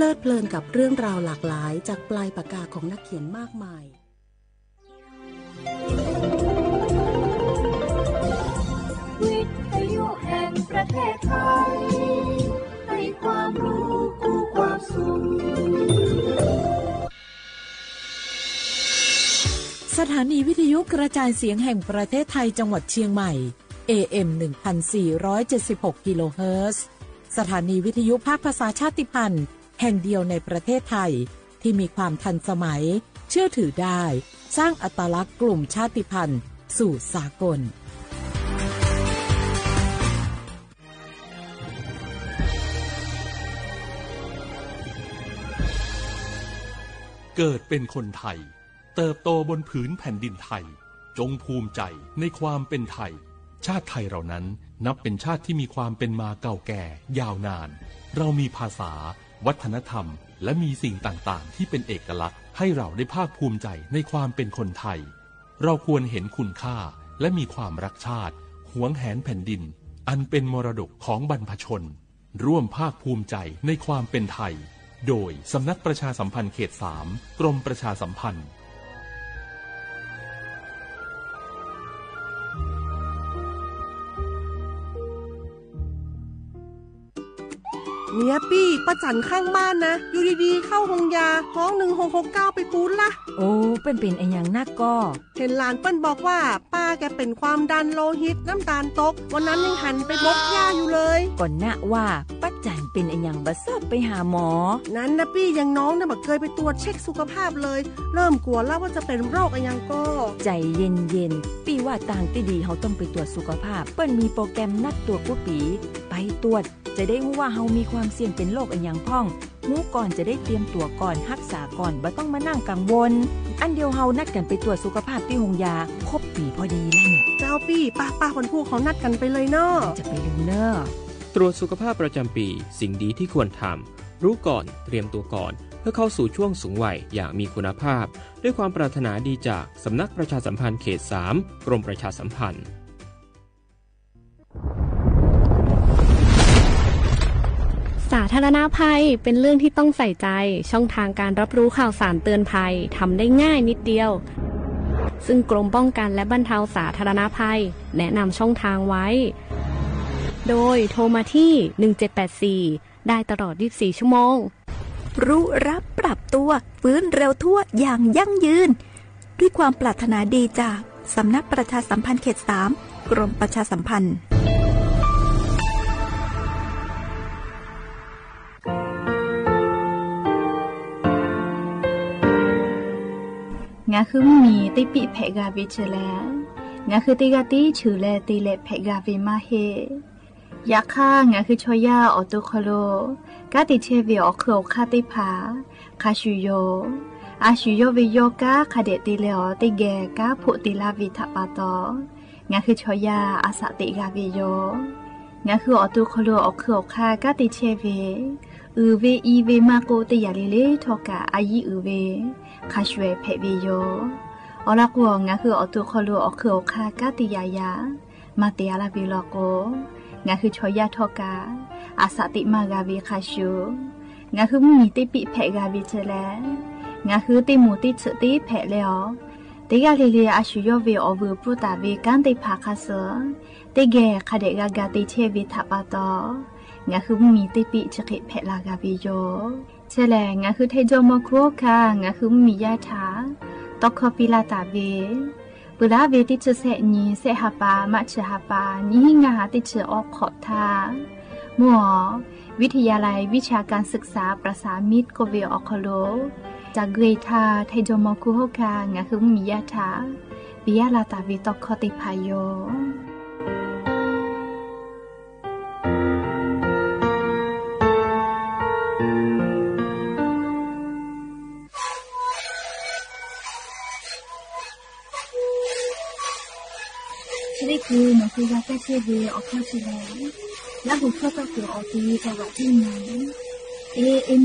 ลิดเพลินกับเรื่องราวหลากหลายจากปลายปากกาของนักเขียนมากมายวิทยุแห่งประเทศไทยให้ความรู้คู่ความสุขสถานีวิทยุกระจายเสียงแห่งประเทศไทยจังหวัดเชียงใหม่ AM 1476 กิโลเฮิรตซ์สถานีวิทยุภาคภาษาชาติพันธุ์แห่งเดียวในประเทศไทยที่มีความทันสมัยเชื่อถือได้สร้างอัตลักษณ์กลุ่มชาติพันธุ์สู่สากลเกิดเป็นคนไทยเติบโตบนผืนแผ่นดินไทยจงภูมิใจในความเป็นไทยชาติไทยเรานั้นนับเป็นชาติที่มีความเป็นมาเก่าแก่ยาวนานเรามีภาษาวัฒนธรรมและมีสิ่งต่างๆที่เป็นเอกลักษณ์ให้เราได้ภาคภูมิใจในความเป็นคนไทยเราควรเห็นคุณค่าและมีความรักชาติหวงแหนแผ่นดินอันเป็นมรดกของบรรพชนร่วมภาคภูมิใจในความเป็นไทยโดยสำนักประชาสัมพันธ์เขต 3 กรมประชาสัมพันธ์เนี่ยปี้ป้าจันข้างบ้านนะอยู่ดีๆเข้าห้องยาห้อง1669ไปปูนละโอ้เป็นไอ้อย่างนักก็เห็นหลานเปิ้นบอกว่าป้าแกเป็นความดันโลหิตน้ำตาลตกวันนั้นยังหันไปบกยาอยู่เลยก่อนนะว่าป้าจันเป็นไอ้อย่างบ่ทราบไปหาหมอนั้นนะปี้ยังน้องน่ะบ่เคยไปตรวจเช็คสุขภาพเลยเริ่มกลัวแล้วว่าจะเป็นโรคอะไรยังก็ใจเย็นๆปี้ว่าต่างที่ดีเฮาต้องไปตรวจสุขภาพเปิ้นมีโปรแกรมนัดตรวจกุปีไปตรวจจะได้รู้ว่าเฮามีความเสี่ยงเป็นโรคอะไรอย่างพ่องรู้ก่อนจะได้เตรียมตัวก่อนรักษาก่อนบ่ต้องมานั่งกังวลอันเดียวเฮานัดกันไปตรวจสุขภาพที่โรงยาครบปีพอดีแล้วเนี่ยเจ้าปี้ป้าคนผู้เขานัดกันไปเลยเนาะจะไปดูเนาะตรวจสุขภาพประจำปีสิ่งดีที่ควรทำรู้ก่อนเตรียมตัวก่อนเพื่อเข้าสู่ช่วงสูงวัยอย่างมีคุณภาพด้วยความปรารถนาดีจากสำนักประชาสัมพันธ์เขต 3 กรมประชาสัมพันธ์สาธารณภัยเป็นเรื่องที่ต้องใส่ใจช่องทางการรับรู้ข่าวสารเตือนภัยทำได้ง่ายนิดเดียวซึ่งกรมป้องกันและบรรเทาสาธารณภัยแนะนำช่องทางไว้โดยโทรมาที่1784ได้ตลอด24ชั่วโมงรู้รับปรับตัวฟื้นเร็วทั่วอย่างยั่งยืนด้วยความปรารถนาดีจากสำนักประชาสัมพันธ์เขต 3 กรมประชาสัมพันธ์งาคือมีติปิเพกาวิเชลงาคือติกาติชูเลติเลเพกาวิมาเฮยาค่างาคือชอยาออตุคโลกาติเชวิออคือคาติพาคาชูโยอาชูโยวิโยกาคาเดติเลอติเกกาผุติลาวิทปาตองาคือชอยาอาสติกาวิโยงาคือออตุคโลออคือคากาติเชวิเวอีเวมาโกติยาลิเลทอกาอายีเวคาชเวเพวิโยอลักวงาคืออตุคโลอคือคากาติยายามาเตียลาบิโลโกงาคือชอยาทอกาอาสติมากาวิคาชูงาคือมีติปิเพกาวิเจเลงาคือติมูติสติเพเลอติกาลิเลอาชูโยเวอเวปรุตาเวกันติภาคาเสติเกคาเดกากาติเชวิทัปาตองาคือมีติปิชกิเพลากาวิโยเชลงาคือเทโจมโครคางาคือมียาถาตอกคอปิลาตาเวปุระเวติชเสนีเสหปามัชหปานิงาติชออกขอทามัววิทยาลัยวิชาการศึกษาประสานมิตรโกเวออคโลจากเกรทาเทโจมโคโฮคางาคือมียาถาปิยาลาตาเวตอกคอติพายโยนี่คือหนูคือยาแก้เชื้อเวออกข้าวเชื้อแล้วหูเข้าก็คือออกทีจังหวะที่ไหน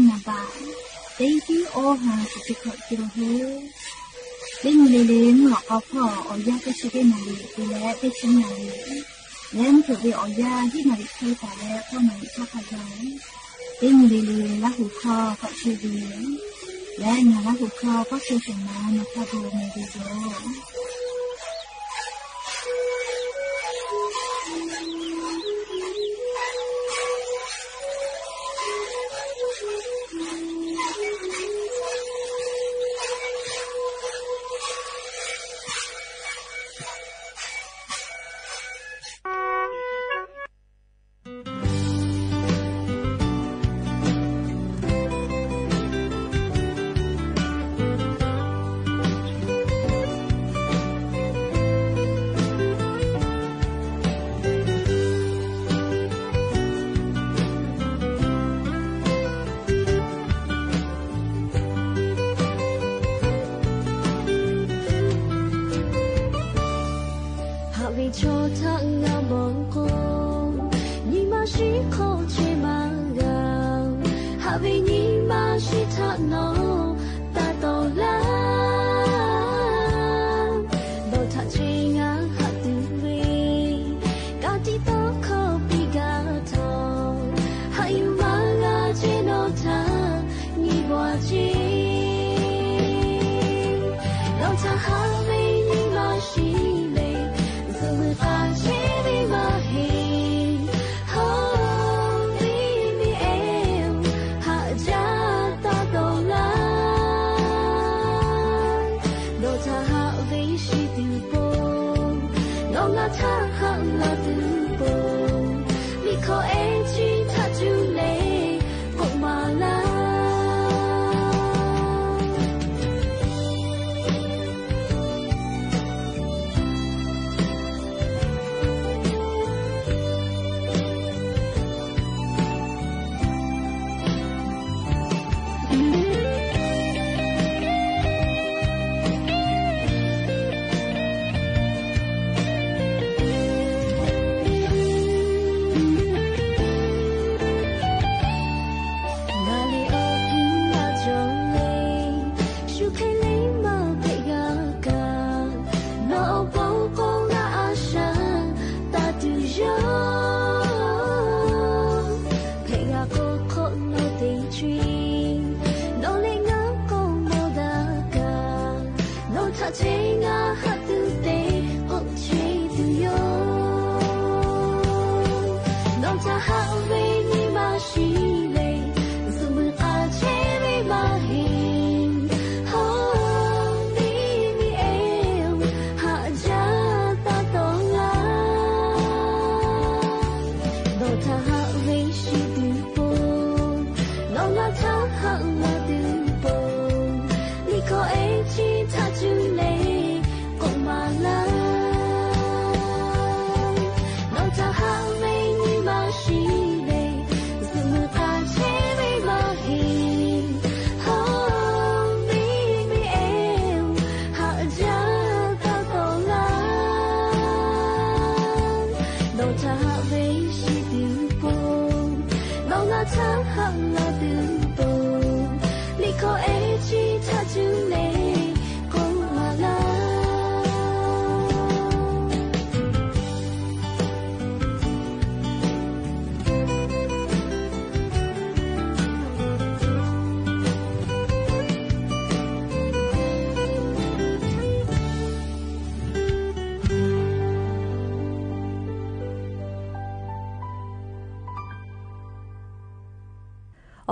นะบ้าเด็กที่โอหาสุดขอบกิโลเฮเล่นเล่นหลอกเอาพ่อออยาแก้เชื้อได้มาเลยดูแลได้ชิ้นมาเลยแล้วถือเวออยาที่มาดิใช้แต่แล้วก็มาดิชอบขยัน ติ้งลีลีละหูคอก็ชื่อดีและงาละหูคอก็ชื่อสมานะคะโบเมดิโด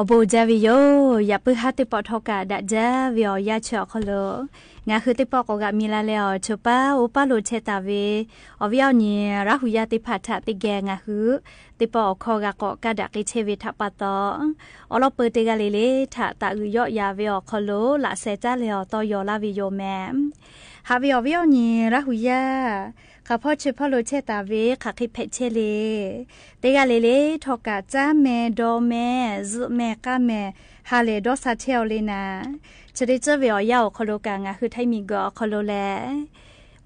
อโบจาวิโยอย่าเพิ่งหาติปอทอกาดะจาวิอยาเชอคโลงาคือติปอกกะมีลาแล้วชปาอุปาโลเชตาเวอวิยอนีราหุยาติพัทะติแกงาคือติปอคอกะกอกะดะกิเชวิทะปะตออลอเปติกะเลเลทะตะอืยอยาเวอคโลละเซจาเลอตอยอลาวิโยแมฮาวิอวิยอนีราหุยาข้าพ่อชื่อพ่อโลเชตาเวข้าคิดเพชเชเลเตกาเลเลทอกาจ้าแม่ดอแม่ซุแม่ก้าแม่ฮาเลดอซาเทลเลนะจะได้เจอเวียวยาวคโลกางาคือไทยมีกอคโลแล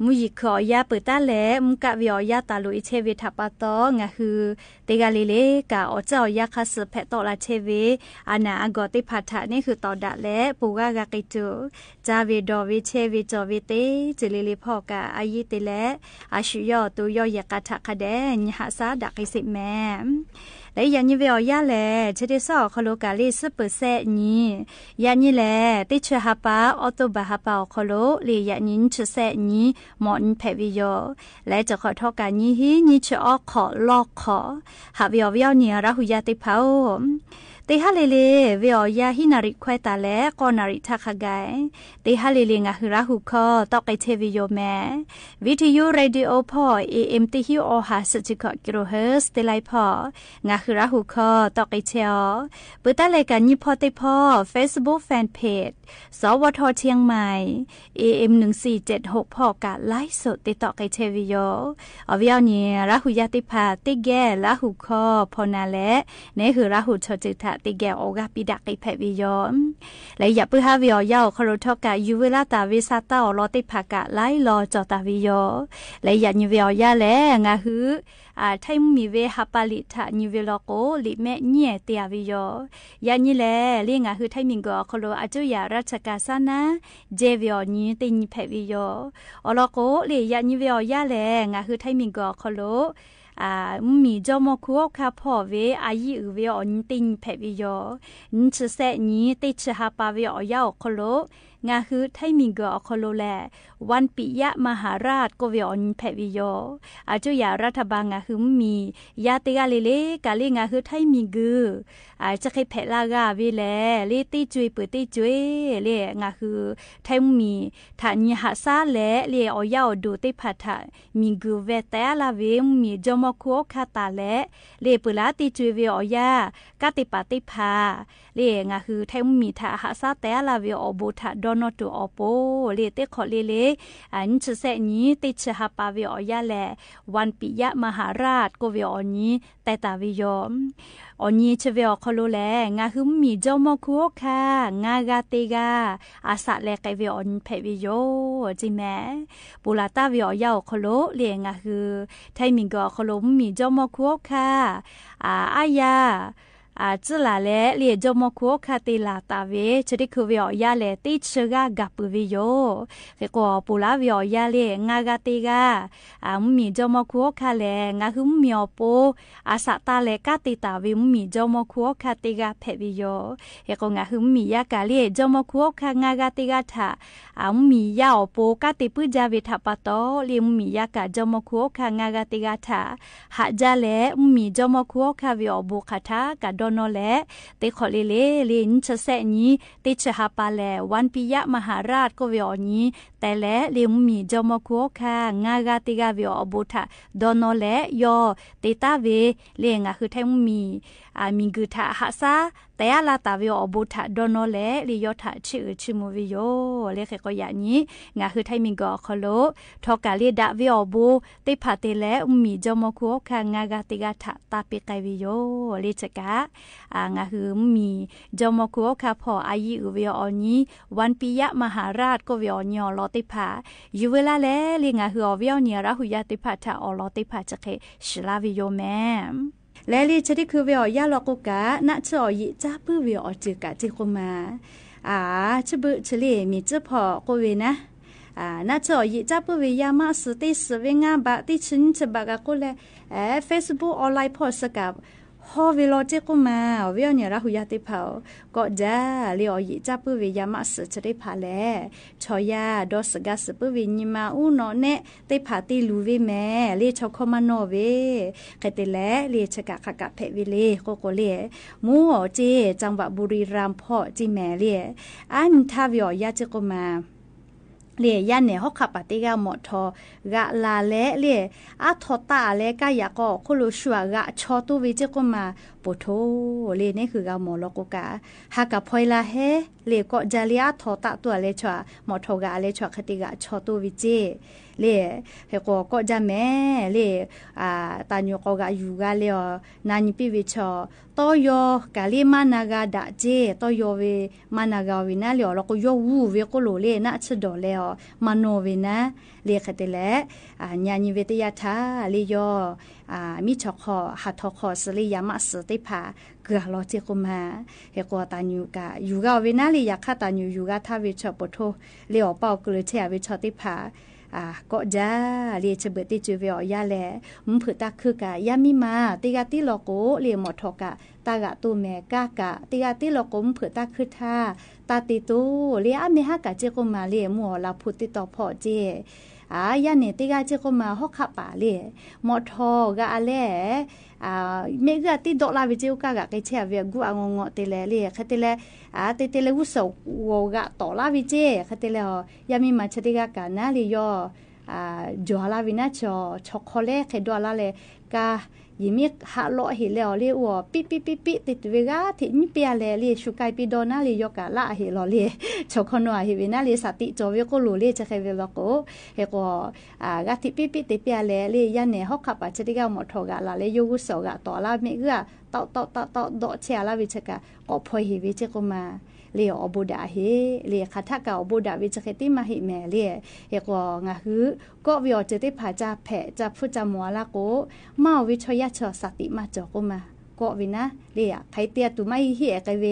มุยขอยาเปิดตาแลมุกะเวียวยาตาลุอิเชเวทัปะตองาคือเตกาเลเลกาอเจ้ายาคัสเพตอลาเชเวอานาอากอติพัทะนี่คือตอดะแลปูกากากิจูจาเวดอเวเชเวจอเวเตจิเลเลพ่อกาอายิเตแลอาชุยอตุยอยากะทะคะแดญหาซาดักอิสิแม และยันยี่เวียยาแลจะได้สอคโลกาลี10%นี้ยันยี่แลติชฮาปาออโตบาฮาปาคโลลียันยินชเซนี้หมอนแพวิโยและจะขอทอการนี้ฮีนี้ชอขอลอกขอหาเวียวเนี่ยราหุยาติเผาเตฮาเลเลเวียยาฮินาริควตาและกอนาริทักขะไกเตฮาเลเลงะฮืราหุคอตอกไกเทวิโยแมวิทยุเรดิโอพอ AM ติฮิโอหา60กิโลเฮิรตซ์เตไลพองะฮืราหุคอตอกไกเทอเปิดตะเลกันยิพอติพอ Facebook Fan Page สวทเชียงใหม่ AM 1476พอกะไลฟ์สดติตอกไกเทวิโยอเวียวเนี่ยราหุยาติพาติแกราหุคอพอนาและเนฮืราหุชจิตะติแกโอกาปิดักไอแพวิยอมและอย่าเพื่อหาวิอยาคโรทกะยูเวลาตาวิซาตาอลอติภากะไลรอจอตาวิยอและอย่านิวิอยาแลงาฮือไทยมีเวฮาปาลิทะนิเวลโกลิเมเนียเตียวิยอยานิแลเลียงาฮือไทยมิงกอคโลอาจุยาราชกาซานะเจวิอนีตินิแพวิยออลโกเลยอย่านิวิอยาแลงาฮือไทยมิงกอคโลมีจอมคัวคาพ่อเวอายีอือเวอนิติงแพวิโยนิชเซนี้ติชฮาปาเวอยาอคโลงาฮือไทมิงกอคโลแลวันปิยะมหาราชกเวอนิแพวิโยอาจุยารัฐบาลงาฮือมียาติกาเลกาเลงาฮือไทมิงกือจะเคยแพลากาเวแลเลติจุยเปติจุยเลงาฮือไทมีฐานิหาซาแลเลอยาดูติพัทะมิงกือเวแต่ละเวมีจอมคัวคาตาและเลปุลาติจุยเวอยากาติปาติพาเลงาฮือไทมีฐาหาซาแต่ละเวอบูทะดอนตุอโปเลเตขอเลอันชเสนี้ติชฮาปาเวอยาแลวันปิยะมหาราชกเวอนี้แต่ตาวิยอมอนี้ชเวอคโลแลงาฮึมมีจอมคัวคางากาเตกาอาสะแลกเวอนเพวิโยจิแมปุลาตาเวอยาคโลเลงาฮือไทมิงกอคโลมีจอมคัวคาอายาจุลาเลเลียจอมคัวคาติลาตาเวชดิคือเวียเลติชกากับปุวิโยเกกอปุลาเวียเลงากาติกามีจอมคัวคาเลงาหุมมีอโปอาสะตาเลกาติตาวิมมีจอมคัวคาติกาเพวิโยเกกงาหุมมียากาเลจอมคัวคางากาติกาทามียาอโปกาติปุจาวิทาปะโตเลียมียากาจอมคัวคางากาติกาทาหะจาเลมีจอมคัวคาวิอบุคาทากาโนแลเตขอเลลินชเสนี้ติชฮาปาแลวันปิยะมหาราชกเวอนี้แต่และเลมมีจอมคัวคางากาติกาเวอบุทะดอนอแลยอเตตาเวเลงาคือไทมีมิงกุทะหาซาแต่ลาตาเวอบุทะดอนอแลลิยอทะชิมูวิโยเลเขก็อย่างนี้งาคือไทมิงกอคโลทอกาเลดาเวอบูติพาเตและมีจอมคัวคางากาติกาทะตาเปไกวิโยเลจกะงาฮือมีจอมคัวคาพออายีอุเวอนี้วันปิยะมหาราชกเวอญอลอติพาอยู่เวลาแลลิงาฮือเวอเนียราหุยาติพาทะอลอติพาจะเคชลาวิโยแมและลีชดิคือเวอยาลอกุกะณจอยิจ้าปื้อเวอจึกะจิคุมาชบึชลีมีจพอกเวนะณจอยิจ้าปื้อเวยามาสติสเวงาบะติชินฉบกะกุเลFacebook ออนไลน์พอสกับฮอเวลอเจกุมาเวียเนี่ยราหุยาติเผาก็จ้าเลียวยิจ้าปื้อเวยามาสจะได้พาแลชอยาดอสกาสปื้อเวญิมาอูเนาะเนได้พาติลูเวแม่เลียชอคอมาโนเวใครเตแลเลียชกะขะกะเพวิเลโกโกเลมูเจจังหวัดบุรีรัมย์พ่อจิแม่เลียอันทาเวียเจกุมาเลียยันเนี่ยเขาขับปฏิกาหมดทอกะลาเละเลียอาทอตาเละกายก็คุลุชัวกะชอตูวิจิกุมาปุโธเลียนี่คือกะหมอลกุกะหากะพอยลาเฮเลียก็จะเลียทอตาตัวเลชัวหมดทอกะเลชัวคติกะชอตูวิจิเลียเฮก็จะแม่เลียตาญก็กะอยู่กะเลียนานิปิวิชอตอยอกะลิมานากาดะเจตอยอเวมานากาวินะเลียแล้วก็ยอวูเวก็โลเลนะชดอเลมโนเวนะเลียคเตเลญาณิเวทยาทาเลียมิชคอหัทคอสลียามัสติภาเกือลอเจกุมาเฮกอตาญูกะยูกาเวนะเลียคาตาญูยูกาทาวิชปโทเลียเปากลือเชวิชติภา ก็จะเรียชเบติจูเวียแลมผือตาคือกะยามีมาติกาติโลโกเรียหมดทกะตากะตูแมกากะติกาติโลโกมผือตาคือท่าตาติตูเรียอเมหากะเจโกมาเรียมัวลาพุติตอพอเจยาเนติกาเจโกมาฮอกขะปาเรียหมดทกะอะแลเมกะติดอลาวิจิวกะกะไกเชเวกูอะงอเตเลเรียคะเตเลเตเลวุโสวกะตอลาวิเจคะเตเลยามีมาชติกะกะนาลิยอจอลาวินาชอช็อกโกแลตเคดอลาเลกายิมิฮาโลหิเลอเลอปิติดเวกาทิมิเปียเลเลชุกายปิดอนาลิยกะลาหิลอเลช็อกโกโนหิวินาเลสติจอเวโกโลเลจะเคเวลโกเฮโกกะทิปิติเปียเลยันเนฮอกขับปะชติกะหมดทกะลาเลยูกุโสกะตอลาเมกะตอดอเชลาวิชกะกอพอยหิวิเจโกมาเลียอบูดาเฮเลียคัทกะอบูดาวิจเคติมาหิแมเลียเฮกงะฮือก็วิอเจติผาจาแผจะพุจามัวละโกมาวิชยะชอสติมาจอกมาก็วินะเลียไผเตียตุไม่เฮกะเว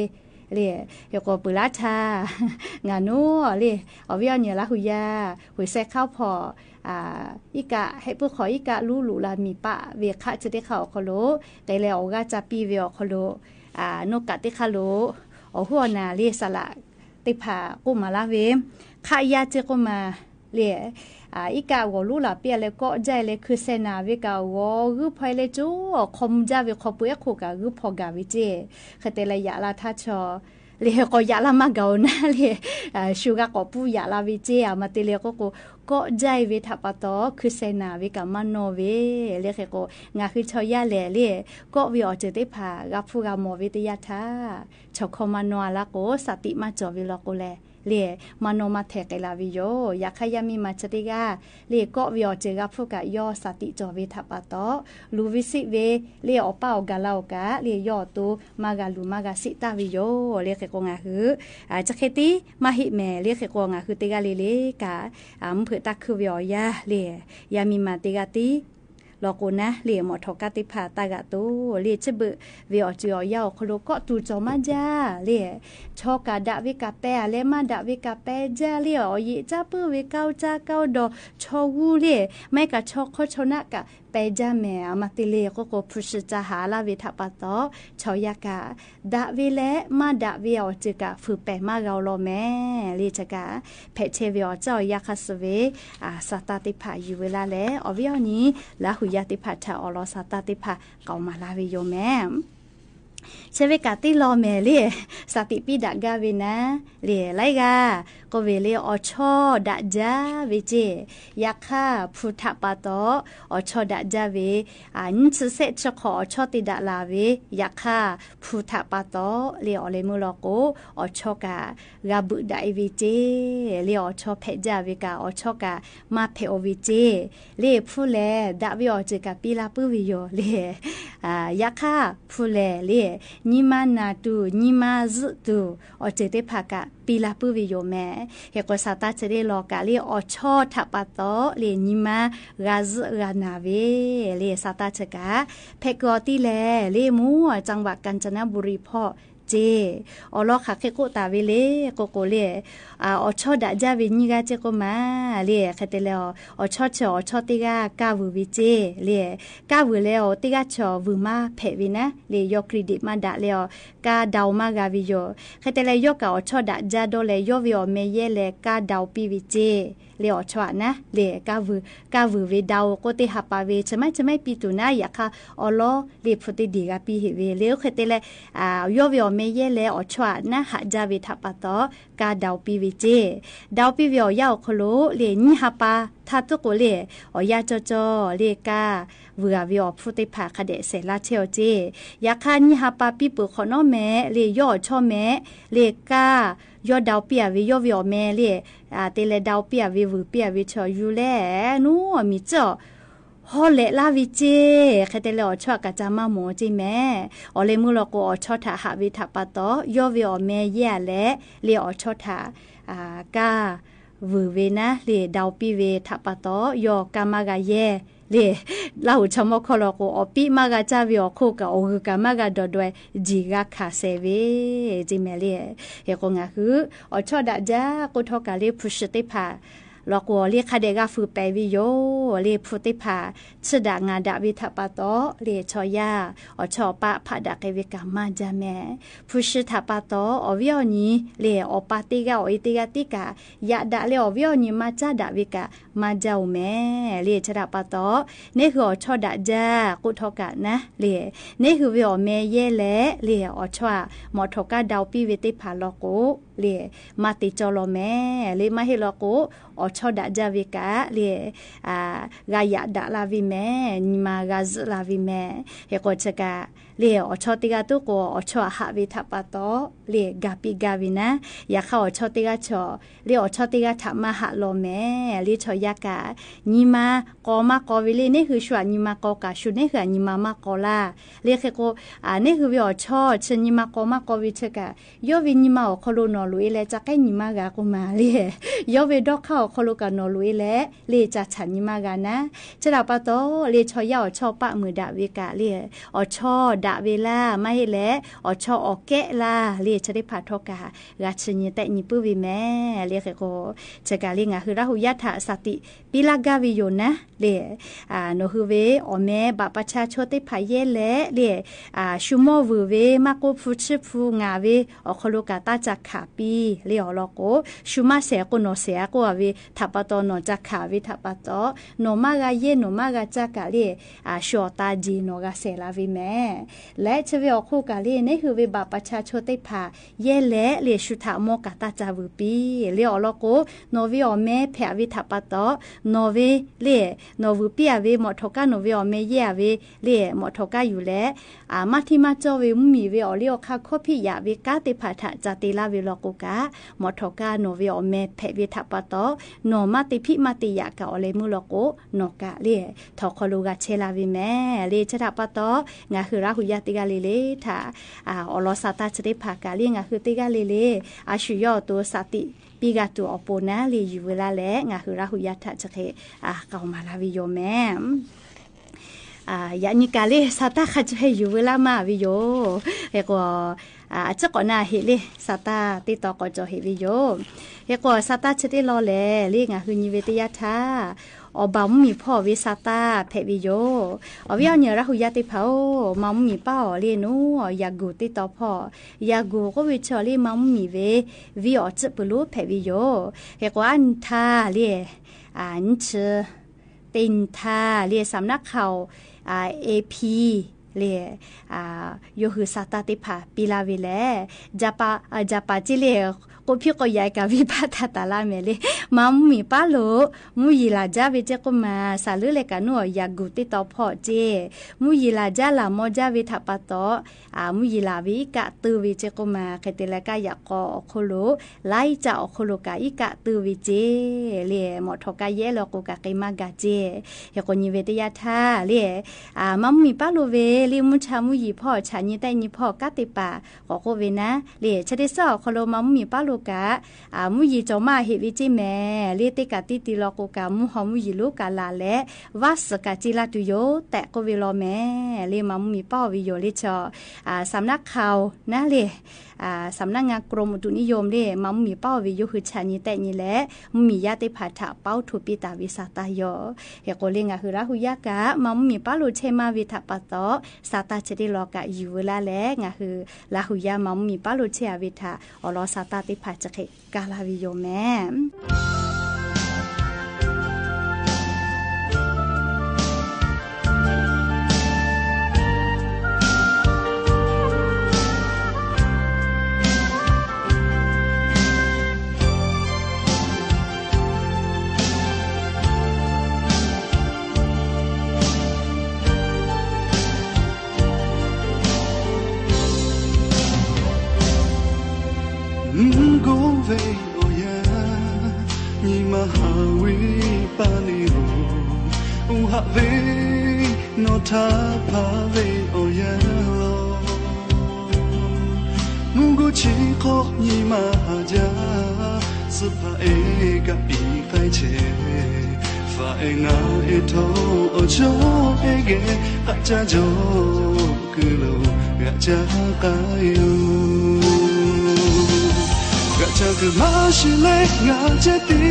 เลียเฮกปุราชางานูเลียอวิอเนละหุยาหุยแซข้าวพออีกะให้ผู้ขออีกะลูลามีปะเวคะจะได้เข้าคโลแต่แล้วก็จะปีเวคโลนกกะติคโลหัวนาเลียสละติผากุมาลาเวขายาเจกุมาเลียอีกาวลูลาเปียเลก็ใจเลยคือเซนาเวกาวรูพอยเลจูคมจาเวคอปุยคุกะรูพอกาวิเจคเตลยาลาทัชเลียก็ยาลามาเกานะเลียชูกะก็ปุยาลาวิเจมาเตเลก็ใจเวทัปตอคือเซนาเวกามันโนเวเลียก็งาคือชอยาเลเลียก็วิอเจติผากับผู้กามวิทยาทาชอคอมานวละโกสติมาจอวิลโกเลเลียมโนมาเทกลาวิโยยาขยามีมาชติกาเลียก็วิอเจกับผู้กะยอสติจอเวทัปตอลูวิสิเวเลียอเป้ากะลาวกะเลียยอตูมากาลูมากาสิตาวิโยเลียก็งาคือจะเคติมาหิแมเลียก็งาคือติกาเลกะเผือตาคือวิอยาเลียยามีมาติกาติลอกูนะเลียหมดทกติผาตากะตูเลียจะเบวิอจิอยาวคโลก็ตูจอมาจ้าเลียชอกะดะวิกาเปเลมาดะวิกาเปจ้าเลียอยิจ้าปื้อวิเก้าจ้าเก้าดอชอวูเลียไม่กะชอโคชนะกะไปจ้าแม่มาติเลก็พุชจะหาลาวิทัปตอชอยากะดะวิเลมาดะวิอจิกะฝือแปมาเราโลแม่เลียจะกะเพเชวิอเจ้ายาคาสเวสตาติผาอยู่เวลาแลอวิอนี้ละหุยาติผาชาอลอสตาติผาเกามาลาวิโยแม่เชเวกาติลอเมเลียสติปิดากาเวนะเลียไลกาก็เวเลียอชอดะจาเวเจยักค่ะพุทธปาโตอชอดะจาเวนซึเซชขอชอติดะลาเวยักค่ะพุทธปาโตเลียอเลมุลโกอชอกะกาบุดะเวเจเลียอชอเพจาเวกาอชอกะมาเพอเวเจเลียผู้แลดะเวอเจกะปิลาปุวิโยเลียยักค่ะผู้แลเลียนิมานาตูนิมาซึตูอเจเตภากะปีลาปุวิโยแม่เฮโกซาตาเจเรโลกะเลียอชอทัปปะโตเลียนิมากาซึกานาเวเลียซาตาเจกะเพกอติแลเลียมัวจังหวัดกาญจนบุรีพ่อเจอลอค่ะเคโกตาเวเลโกโกเลอชอดะจาเวนิกาเจโกมาเลียคาเตเลอชอชอติกากาวูวิเจเลียกาวูเลอติกาชอวูมาเพวินะเลียยอคริดิมาดะเลอกาดาวมากาวิโยคาเตเลยอกะอชอดะจาโดเลยยอวิโอเมเยเลกาดาวปีวิเจเลียอชอนะเลียกาวูเวดาวโกติหาปาเวจะไม่ปีตุนะอยากค่ะอลอเลียพุติดีกาปีเฮเวเลคาเตเลยอวิโอเมเยเลอชอนะหะจาวิทัปปะตอกาดาวปีวิเจดาวปีวิอยาวคโลเลียนิหาปาทาตุโกเลอยาจอเลกาเววิอพุติภาคเดเสลาเชลเจยาคานิหาปาปีปุขอนอแมเลยอชอแมเลกายอดาวเปียวิยอวิอแมเลเตเลดาวเปียวิวเปียวิชอยูแลนูมีเจาฮอเลลาวิเจคเตเลอชอกะจามาโมจิแม่อเลมุลโกอชอทาหาวิทัปปะโตยอวิอแมเยแลเลอชอทากาวเวนะเลดาวปีเวทัปปะโตยอกามากาเยเลลาวชมอคอลโกอปิมากาจาวิอโคกะโอกามากาดอดวยจิกาคาเซเวจิเมเลเฮโกงะคืออชอดะจาโกทอกะเลพุชติภา ลอกวเรียกคาเดกาฟูไปวิโยเรียพุติภาชดางาดาวิทัปโตเรียชอยาอชอปะผาดาเกวิกามาจาแม่ผู้ชิทัปโตอวิโอนีเรียอปาติกาออิติกาติกายะดาเรียอวิโอนีมาจาดาวิกามาเจ้าแม่เรียชดาปโตนี่คืออชอดาจากุทกะนะเรียนี่คือวิโอเมเยเลเรียอชวาหมอทกะดาวปีวิติภาลอกุเรียมาติจอลแม่เรียมาเฮลอกุอชอดาจาวิกาเรียกายะดาลาวิแม่นิมากาซลาวิแม่เฮโกชกะเรียอชอติกาตุโกอชอหะวิทัปโตเรียกาปิกาวินะยาเข้าอชอติกาชอเรียอชอติกาถามหะโลแม่เรียชอยากานิมากอมากอวิเลนี่คือชวนิมากอกาชุนี่คือนิมามากอลาเรียกโกนี่คือวิอชอชนิมากอมากอวิชกะยอวินิมาอคโลนอลุเอเลจักไกนิมากากุมาเรียยอเวดอกเข้าคโลกานอลุเอเลเรียจัฉันนิมากานะชดาปโตเรียชอยาอชอปะมือดาวิกาเรียอชอดาเวลาไม่ให้แลอชออแกะลาเรียจะได้ผ่าทการาชนีแต่นิปุวิแม่เรียกโกจะกาเรียงคือราหุยะถาสติปิลากาวิโยนะเรียโนฮืเวอแม่บาประชาชนได้ผ่าเยแลเรียชุโมวเวมาโกฟุชิฟูงาเวอคโลกาตาจักขาปีเรียอลโกชุมาเสกโนเสกเวทัปโตโนจักขาวิทัปโตโนมากาเยโนมากาจักกาเรียชอตาจีโนกาเสลาวิแม่และชเวอคู่กาเลียนี่คือเวบาประชาชนได้ผ่าเย่และเลียชุถาโมกาตาจาวปีเลียอลโกโนวิอเมแผ่วิทัปโตโนเวเลียโนวุปีอเวหมอทกาโนวิอเมเยเวเลียหมอทกาอยู่และมาที่มาจอเวมุมีเวอเลียคาโคพิยาเวกาติผ่าถะจติลาเวลโกกาหมอทกาโนวิอเมแผ่วิทัปโตโนมาติพิมาติยากาอเลมุลโกโนกาเลียทอคโลกาเชลาวิแม่เลียชทัปโตงาคือราหุยาติกาเลถ้าอลอสาตาจะได้ผ่ากาเลียงคือติกาเลอาชุยอตัวสติปีกาตัวอปนะลีอยู่เวลาแล้วงาคือราหุยาทะจะเคเก่ามาลาวิโยแม่ยานิกาเลสาตาขจะให้อยู่เวลามาวิโยเฮก็จะก่อนหน้าเฮเลสาตาติดต่อก็จะเฮวิโยเฮก็สาตาจะได้รอแลเลียงคือนิเวตยาทาอบามมีพ่อวิสาตาเพวิโยอวิญญาณราหุยาติเผามัมมีเป้าเรียนูยากูติต่อพ่อยากูก็วิชอลีมัมมีเววิอจิปลุเพวิโยเฮกว่าอันทาเรียอันเชตินทาเรียสำนักข่าวAPเรียโยคือสาตาติผาปีลาวิเลจะปาจิเลก็พี่ก็ยายกับวิปัตตาลาเมเลมัมมีป้าโลมุยลาจาเวเจก็มาสาลือเลกันนัวยากุติต่อพ่อเจมุยลาจาลามอจาวิทัปโตมุยลาวิกะตือวิเจก็มาเคเตเลกายากอโคโลไลจะอโคโลกาอิกะตือวิเจเลหมอทกาเยลกุกะเกมากาเจเฮโกนิเวตยาทาเลมัมมีป้าโลเวลิมุชามุยพ่อชาญิแต่ญิพ่อกะติปาก็โคเวนะเลชะเดซอโคโลมัมมีป้าโลกะมุยจอมาเฮวิจิแม่เลติกะติติลอโกกะมุหอมุยลูกะลาและวัสกะจิลาตุโยแต่ก็เวลอแม่เลมัมมีป้าวิโยเลชอสำนักข่าวนะเลสำนักงานกรมอุตุนิยมเลมัมมีเป้าวิโยคือชาญิแต่ญิและมียาติผาถะเป้าทุปิตาวิสาตายอเฮโกเลงะคือราหุยากะมัมมีป้าโลเชมาวิทัปโตสาตาเจดิลอกะอยู่เวลาและงะคือราหุยามัมมีป้าโลเชอวิทาอลอสาตาติผาจะเคกาลาวิโยแม่no ta pa ve o ya lo mungu chi kho ni ma ja su pa e ga pi kai che fa e nga e tho o cho e ge ka cha jo ku lo ga cha ka yo ga จะคือมาชิเลงาเจตี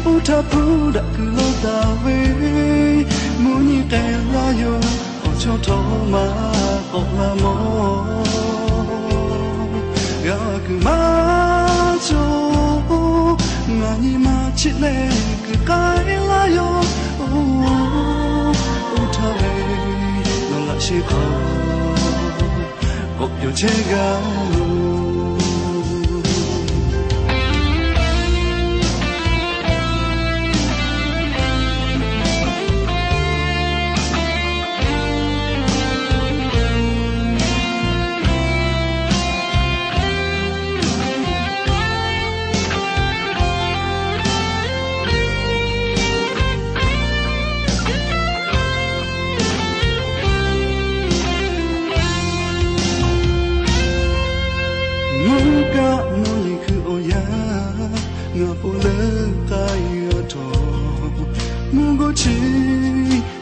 อุทาพูดะคือโลตาเวมุนีแกลาโยโอชอทอมาโอลาโมยาคือมาโจงานีมาชิเลคือกายลาโยอุทาเวโนลาชิโคกyo chega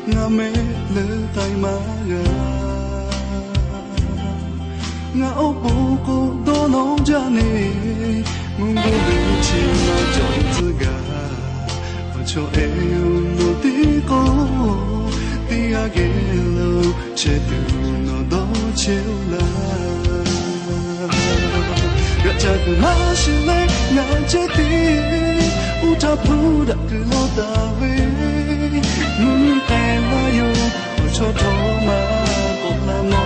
nga me le tai ma ga nga o bu ko do no ja ne mung bu le chi ma chong zi ga o cho e no ti ko ti a ge lo che tu no do che la ga cha ku ma shi le nga che ti u ta pu da ku lo da we nun te ma yo o cho to ma ko la mo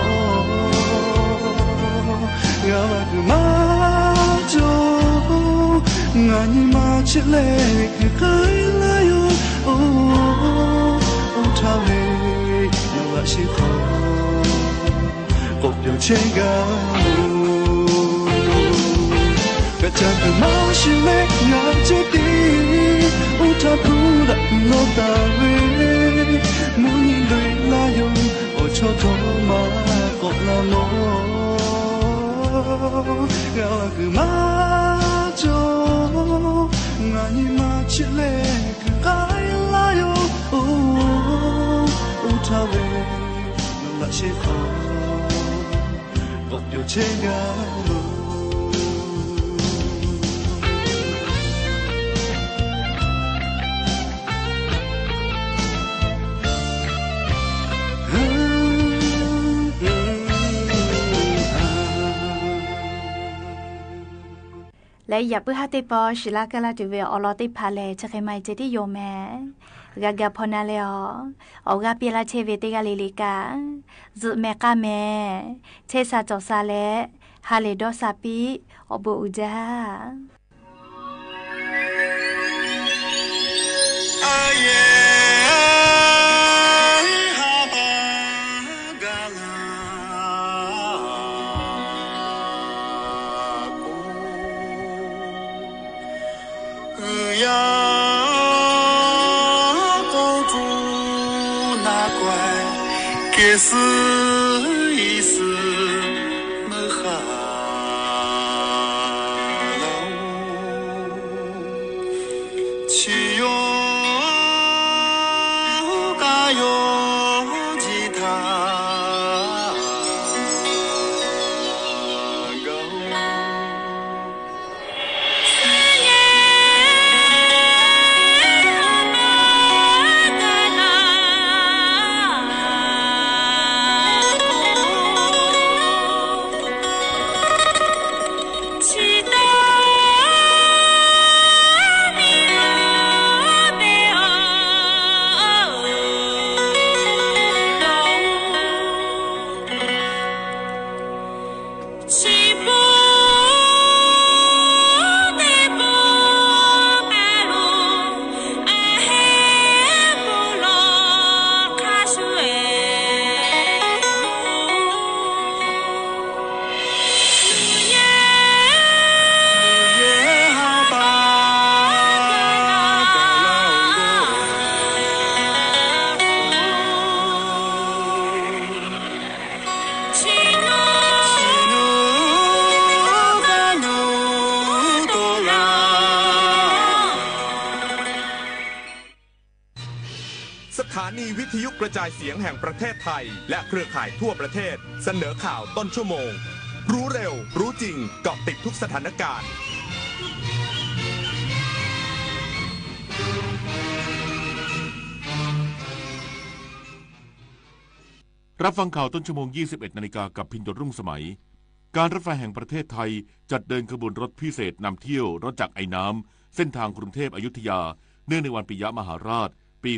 ya ku ma jo nga ni ma chi le ku kai la yo o ta we no la shi ko ko yo che ga ga cha ku ma shi le nga che ti u ta pu da no ta we muni lui la yo o cho to ma ko la mo ga ku ma jo nga ni ma chi le ku kai la yo o ta we no la shi ko ko yo che gaและอย่าเพื่อให้ติปอศิลากะลาติเวอลอติพาเลจะเคยไม่เจติโยแม่กะกะพอนาเลอเอากะเปียลาเชเวติกะลิลิกาจุแม่กะแม่เชซาจอซาเลฮาเลดอซาปิอบูอุจาอาเย是一世没哈喽，去哟嘎哟吉他高。สถานีวิทยุกระจายเสียงแห่งประเทศไทยและเครือข่ายทั่วประเทศเสนอข่าวต้นชั่วโมงรู้เร็วรู้จริงเกาะติดทุกสถานการณ์ รับฟังข่าวต้นชั่วโมง 21 นาฬิกากับพินโยรุ่งสมัยการรถไฟแห่งประเทศไทยจัดเดินขบวนรถพิเศษนำเที่ยวรถจักรไอน้ำเส้นทางกรุงเทพอยุธยาเนื่องในวันปิยมหาราชปี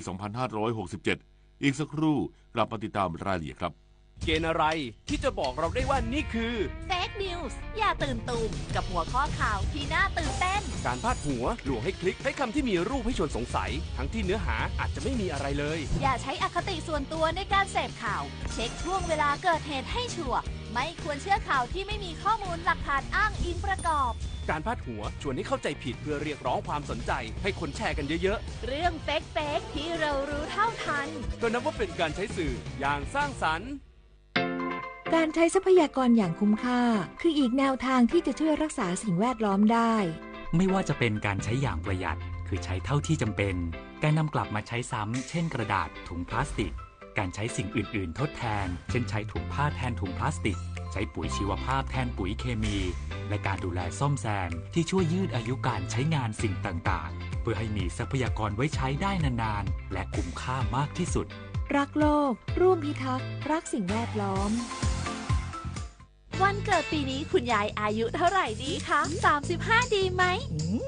2567 อีกสักครู่กลับมาติดตามรายละเอียดครับเกณฑ์อะไรที่จะบอกเราได้ว่านี่คือเฟกนิวส์อย่าตื่นตูมกับหัวข้อข่าวที่น่าตื่นเต้นการพาดหัวลวงให้คลิกให้คำที่มีรูปให้ชวนสงสัยทั้งที่เนื้อหาอาจจะไม่มีอะไรเลยอย่าใช้อคติส่วนตัวในการเสพข่าวเช็คช่วงเวลาเกิดเหตุให้ชัวร์ไม่ควรเชื่อข่าวที่ไม่มีข้อมูลหลักฐานอ้างอิงประกอบการพาดหัวชวนให้เข้าใจผิดเพื่อเรียกร้องความสนใจให้คนแชร์กันเยอะๆเรื่องเฟกที่เรารู้เท่าทันก็นับว่าเป็นการใช้สื่ออย่างสร้างสรรค์การใช้ทรัพยากรอย่างคุ้มค่าคืออีกแนวทางที่จะช่วยรักษาสิ่งแวดล้อมได้ไม่ว่าจะเป็นการใช้อย่างประหยัดคือใช้เท่าที่จำเป็นการนำกลับมาใช้ซ้ำเช่นกระดาษถุงพลาสติกการใช้สิ่งอื่นๆทดแทนเช่นใช้ถุงผ้าแทนถุงพลาสติกใช้ปุ๋ยชีวภาพแทนปุ๋ยเคมีและการดูแลซ่อมแซมที่ช่วยยืดอายุการใช้งานสิ่งต่างๆเพื่อให้มีทรัพยากรไว้ใช้ได้นานๆและคุ้มค่ามากที่สุดรักโลกร่วมพิทักษ์รักสิ่งแวดล้อมวันเกิดปีนี้คุณยายอายุเท่าไหร่ดีคะ35ดีไหม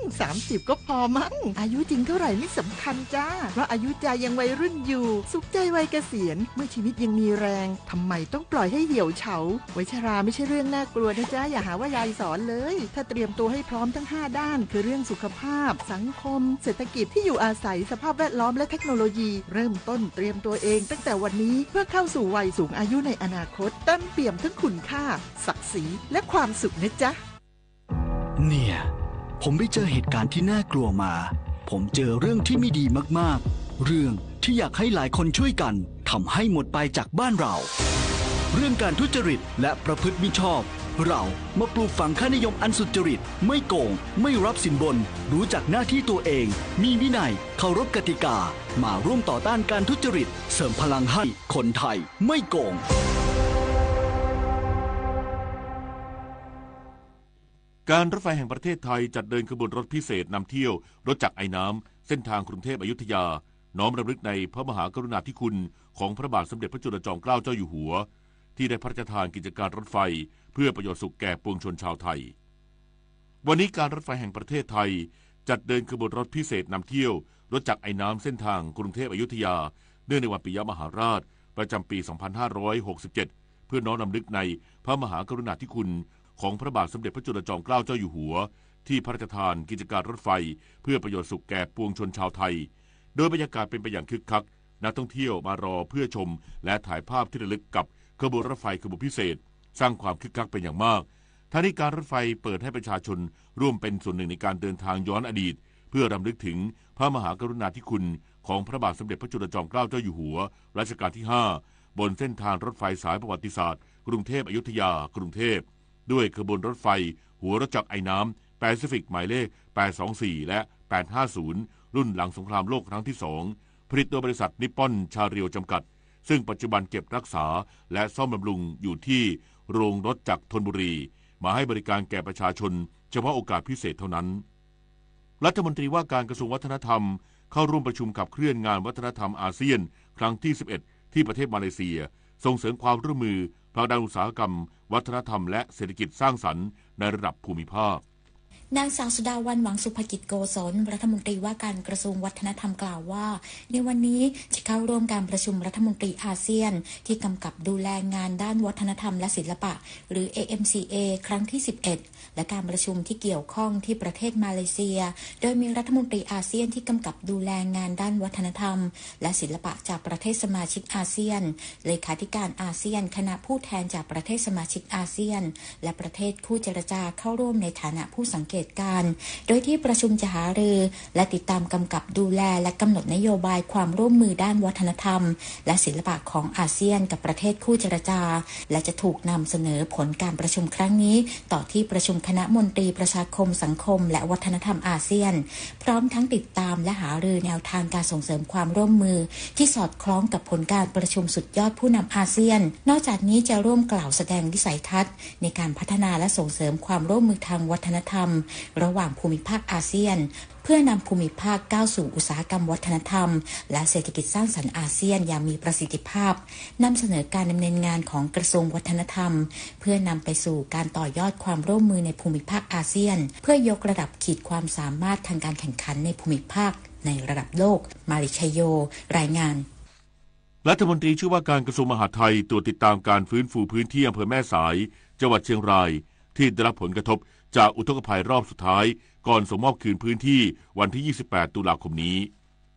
30ก็พอมั้งอายุจริงเท่าไหร่ไม่สำคัญจ้าเพราะอายุใจยังวัยรุ่นอยู่สุขใจวัยเกษียณเมื่อชีวิตยังมีแรงทำไมต้องปล่อยให้เหี่ยวเฉาวัยชราไม่ใช่เรื่องน่ากลัวนะจ๊ะอย่าหาว่ายายสอนเลยถ้าเตรียมตัวให้พร้อมทั้ง5ด้านคือเรื่องสุขภาพสังคมเศรษฐกิจที่อยู่อาศัยสภาพแวดล้อมและเทคโนโลยีเริ่มต้นเตรียมตัวเองตั้งแต่วันนี้เพื่อเข้าสู่วัยสูงอายุในอนาคตเต็มเปี่ยมทั้งคุณค่าศักดิ์ศรีและความสุขนะจ๊ะเนี่ยผมไปเจอเหตุการณ์ที่น่ากลัวมาผมเจอเรื่องที่ไม่ดีมากๆเรื่องที่อยากให้หลายคนช่วยกันทำให้หมดไปจากบ้านเราเรื่องการทุจริตและประพฤติมิชอบเรามาปลูกฝังค่านิยมอันสุจริตไม่โกงไม่รับสินบนรู้จักหน้าที่ตัวเองมีวินัยเคารพกติกามาร่วมต่อต้านการทุจริตเสริมพลังให้คนไทยไม่โกงการรถไฟแห่งประเทศไทยจัดเดินขบวนรถพิเศษนำเที่ยวรถจักรไอน้ำเส้นทางกรุงเทพอยุธยาน้อมรำลึกในพระมหากรุณาธิคุณของพระบาทสมเด็จพระจุลจอมเกล้าเจ้าอยู่หัวที่ได้พระราชทานกิจการรถไฟเพื่อประโยชน์สุขแก่ปวงชนชาวไทยวันนี้การรถไฟแห่งประเทศไทยจัดเดินขบวนรถพิเศษนำเที่ยวรถจักรไอน้ำเส้นทางกรุงเทพอยุธยาเนื่องในวันปิยมหาราชประจำปี 2567 เพื่อน้อมรำลึกในพระมหากรุณาธิคุณของพระบาทสมเด็จพระจุลจอมเกล้าเจ้าอยู่หัวที่พระราชทานกิจการรถไฟเพื่อประโยชน์สุขแก่ปวงชนชาวไทยโดยบรรยากาศเป็นไปอย่างคึกคักนักท่องเที่ยวมารอเพื่อชมและถ่ายภาพที่ระลึกกับขบวนรถไฟขบวนพิเศษสร้างความคึกคักเป็นอย่างมากทั้งนี้การรถไฟเปิดให้ประชาชนร่วมเป็นส่วนหนึ่งในการเดินทางย้อนอดีตเพื่อรำลึกถึงพระมหากรุณาธิคุณของพระบาทสมเด็จพระจุลจอมเกล้าเจ้าอยู่หัวรัชกาลที่5บนเส้นทางรถไฟสายประวัติศาสตร์กรุงเทพอยุธยากรุงเทพด้วยขบวนรถไฟหัวรถจักรไอน้ำแปซิฟิกหมายเลข824และ850รุ่นหลังสงครามโลกครั้งที่2ผลิตโดยบริษัทนิปปอนชาเรียวจำกัดซึ่งปัจจุบันเก็บรักษาและซ่อมบำรุงอยู่ที่โรงรถจักรธนบุรีมาให้บริการแก่ประชาชนเฉพาะโอกาสพิเศษเท่านั้นรัฐมนตรีว่าการกระทรวงวัฒนธรรมเข้าร่วมประชุมขับเคลื่อนงานวัฒนธรรมอาเซียนครั้งที่11ที่ประเทศมาเลเซียส่งเสริมความร่วมมือผลักดันอุตสาหกรรมวัฒนธรรมและเศรษฐกิจสร้างสรรค์ในระดับภูมิภาคนางสาวสุดาวันหวังสุภกิจโกศลรัฐมนตรีว่าการกระทรวงวัฒนธรรมกล่าวว่าในวันนี้จะเข้าร่วมการประชุมรัฐมนตรีอาเซียนที่กำกับดูแลงานด้านวัฒนธรรมและศิลปะหรือ AMCA ครั้งที่11และการประชุมที่เกี่ยวข้องที่ประเทศมาเลเซียโดยมีรัฐมนตรีอาเซียนที่กำกับดูแลงานด้านวัฒนธรรมและศิลปะจากประเทศสมาชิกอาเซียนเลขาธิการอาเซียนคณะผู้แทนจากประเทศสมาชิกอาเซียนและประเทศคู่เจรจาเข้าร่วมในฐานะผู้สังเกตการโดยที่ประชุมจะหารือและติดตามกำกับดูแลและกำหนดนโยบายความร่วมมือด้านวัฒนธรรมและศิลปะของอาเซียนกับประเทศคู่เจรจาและจะถูกนำเสนอผลการประชุมครั้งนี้ต่อที่ประชุมคณะมนตรีประชาคมสังคมและวัฒนธรรมอาเซียนพร้อมทั้งติดตามและหารือแนวทางการส่งเสริมความร่วมมือที่สอดคล้องกับผลการประชุมสุดยอดผู้นำอาเซียนนอกจากนี้จะร่วมกล่าวแสดงวิสัยทัศน์ในการพัฒนาและส่งเสริมความร่วมมือทางวัฒนธรรมระหว่างภูมิภาคอาเซียน เพื่อนำภูมิภาคก้าวสู่อุตสาหกรรมวัฒนธรรมและเศรษฐกิจสร้างสรรค์อาเซียนอย่างมีประสิทธิภาพนำเสนอการดำเนินงานของกระทรวงวัฒนธรรมเพื่อนำไปสู่การต่อยอดความร่วมมือในภูมิภาคอาเซียนเพื่อยกระดับขีดความสามารถทางการแข่งขันในภูมิภาคในระดับโลกมาริชัยโยรายงานรัฐมนตรีช่วยว่าการกระทรวงมหาดไทยตรวจติดตามการฟื้นฟูพื้นที่อำเภอแม่สายจังหวัดเชียงรายที่ได้รับผลกระทบจากอุทกภัยรอบสุดท้ายก่อนส่งมอบคืนพื้นที่วันที่28ตุลาคมนี้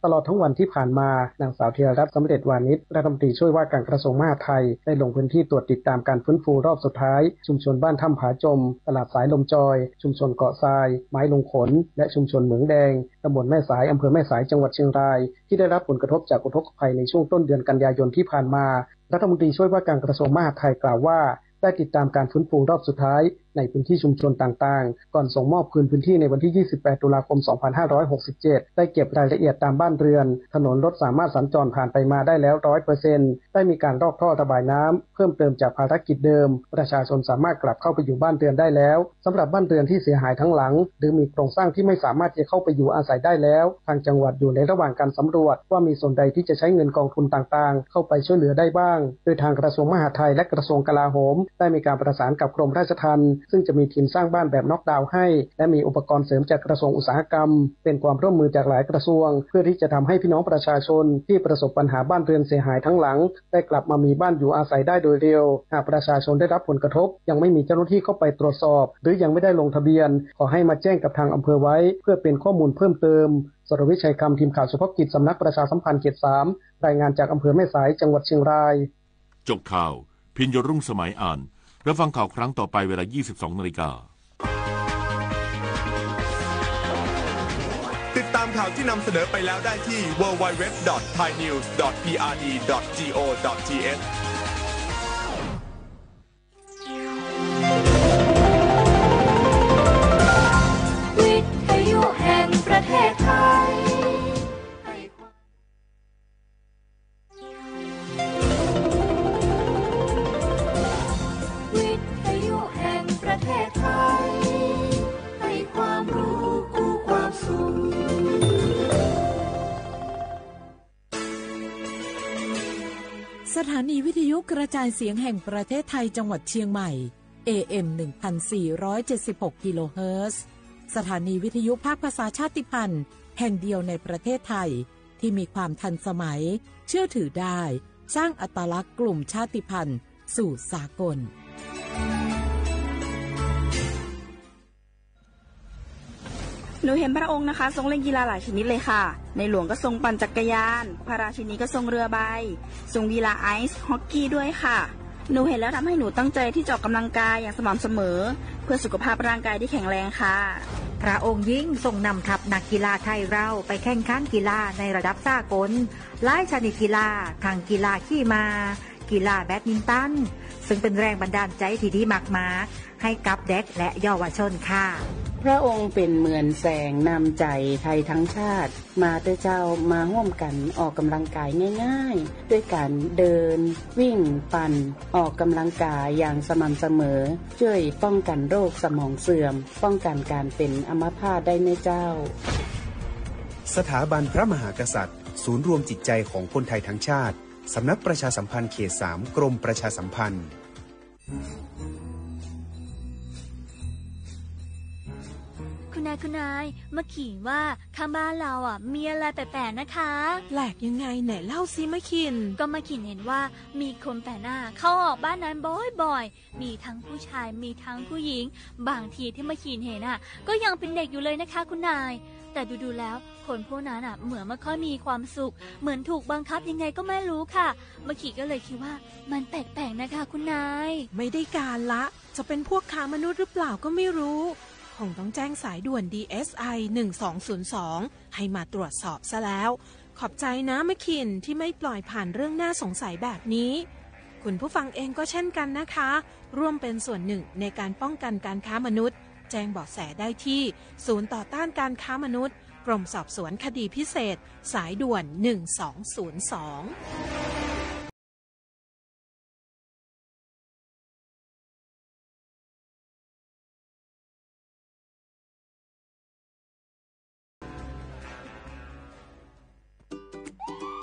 ตลอดทั้งวันที่ผ่านมานางสาวธีรรัตน์สำเร็จวานิชรัฐมนตรีช่วยว่าการกระทรวงมหาดไทยได้ลงพื้นที่ตรวจติดตามการฟื้นฟูรอบสุดท้ายชุมชนบ้านถ้ำผาจมตลาดสายลมจอยชุมชนเกาะทรายไม้ลงขนและชุมชนเหมืองแดงตำบลแม่สายอำเภอแม่สายจังหวัดเชียงรายที่ได้รับผลกระทบจากอุทกภัยในช่วงต้นเดือนกันยายนที่ผ่านมารัฐมนตรีช่วยว่าการกระทรวงมหาดไทยกล่าวว่าได้ติดตามการฟื้นฟูรอบสุดท้ายในพื้นที่ชุมชนต่างๆก่อนส่งมอบคืนพื้นที่ในวันที่28ตุลาคม2567ได้เก็บรายละเอียดตามบ้านเรือนถนนรถสามารถสัญจรผ่านไปมาได้แล้ว 100% ได้มีการรอกท่อระบายน้ำเพิ่มเติมจากภารกิจเดิมประชาชนสามารถกลับเข้าไปอยู่บ้านเรือนได้แล้วสำหรับบ้านเรือนที่เสียหายทั้งหลังหรือมีโครงสร้างที่ไม่สามารถจะเข้าไปอยู่อาศัยได้แล้วทางจังหวัดอยู่ในระหว่างการสำรวจว่ามีส่วนใดที่จะใช้เงินกองทุนต่างๆเข้าไปช่วยเหลือได้บ้างโดยทางกระทรวงมหาดไทยและกระทรวงกลาโหมได้มีการประสานกับกรมราชทัณฑ์ซึ่งจะมีทีมสร้างบ้านแบบน็อกดาวน์ให้และมีอุปกรณ์เสริมจากกระทรวงอุตสาหกรรมเป็นความร่วมมือจากหลายกระทรวงเพื่อที่จะทำให้พี่น้องประชาชนที่ประสบปัญหาบ้านเรือนเสียหายทั้งหลังได้กลับมามีบ้านอยู่อาศัยได้โดยเร็วหากประชาชนได้รับผลกระทบยังไม่มีเจ้าหน้าที่เข้าไปตรวจสอบหรือยังไม่ได้ลงทะเบียนขอให้มาแจ้งกับทางอำเภอไว้เพื่อเป็นข้อมูลเพิ่มเติมสรวิชัยคำทีมข่าวเฉพาะกิจสำนักประชาสัมพันธ์เขต 3รายงานจากอำเภอแม่สายจังหวัดเชียงรายจบข่าวพิญญรุ่งสมัยอ่านรับฟังข่าวครั้งต่อไปเวลา 22:00 น.ติดตามข่าวที่นำเสนอไปแล้วได้ที่ www.thainews.prd.go.thวิทยุแห่งประเทศไทยวิทยุแห่งประเทศไทยให้ความรู้กู้ความสุขสถานีวิทยุกระจายเสียงแห่งประเทศไทยจังหวัดเชียงใหม่ AM 1476 กิโลเฮิรตซ์สถานีวิทยุภาคภาษาชาติพันธุ์แห่งเดียวในประเทศไทยที่มีความทันสมัยเชื่อถือได้สร้างอัตลักษณ์กลุ่มชาติพันธุ์สู่สากลหนูเห็นพระองค์นะคะทรงเล่นกีฬาหลายชนิดเลยค่ะในหลวงก็ทรงปั่นจักรยานพระราชินีก็ทรงเรือใบทรงกีฬาไอซ์ฮอกกี้ด้วยค่ะหนูเห็นแล้วทำให้หนูตั้งใจที่จะออกกำลังกายอย่างสม่ำเสมอเพื่อสุขภาพร่างกายที่แข็งแรงค่ะพระองค์ยิ่งทรงนำทัพนักกีฬาไทยเราไปแข่งขันกีฬาในระดับสากลหลายชนิดกีฬาทั้งกีฬาขี่ม้ากีฬาแบดมินตันซึ่งเป็นแรงบันดาลใจที่ดีมากๆให้กับเด็กและเยาวชนค่ะพระองค์เป็นเหมือนแสงนำใจไทยทั้งชาติมาเตเจ้ามาร่วมกันออกกำลังกายง่ายๆด้วยการเดินวิ่งปั่นออกกำลังกายอย่างสม่ำเสมอช่วยป้องกันโรคสมองเสื่อมป้องกันการเป็นอัมพาตได้ในเจ้าสถาบันพระมหากษัตริย์ศูนย์รวมจิตใจของคนไทยทั้งชาติสำนักประชาสัมพันธ์เขต 3กรมประชาสัมพันธ์คุณนายมาขินว่าข้างบ้านเรามีอะไรแปลกๆนะคะแปลกยังไงไหนเล่าซิมาขินก็มาขินเห็นว่ามีคนแปลกหน้าเข้าออกบ้านนั้นบ่อยๆมีทั้งผู้ชายมีทั้งผู้หญิงบางทีที่มาขินเห็นก็ยังเป็นเด็กอยู่เลยนะคะคุณนายแต่ดูๆแล้วคนพวกนั้นเหมือนไม่ค่อยมีความสุขเหมือนถูกบังคับยังไงก็ไม่รู้ค่ะมาขินก็เลยคิดว่ามันแปลกๆนะคะคุณนายไม่ได้การละจะเป็นพวกค้ามนุษย์หรือเปล่าก็ไม่รู้คงต้องแจ้งสายด่วน DSI 1202ให้มาตรวจสอบซะแล้วขอบใจนะมะขินที่ไม่ปล่อยผ่านเรื่องน่าสงสัยแบบนี้คุณผู้ฟังเองก็เช่นกันนะคะร่วมเป็นส่วนหนึ่งในการป้องกันการค้ามนุษย์แจ้งเบาะแสได้ที่ศูนย์ต่อต้านการค้ามนุษย์กรมสอบสวนคดีพิเศษสายด่วน1202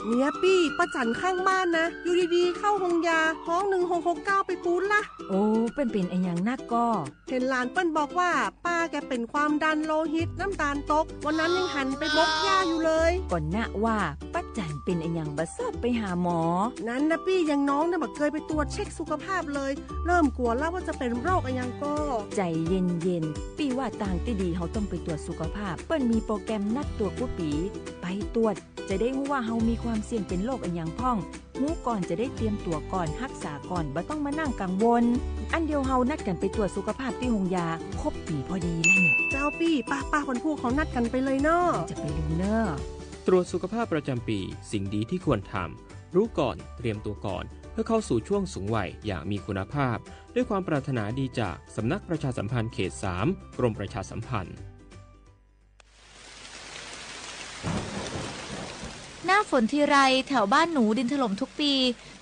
เนี่ยปี้ป้าจันข้างบ้านนะอยู่ดีๆเข้าห้องยาห้อง1669ไปปูนละโอ้เป็นไอ้อย่างนักก็เห็นหลานเปิ้นบอกว่าป้าแกเป็นความดันโลหิตน้ำตาลตกวันนั้นยังหันไปบกยาอยู่เลยก่อนนะว่าป้าจันเป็นไอ้อย่างบ่ทราบไปหาหมอนั้นนะปี้ยังน้องเนี่ยบ่เคยไปตรวจเช็คสุขภาพเลยเริ่มกลัวแล้วว่าจะเป็นโรคอะไรยังก็ใจเย็นๆปี้ว่าต่างที่ดีเขาต้องไปตรวจสุขภาพเปิ้นมีโปรแกรมนัดตรวจกุปีไปตรวจจะได้รู้ว่าเฮามีความเสี่ยงเป็นโรคอะไรอย่างพ่องรู้ก่อนจะได้เตรียมตัวก่อนรักษาก่อนบ่ต้องมานั่งกังวลอันเดียวเฮานัดกันไปตรวจสุขภาพที่โรงยาครบปีพอดีแล้วเนี่ยเจ้าปี้ป้าคนพวกเขานัดกันไปเลยเนาะจะไปดูเนาะตรวจสุขภาพประจำปีสิ่งดีที่ควรทำรู้ก่อนเตรียมตัวก่อนเพื่อเข้าสู่ช่วงสูงวัยอย่างมีคุณภาพด้วยความปรารถนาดีจากสำนักประชาสัมพันธ์เขต 3 กรมประชาสัมพันธ์หน้าฝนทีไรแถวบ้านหนูดินถล่มทุกปี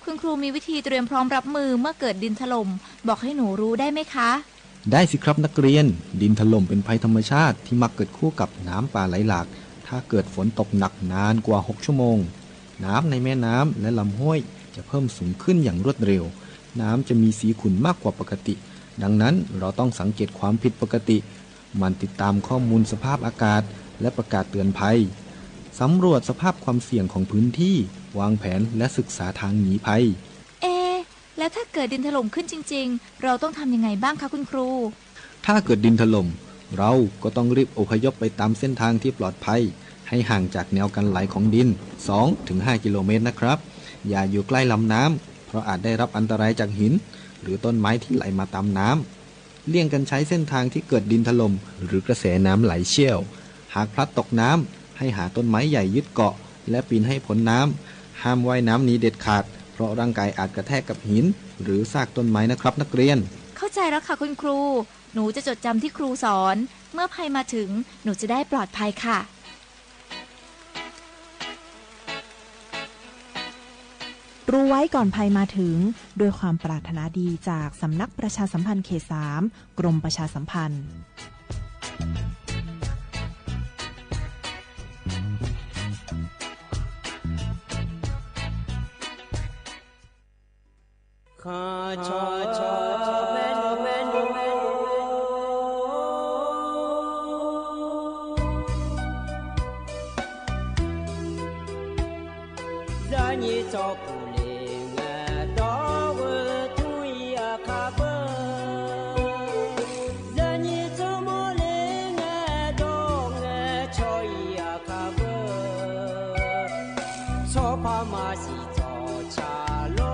คุณครูมีวิธีเตรียมพร้อมรับมือเมื่อเกิดดินถล่มบอกให้หนูรู้ได้ไหมคะได้สิครับนักเรียนดินถล่มเป็นภัยธรรมชาติที่มักเกิดคู่กับน้ำป่าไหลหลากถ้าเกิดฝนตกหนักนานกว่า6ชั่วโมงน้ำในแม่น้ำและลำห้วยจะเพิ่มสูงขึ้นอย่างรวดเร็วน้ำจะมีสีขุ่นมากกว่าปกติดังนั้นเราต้องสังเกตความผิดปกติมันติดตามข้อมูลสภาพอากาศและประกาศเตือนภัยสำรวจสภาพความเสี่ยงของพื้นที่วางแผนและศึกษาทางหนีภัยแล้วถ้าเกิดดินถล่มขึ้นจริงๆเราต้องทำยังไงบ้างคะคุณครูถ้าเกิดดินถล่มเราก็ต้องรีบอพยพไปตามเส้นทางที่ปลอดภัยให้ห่างจากแนวกันไหลของดิน 2-5 กิโลเมตรนะครับอย่าอยู่ใกล้ลำน้ำเพราะอาจได้รับอันตรายจากหินหรือต้นไม้ที่ไหลมาตามน้ำเลี่ยงกันใช้เส้นทางที่เกิดดินถล่มหรือกระแสน้ำไหลเชี่ยวหากพลัดตกน้ำให้หาต้นไม้ใหญ่ยึดเกาะและปีนให้พ้นน้ำห้ามว่ายน้ำหนีเด็ดขาดเพราะร่างกายอาจกระแทกกับหินหรือซากต้นไม้นะครับนักเรียนเข้าใจแล้วค่ะคุณครูหนูจะจดจำที่ครูสอนเมื่อภัยมาถึงหนูจะได้ปลอดภัยค่ะรู้ไว้ก่อนภัยมาถึงด้วยความปรารถนาดีจากสำนักประชาสัมพันธ์เขต 3 กรมประชาสัมพันธ์ขอชอชอแม่นแม่นแม่นza ni cho pu le nga do we tu ya ka ba za ni cho mo le nga do nga cho ya ka ba so pa ma si cho cha lo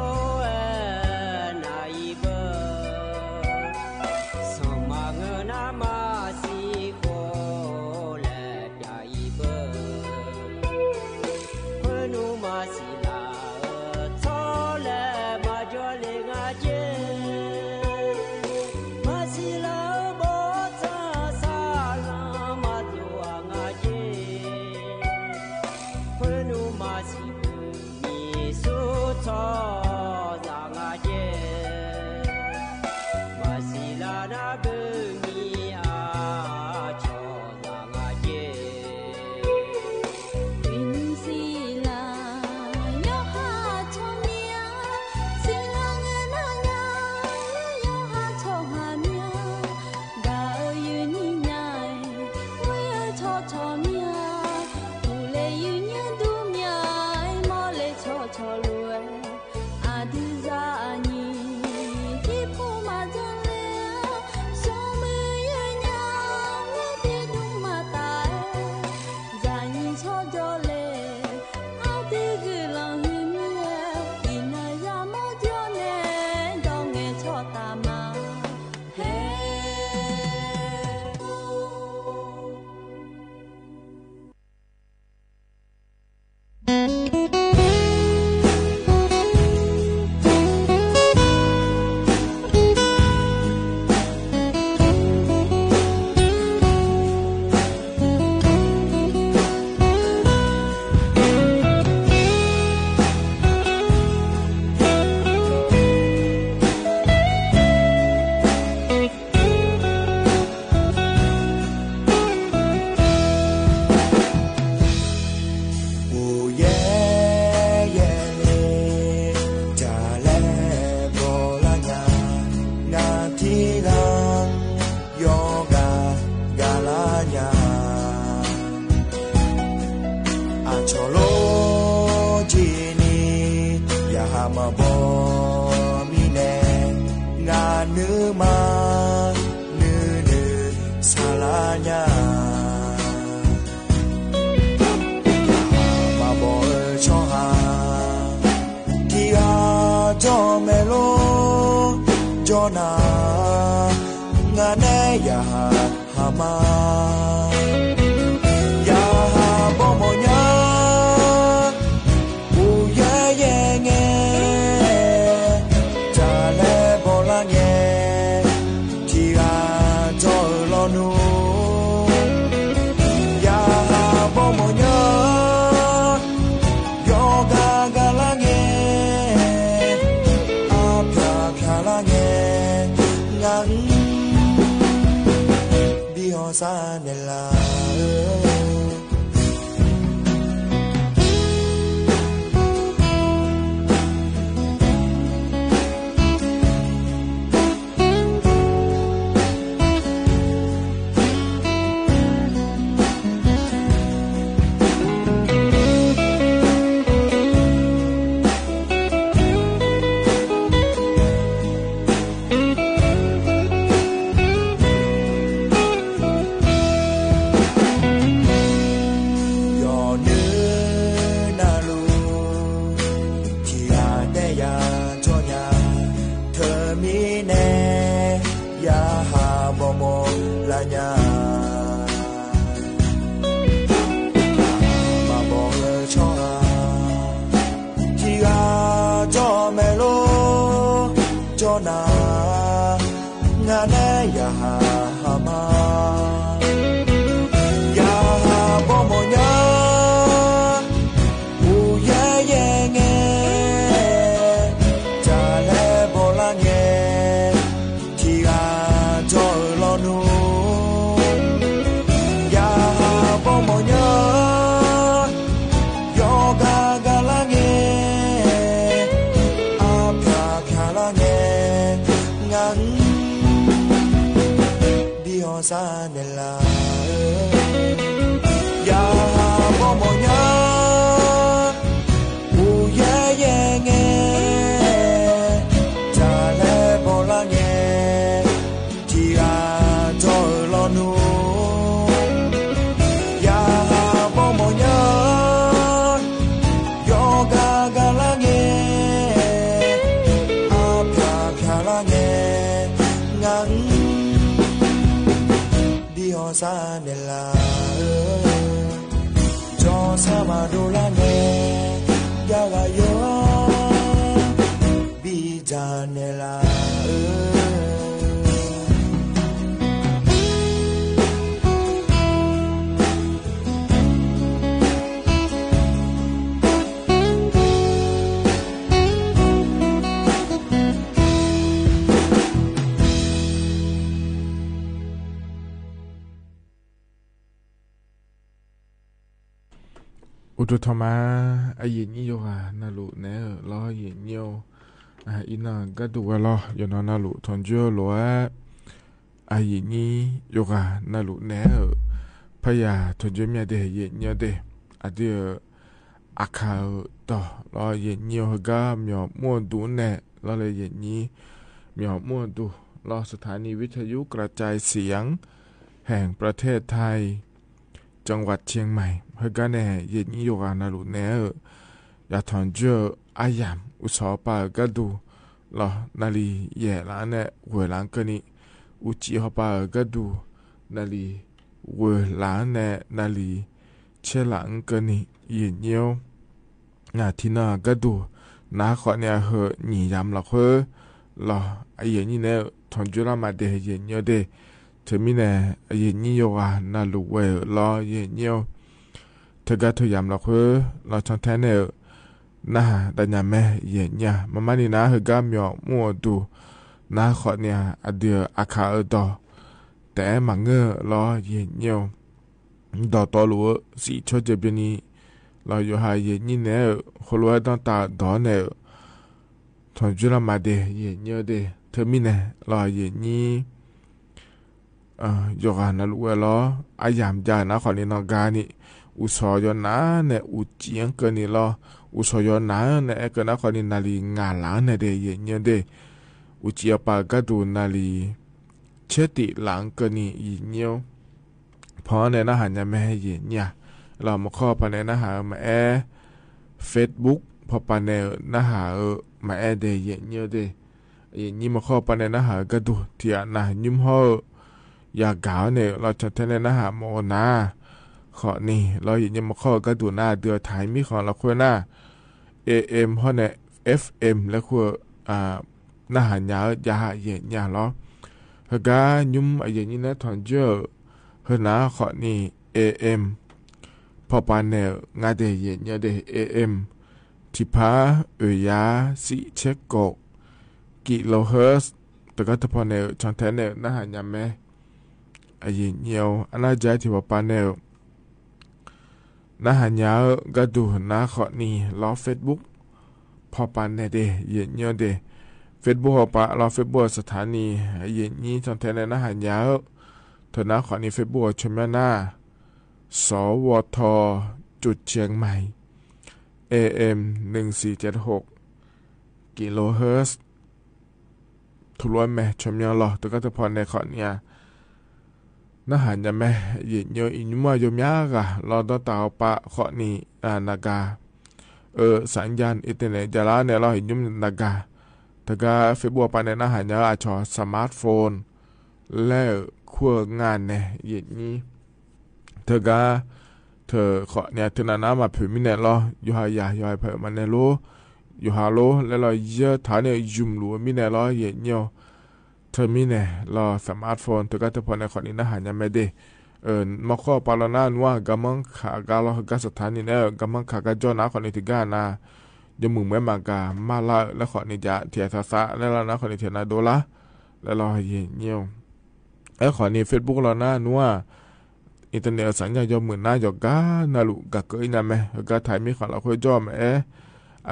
ชโลจีนีอย่าหามาบอมีแน่งานเนื้อมาเนื้อสาลาญามาบอชอหาที่อาจอเมโลจอนางานแน่อย่าหามาซาเนลาซาเนลายาบอมอยาอูเยเยเงจาเลบอลาเงที่อาจอลอนูยาบอมอยายอกากาลาเงอาพาพาลาเงงันซาเนลาจอซามาดูลาเนยากาโยบีจาเนลาอุตุธรรมาอายินโยกานาลุเนอล้อยินโยอินาก็ดูว่าล้อยนนาลุทอนจิโอล้ออายินโยกานาลุเนอพยาทอนจิมีเดยินโยเดอเดียอาคาต่อล้อยินโยก็มีม่วนดูเนล้อเลยยินมีม่วนดูล้อสถานีวิทยุกระจายเสียงแห่งประเทศไทยจังหวัดเชียงใหม่เฮกันแน่เย็นนี้โยกานาลุเนอยาถอนเจออายามอุสอปาก็ดูลอนาลีแย่ล้านเนเวลานกันนี้อุจิฮปาก็ดูนาลีเวลานเนนาลีเชลังกันนี้เย็นเยวนาทีน่าก็ดูนาขอเนี่ยเหอหนียำหลักเหอลอไอเย็นนี้เนถอนเจอละมาเดเย็นเยวเดเธอมีแน่เย็นนี้โยกานาลุเวลอเย็นเยวเธอก็เธอยำหลักเหอลอช่างแท้เนนะดัญญาแม่เย็นเนี่ยมานี่นะเฮก็มีมัวดูนะขอเนี่ยอเดียอาคาดอแต่มังเงอรอเย็นเนียวดอตอลัวสีชดเจเบนีรออยู่หาเย็นนี่เนอคนรวยต้องตาดอเนอทอนจุลมาเดเย็นเนียวเดเธอมีเนรอเย็นนี่ยกานะลูกรออายามจานะขอนี่นอกานี่ อุสอยนาเนี่ยอุเจียงเกินนี่รออุสอยนาเนี่ยเกินนะคนนี้นาลีงานหลังเนี่ยเดียเนี่ยเดอุเจียปากระดูนาลีเชติหลังเกินนี่อีเนียวเพราะในนะหันจะไม่ให้เย็นเนี่ยเรามาข้อปในนะหามาFacebook พอปในนะหามาเดียเนี่ยเดยี่มาข้อปในนะหากระดูเทียนะยุ่มห่อยากก่าวเนี่ยเราจะเทนนะหาโมนาขอนี่เราอย่างมาข้อก็ดูหน้าเดือถ่ายมีของเราควรหน้า AM เพราะเนี่ย FM แล้วควรหน้าหันยายาเย็นยาล้อเฮกายุ่มอย่างนี้นะถอนเจอเฮน่าขอนี่ AM พอปานเนี่ยงาเดเย็นยาเด AM ทิพายาสิเช็กโกกิโลเฮิร์ตแต่ก็ถ้าพอเนี่ยชอนแทนเนี่ยหน้าหันยาแม่เย็นเยียวอันน่าใจที่พอปานเนี่ยนะหันยาก็ดูนะขอนี่ล้อ Facebook พอปันเนี่ยเดเย็นเยอะเด Facebook พอปะล้อ Facebook สถานีเย็นนี้จนแทนนะหันยาเธอนะขอนี่ Facebook ชมหน้าสวทจุดเชียงใหม่ AM 1476กิโลเฮิรตซ์ทุล้วนแม่ชมยังหรอแต่ก็จะพอในขอเนี่ยนะหันจะแม่เย็นเยอะอินมัวยมยากะรอต่อเต่าปะขอนี่นากาสัญญาณอินเทอร์เน็ตจะล้าเนี่ยเราเห็นยุ่มนากาแต่ก็เฟซบุ๊กปะเนี่ยนะหันจะอาจจะสมาร์ทโฟนแล้วขั้วงานเนี่ยเย็นนี้เธอก็เธอขอเนี่ยเธอนามาผิวมิเนี่ยรออยู่หายาอยู่หายเผยมันเนี่ยรู้อยู่หารู้แล้วเราเยอะฐานเนี่ยยุ่มรู้มิเนี่ยรอเย็นเยอะเธอมีเนี่ยรอสมาร์ทโฟนเธอก็จะพอในขอนี้นะหันยังไม่ได้มาข้อปาลนาว่ากำมังขากาลกสถานีเนี่ยกำมังขากาจอนะขอนี้ถึงกานะยมึงแม่มากามาละแล้วขอนี้จะเทียซาซะแล้วนะขอนี้เทียนาโดละแล้วรอเย็นเยี่ยวขอนี้ Facebook เราหน้านัวอินเทอร์เน็ตสัญญาณยอมเหมือนหน้าหยอกกานาลุกะเกยนะแม่ก็ถ่ายมีของเราค่อยจอม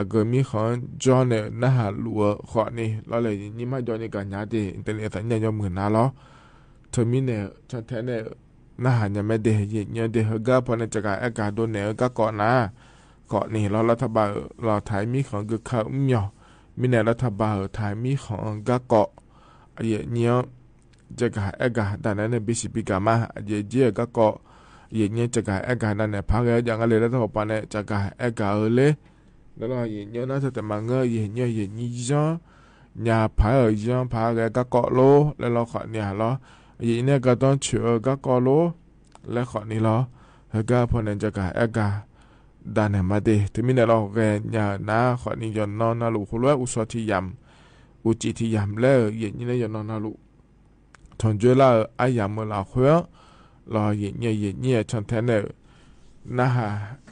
เกิดมีของจอเนี่ยนะหาลัวขอนี่เราเลยนี่มาจอในการยาดีอินเทอร์เน็ตสัญญาณยอมเหมือนหน้าล้อเธอมีเนี่ยฉันแท้เนี่ยน่าหันยังไม่เดเย็นเดเฮก้าพอในจักรอากาศโดนเหนือก็เกาะนะเกาะนี่เรารัฐบาลเราถ่ายมีของก็ข้าวเหนียวมีในรัฐบาลถ่ายมีของก็เกาะเย็นเนี้ยจักรอากาศแต่นั้นเนี่ยบิสิบิกามาเย็นเจี๊ยก็เกาะเย็นเนี้ยจักรอากาศนั่นเนี่ยพักแล้วอย่างอะไรรัฐบาลเนี่ยจักรอากาศเลยแล้วเราเย็นเนี้ยน่าจะแต่มาเงยเย็นเนี้ยจ้ายาพายจ้าพายแล้วก็เกาะโลแล้วเราขอเนี่ยเรายีเนี่ยก็ต้องเชื่อก็กอโลและขอนี้ล้อเฮก้าพอนันจะกาเอกาดานมาเดถึงมีในเราแกยาหน้าขอนี้ยอนนอนนาลุคุล้วยอุสที่ยำอุจิที่ยำแล้วยีเนี่ยยอนนอนนาลุทนจุลาอายามเมื่อเราเพื่อรอยีเนี่ยชนแทนเนี่ยน่าหา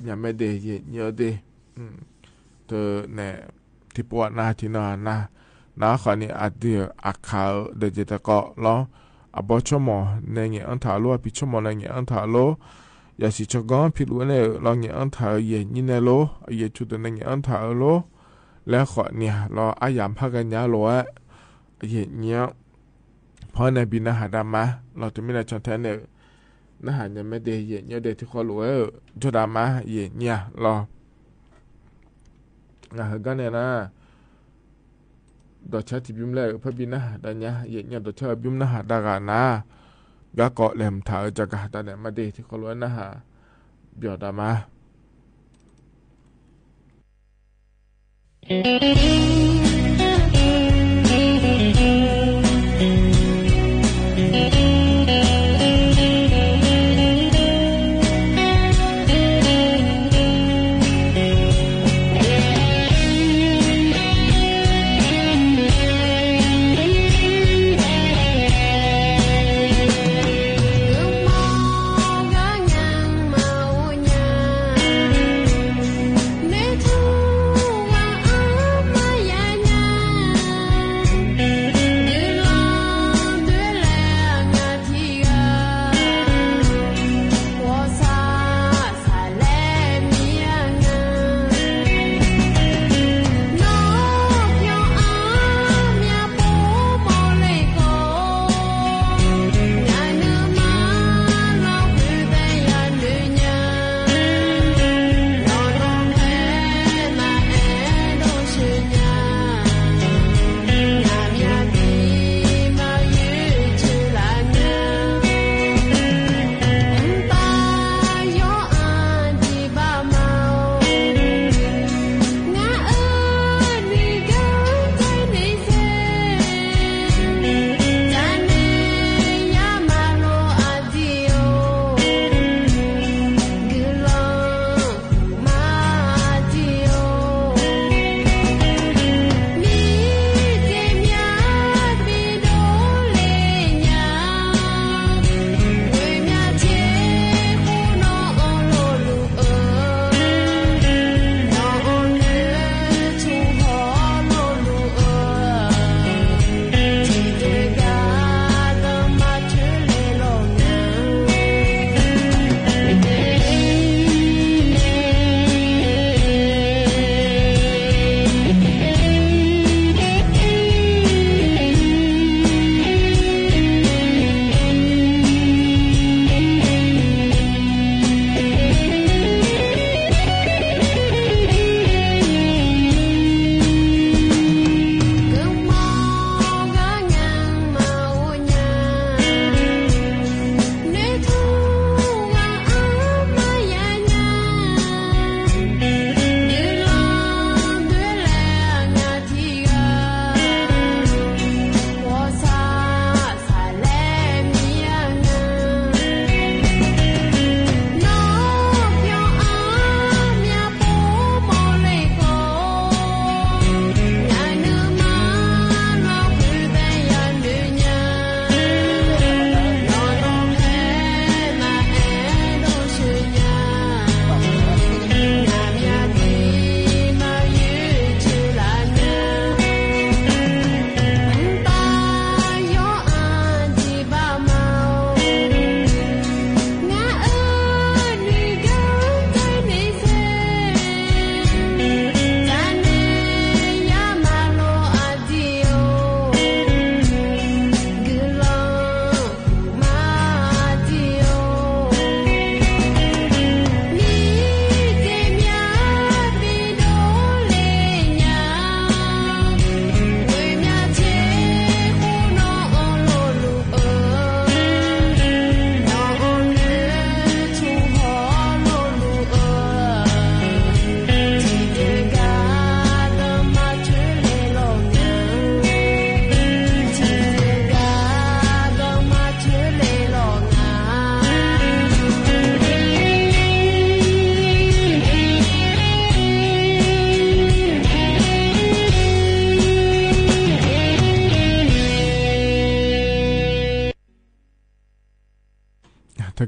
ยามไม่เดยีเนี่ยเดเธอเนี่ยที่ปวดหน้าที่นอนน้าขอนี้อาเดียอักขาวเดจิตะเกาะล้อบอชมอในเงี้ยอันถาโลพิชมอในเงี้ยอันถาโลยาสิชกอนพิลุเนี่ยลองเงี้ยอันถาเย็นยินเนาะเย็นชุดในเงี้ยอันถาโลแล้วขอเนี่ยรออายามพักกันยาโลเย็นเงี้ยเพราะในบินอาหารดำมาเราจะไม่ได้ชนแทนเนี่ยอาหารยังไม่เดเย็นเงี้ยเดที่เขารู้จุดดำมาเย็นเงี้ยรอกันเนี่ยนะดอชาติบิมเลยพระบินะดันยาเย็นเนี่ยดอชาบิมนะฮะดากานะกะเกาะแหลมถาจากะตาเนี่ยมาเดที่เขาล้วนนะฮะเบียดามาHãy subscribe cho kênh Ghiền Mì Gõ để không bỏ lỡ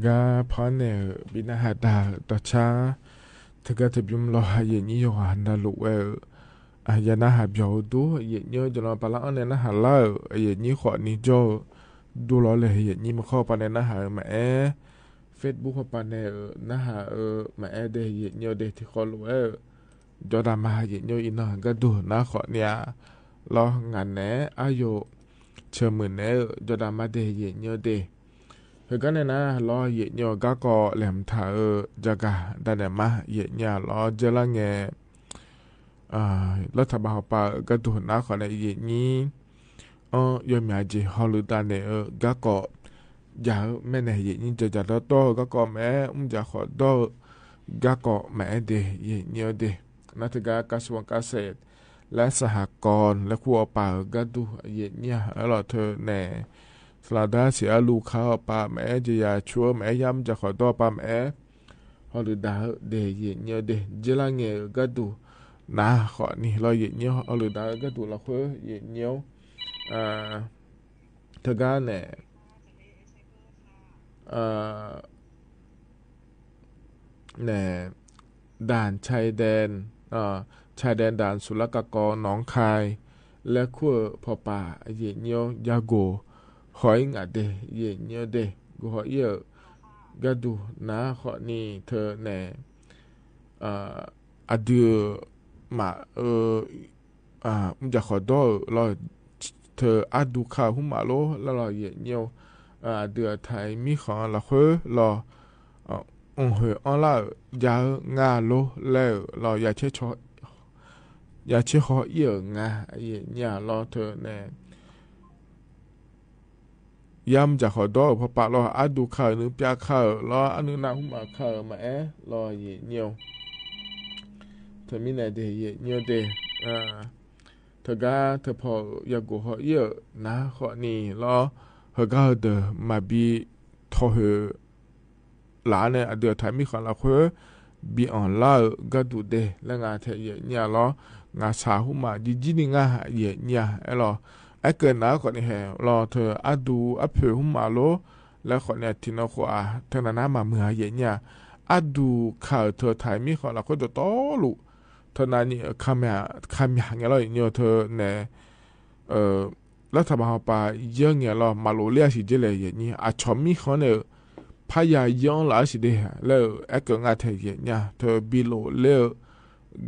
ga pane bina hada ta cha tega te bium lo ha ye ni yo na lu we ya na ha bio du ye nyo jo lo pa la on na ha la ye ni kho ni jo du lo le ye ni ma kho pa ne na ha ma Facebook pa ne na ha ma de ye nyo de ti kho lu we jo da ma ye nyo ina ga du na kho nia lo ngan ne ayo che mun ne jo da ma de ye nyo de cái này na lo ye nyo ga ko lem tha jaga da ne ma ye nya lo je la nge lo tha ba pa ga du na kho ne ye ni yo mya ji ho lu da ne ga ko ja me ne ye ni ja da to ga ko me ja kho do ga ko me de ye nyo de na ta ga ka swon ka se และสหกรณ์และครัวป่าก็ดูเย็นเนี่ยเราเธอแน่สลาดาเสียลูกเขาป่าแม่จะยาชัวแม่ย้ำจะขอตัวป่าแม่พอหรือดาวเดย์เย็นเนี่ยเดย์เจลังเงี้ยก็ดูนะขอนี่เราเย็นเนี่ยเอาหรือดาวก็ดูเราเพื่อเย็นเนี่ยเธอก็แน่แน่ด่านชายแดนชายแดนด่านศุลกากรหนองคายและขั้วพอป่าเย็นเนียวยาโกหอยงาเดเย็นเนียวเดกูหอยเยอะก็ดูนะขอนี่เธอแน่อดีมามันจะขอดอเราเธออดูข่าวหุ่มมาโลแล้วเราเย็นเนียวเดือไทยมีของเราเฮ้อเราเหออล่ายางาโลแล้วเราอยากเชื่อชอยากเชื่อเขาเยอะงาอย่ารอเธอแน่ย้ำจากขอดอพอปะรออัดดูข่าวนึงปยาข่าวรออันนึงนาหุ่มมาข่าวมารอเยเนียวเธอมีไหนเดเยเนียวเดเธอก็เธอพออยากกูเขาเยอะนะขอนี่รอเธอก็เดมาบีทอเหอหลานเนี่ยเดือดไทยมีของเราเพื่อบีออนไลน์ก็ดูเดและงานเทเยเนี่ยรองาสาหุมาจีนี่งาเยเนี่ยรอไอ้เกินนะก่อนนี่แหรอเธออัดดูอัพเพลหุมาโลแล้วคนเนี่ยที่นกว่าเธอหน้ามาเมื่อเยเนี่ยอัดดูข่าวเธอไทยมีของเราก็จะโตลุเธอนานี่คำอย่างเงี้ยเราเนี่ยเธอเนี่ยแล้วถ้ามาไปเยอะเงี้ยเรามาโลเลียสิเจเลยเยเนี่ยอาชมมีเขาเนี่ยพยายามหลายสิเดะแล้วไอ้เกินงาเทเยเนี่ยเธอบิโลเลี้ย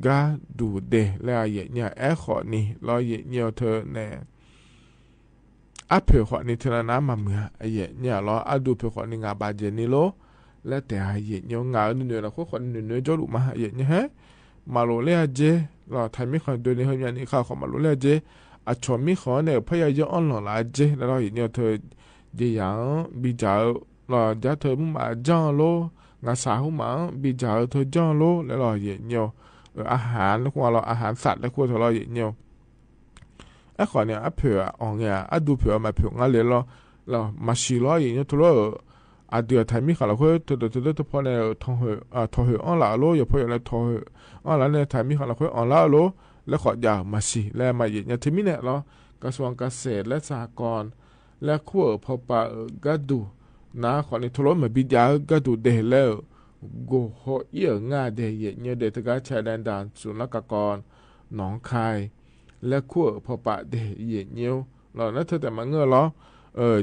กาดูเดแล้วเยเนี่ยไอ้ขอนี่เราเยเนี่ยเธอเนี่ยอัพเพลขอนี่เธอน้ำมาเมื่อไอ้เยเนี่ยเราอัดดูเพลขอนี่งาบาเจนี่โลแล้วแต่ไอ้เยเนี่ยงาหนึ่งเราขอหนึ่งจอดมาเยเนี่ยฮะมาโลเลียเจเราไทยไม่ขอโดยในห้องยานี่ข้าวของมาโลเลียเจอาชมมีขอเนี่ยพยายามอ่อนหล่อหลายเจแล้วเราเยเนี่ยเธอเดียงบิจารเราจะเธอมุ่งมาจ้องโลงาสาหุ่มมาบิจารเธอจ้องโลแล้วเราเยเนี่ยอาหารแล้วเราอาหารสัตว์แล้วเราเยเนี่ยไอ้ขอเนี่ยอัพเผืออ่องเนี่ยอัดดูเผือมาเผืองานเลยเรามาชิลอยเนี่ยทุเรศอัดเดือดไทยมีขนาดเพื่อตัวพอเนี่ยทองเหอ่อนละโลอย่าพออย่างไรทองเหอ่อนละเนี่ยไทยมีขนาดเพื่ออ่อนละโลแล้วขอยาวมาชิแล้วมาเนี่ยที่มีเนี่ยเรากระทรวงเกษตรและสหกรณ์และขั้วพอปะก็ดูนะขอในทุเรศเหมือนบิดยาก็ดูเดแล้วกูหอยเยอะง่าเดยเนี่ยเดตกาชายแดนด่านศุลกากรหนองคายและขั้วพอปะเดยเนี่ยเราเนี่ยเธอแต่มาเงือเรา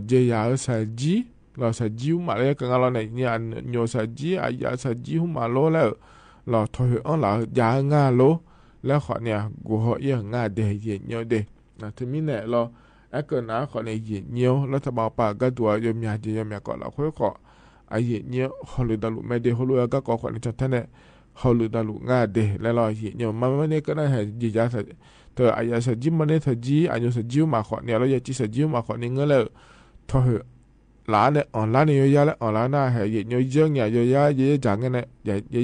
เจียาใส่จีเราใส่จีมาเลยกันเราเนี่ยโยใส่จีอายาใส่จีหุมาโลแล้วเราถอยอ่อนเรายาง่าโลแล้วขอเนี่ยกูหอยเยอะง่าเดยเนี่ยเดนะที่มีเนี่ยเราไอ้เกินนะขอในเย็นเนียวรัฐบาลป่าก็ตัวโยมยาจีโยมยาก่อนเราค่อยขอไอ้เย็นเนียวฮอลลีดาลุไม่เดฮอลลีก็ขอในจัดท่านเนี่ยฮอลลีดาลุง่าเดแล้วเราเย็นเนียวมันไม่ได้ก็ได้ให้จีจ้าใส่เธออายาใส่จีมันเนี่ยเธอจีอายุใส่จีมาขอเนี่ยเราอยากจีใส่จีมาขอเนี่ยเงี้ยแล้วเธอหลานเนี่ยอ่อนล้านเนี่ยยาแล้วอ่อนล้านหน้าให้เย็นเนียวเยอะเนี่ยเยอะเยอะจากกันเนี่ย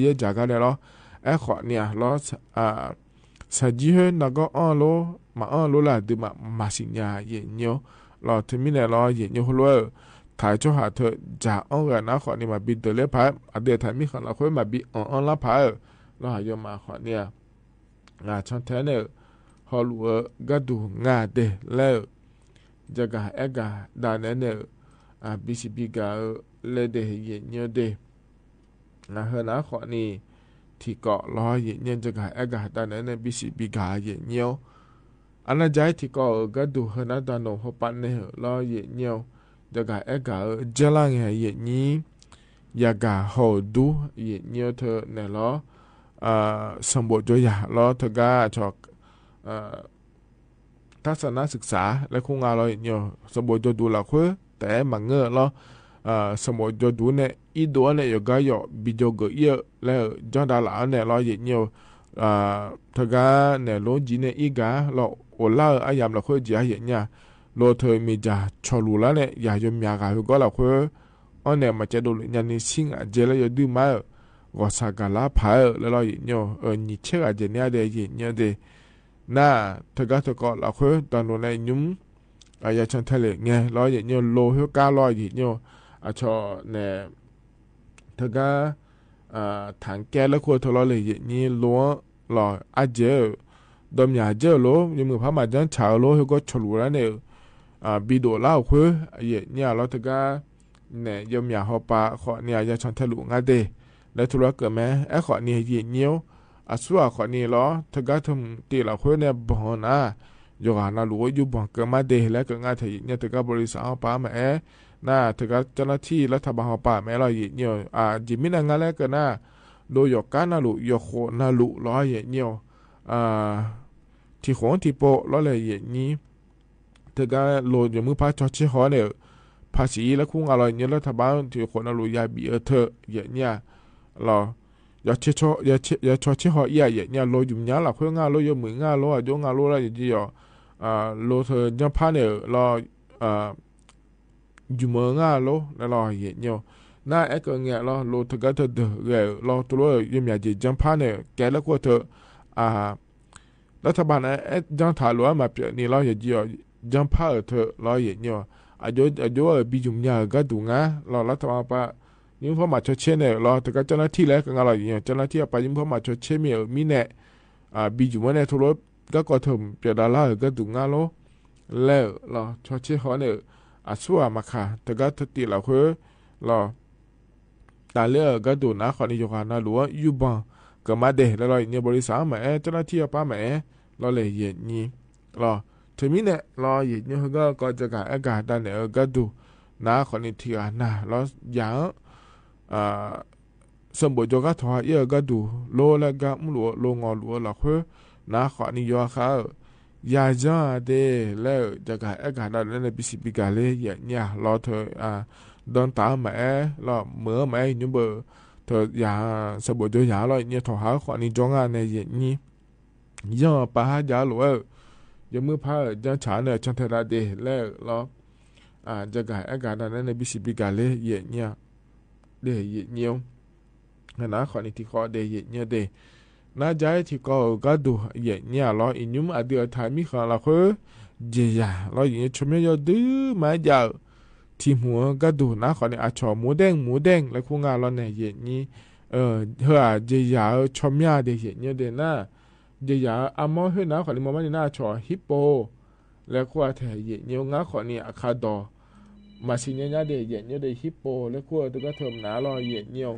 เยอะจากกันเนี่ยเราไอ้ขอเนี่ยเราใส่จีเฮ้นักก็อ่อนโลมาอ้อรู้ละดูมาสิญญาเย็นเนียวเราถึงมีเนี่ยเราเย็นเนียวรู้ถ่ายเจ้าหาเธอจ่าอ้อกันนะขอนี่มาบิดเตอร์เล่พายเดี๋ยวถ่ายมีขอเราค่อยมาบิอ่อนละพายเราหายมาขอเนี่ยงาช่างแท้เนี่ยฮอลลัวก็ดูงาเดแล้วจะกะเอกะดานเนี่ยบิสิบิกะ เลยเดเย็นเยเดนะเฮนะขอนี่ที่เกาะล้อเย็นเยจะกายอากาศตอนนั้นในบิสิบิกาเย็นเยอันนั้นใจที่เกาะก็ดูเฮนะตอนโนพปันเนี่ยล้อเย็นเยจะกายอากาศเจลังเย็นนี้ยากาหอดูเย็นเยเธอเนี่ยล้อสมบูรณ์ด้วยล้อเธอก็ชอบทัศนศึกษาและคงงานเราเยอะสมบูรณ์ดูหลักแต่มังเงอล้อสมบูรณ์ดูเนี่ยอีตัวเนี่ยอยู่ก็อยู่บิดก็เยอะแล้วจอดาหลานเนี่ยเราเยอะเธอก็เนี่ยล้จีเนี่ยอีกาเราโอล่าอายามเราคุยจีเยอะเนี่ยเราเธอมีจ่าชอลูแล้วเนี่ยอยากจะมีอะไรก็เราคุยอันเนี่ยมันจะดูยันนี่สิ่งเจริญอยู่ดีมากก็สักการะพายแล้วเราเยอะนี่เชื่อเจเนี่ยเดียเนี่ยเดน่าเธอก็เราคุยตอนนู้นเนี่ยยุ่งอยากฉันทะเลไงเราเยอะโลหิวก้าเราเยอะชอเนี่ยเธอก็ทางแกแล้วควรทะเลาะเลยนี่ล้วนหล่ออาเจอดมยาเจอโลยังมือพามาจันชาวโลเขาก็ฉลุแล้วเนี่ยบิโดเล่าคุยเนี่ยเราเธอก็เนี่ยยมยาหอปาขอเนี่ยยาชันทะลุงาเดแล้วธุระเกิดไหมขอเนี่ยเยี่ยวสัวขอเนี่ยล้อเธอก็ทำตีเราคุยเนี่ยบ่อนะยกหาหลัวอยู่บ่อเกิดมาเดแล้วก็งานเธอเนี่ยเธอก็บริษัทหอปามาน่าถึงกับเจ้าหน้าที่รัฐบาลหอป่าแม่เราเนี่ยจิมินังงั้นแล้วก็น่าโดยยกการน่าลุยกโคน่าลุร้อยเนี่ยที่ของที่โปร้อยเลยนี้ถึงกับโลอย่างมือพาชอชิฮอเนี่ยภาษีและคุ้งอะไรเนี่ยรัฐบาลที่คนน่าลุยาบีเธอเนี่ยเราอย่าชอชิฮอเนี่ยโลอยู่เนี่ยเราเพื่องานโลอยู่มืองานโลอายุงานโลอะไรอย่างเงี้ยโลเธอยังพาเนี่ยเราอยู่เมืองโลแล้วเราเห็นเนี่ยน่าก็เงี้ยเราโลทก็เธอเดือดเราตัวยิ่งอยากจะจังพาเนี่ยแกแล้วก็เธอรัฐบาลจังถ่ายรัวมาเปลี่ยนนี่เราเห็นเนี่ยจังพาเธอเราเห็นเนี่ยอายุบิจุมเนี่ยก็ดูงะเรารัฐบาลปะยิ่งพอมาชดเชยเนี่ยเราแต่ก็เจ้าหน้าที่แล้วก็งานเราเนี่ยเจ้าหน้าที่ไปยิ่งพอมาชดเชยมีเนี่ยบิจุมเนี่ยทุรบก็เธอเปลี่ยนดาราก็ดูงะโลแล้วเราชดเชยเขาเนี่ยสัวมาค่ะแต่ก็ติดเราคือเราแต่เลือกก็ดูนะขอนิยมนะหรือว่าอยู่บ้านก็มาเดะแล้วเราเนี่ยบริษัทแม่เจ้าหน้าที่ป้าแม่เราเลยเย็นนี้เราถึงมีเนี่ยเราเย็นเนี่ยก็จะการอากาศด้านเนี่ยก็ดูนะขอนิยมนะเราอย่างสมบูรณ์ก็ถอยก็ดูโลแล้วก็มุ่งโลงอหลวงเราคือนะขอนิยมเขายาจ้าเดแล้วจะการอากาศด้านนั้นบิสิบิกาเลยเนี่ยเราเธอดอนตาแม่เราเมื่อแม่ยุ่งเบอเธอยาสมบูรณ์ยาเราเนี่ยถอดหาขอนิจงานในอย่างนี้ย่อปะหายาหลวงยังมือพาจังฉาเนี่ยจันทราเดแล้วเราจะการอากาศด้านนั้นบิสิบิกาเลยเนี่ยเดเนี่ยนะขอนิที่ขอเดเนี่ยเดน่าใจที่ก็ดูเนี่ยเราอินยุ่มอดีตไทยมีข่าวเราคือเจียเราอย่างนี้ชมยอดดื้อมาเยอะที่หัวก็ดูนะขอเนี่ยชอบหมูแดงแล้วคู่งานเราเนี่ยอย่างนี้เเจียชมยาเดียเนี่ยเดน่าเจียมอเฮ้นะขอเนี่ยมันน่าชอบฮิปโปแล้วคู่แถวเนี่ยงั้นขอเนี่ยอะคาดอมาสิเนี่ยเดียเนี่ยเดฮิปโปแล้วคู่ตัวก็เทิมหนาเราเนี่ย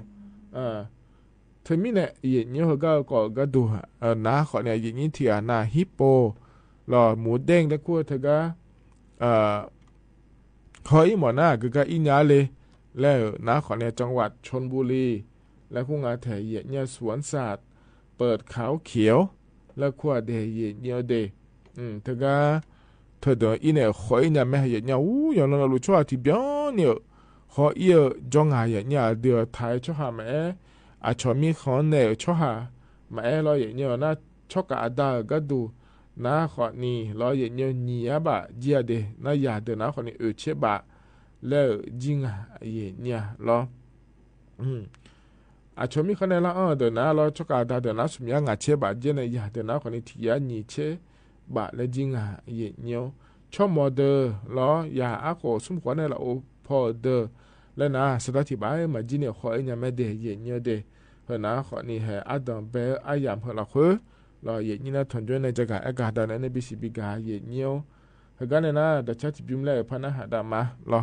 เธอมีเนี่ยอย่างนี้ก็ดูน้าขอเนี่ยอย่างนี้ที่หน้าฮิปโปหล่อหมูเด้งแล้วก็เธอก็ขออีหมอหน้าก็อีหน้าเลยแล้วน้าขอเนี่ยจังหวัดชลบุรีแล้วก็งานแถวเนี่ยสวนสัตว์เปิดเขาเขียวแล้วก็เดียเนี่ยเดเธอก็เธอเดี๋ยวอีเนี่ยขออีเนี่ยแม่เนี่ยอย่างนั้นเราชอบที่เบี้ยเนี่ยขออีจังหวะเนี่ยเดี๋ยวไทยชอบแม่ชอบมีคนเนี่ยชอบมาเราอย่างเงี้ยนะชอบกับดาก็ดูนะขอนี่เราอย่างเงี้ยนี่บะเจียเดนะอยากเดินนะขอนี่เชื่อบะแล้วจริงอย่างเงี้ยเราชอบมีคนเนี่ยละเดินนะเราชอบกับดาเดินนะสมัยงานเชื่อบะเจียเนี่ยอยากเดินนะขอนี่ที่ยานี่เชื่อบะแล้วจริงอย่างเงี้ยชอบโมเดลเราอยากขอสมควรเนี่ยเราพอเดอแล้วนะสถานที่บ้านมาจีเนี่ยขอไอ้เนี่ยไม่เดย์อย่างเงี้ยเดเพื่อนะขอนี่ให้อาดัมเบลอายามเพื่อเราคือเราอย่างนี้นะทนจนในจักรอากาศด้านนั้นบิสิบิกาอย่างเงี้ยเพื่อกันเนี่ยนะเดี๋ยวชัดที่พิมพ์เลยพนักหาดามาเรา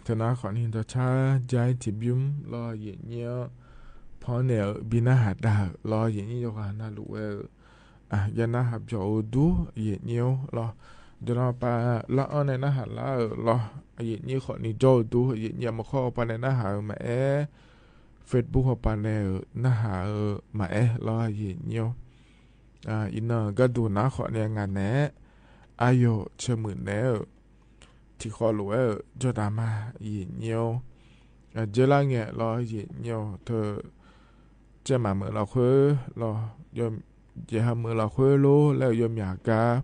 thằng nó khỏi nhìn tao cha trái chỉ biếm lo gì nhớ phó nèo bên nó hạt đào lo gì như cho nó lụa giờ nó hạt chỗ đú gì nhiều lo cho nó pa lo này nó hạt lo gì như khỏi nhìn chỗ đú gì nhiều mà khó pa này nó hạt mẹ Facebook hoặc pa này nó hạt mẹ lo gì nhiều iná cái đồ nó khỏi này ngàn nè ayo chơi mượn nè thì khó lúa cho ta mà gì nhiều giờ là nghe lo gì nhiều thơ chơi mà mượn là khơi lo yom giờ ham mượn là khơi lốแล้วyom nhà cá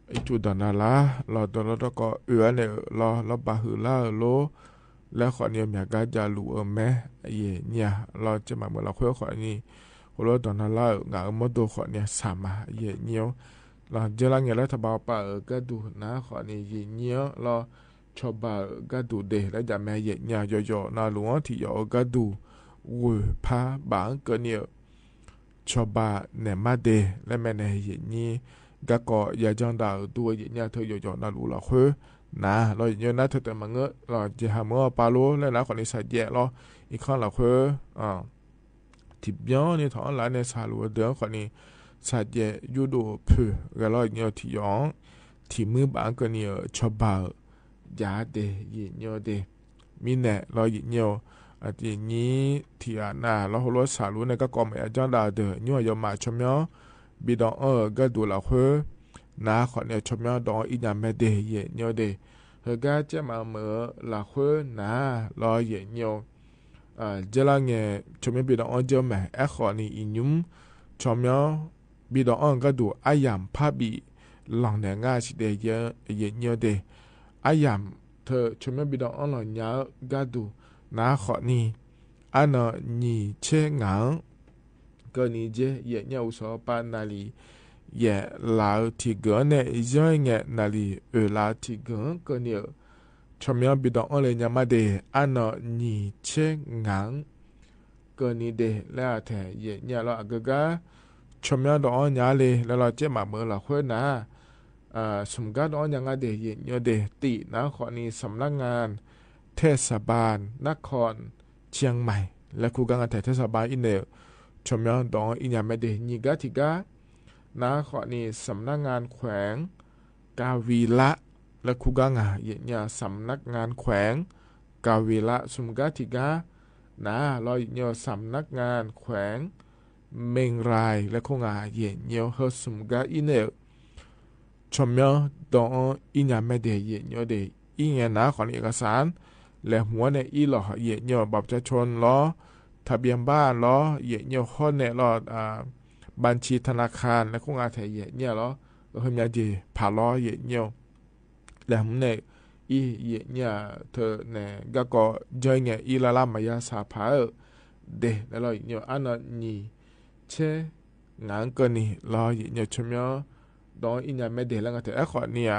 ไอ้จุดนั้นละloตอนเราก็เนี่ยloบาหือละโลแล้วขอเนี่ยอยากจะจะรู้แม่เนี่ยเราจะมาเมื่อเราคุยขอนี่เราตอนนั้นละงานมาดูขอเนี่ยสามาเนี่ยเราจะละเงี้ยแล้วถ้าบ่าวป่าก็ดูนะขอนี่เนี่ยเราชอบบ่าวก็ดูเดแล้วจะแม่เนี่ยย่อๆน่าหลวงที่ย่อก็ดูวุ้ยพาบางก็เนี่ยชอบบ่าวเนี่ยมาเดแล้วแม่เนี่ยนี่ก็ก็อย่าจังดาวตัวเนี่ยเธอย่อๆน่าหลวงเราคุยนะเราอย่างนั้นเธอแต่มาเงอะเราจะหาเมื่อปาโลแล้วนะคนนี้ใส่แย่เราอีกข้างเราคือทิบย้อนนี่ท้องหลายในสาลัวเดือคนนี้ใส่แย่ยูโดเพื่อก็เราอย่างที่ย้อนที่มือบางก็เนี่ยชอบบ่าวยาเดยี่เนียวเดมีแน่เราอย่างเนียวทีนี้ที่น่ะเราหัวสาลัวเนี่ยก็กอมไอ้จังดาวเดือยัวยอมมาชมย้อนบิดองก็ดูเราคือน้าขอเนี่ยชมยอดองอีนามแม่เดย์เยเนียวเดเฮก็จะมาเมื่อละคุน้ารอเยเนียวเจลังเงชมยอบิดองเจอแม่ไอขอนี่อินุมชมยอบิดองก็ดูอายามพาบีหลังเนี่ยง่ายสิเดย์เยเนียวเดอายามเธอชมยอบิดองหลังยาก็ดูน้าขอนี่อันนี้เชงางก็นี่เจเยเนียวสอปานาลี也老提个呢，人也那里老提个个呢，前面比到我来讲嘛的，按那你切硬个你的แล้วแต่也เนี่ยเราก็ก็前面到我nhàเลยแล้วเราจะมาเมื่อเราคุยนะสมการเราอย่างเดียเนี่ยเดตินะขอนี้สำนักงานเทศบาลนครเชียงใหม่และครูการเทศบาลอินเดียชมยดองอินยาไม่เดนี่ก็ที่ก็น้าขอนี่สำนักงานแขวงกาวีละและคูกางาเนี่ยสำนักงานแขวงกาวีละสมกาติกาน้าเราเนี่ยสำนักงานแขวงเมงรายและคงาเนี่ยเฮสมกาอินเนอชมยดองอินยาไม่เดเนี่ยเดอินเงน้าขอเอกสารและหัวเนี่ยอีหล่อเนี่ยบัตรประชาชนล้อทะเบียนบ้านล้อเนี่ยข้อเนี่ยล้อบัญชีธนาคารและคงอาศัยเนี่ยเหรอก็เห็นอย่างดีผ่าล้อเนี่ยแล้วผมเนี่ยเนี่ยเธอเนี่ยก็เจอเนี่ยอีลาลามายาสาพาเดแล้วเราเนี่ยอันนี้เช่งานก็นี่เราเนี่ยชมยอดองอินยาไม่เดแล้วก็เธอขอเนี่ย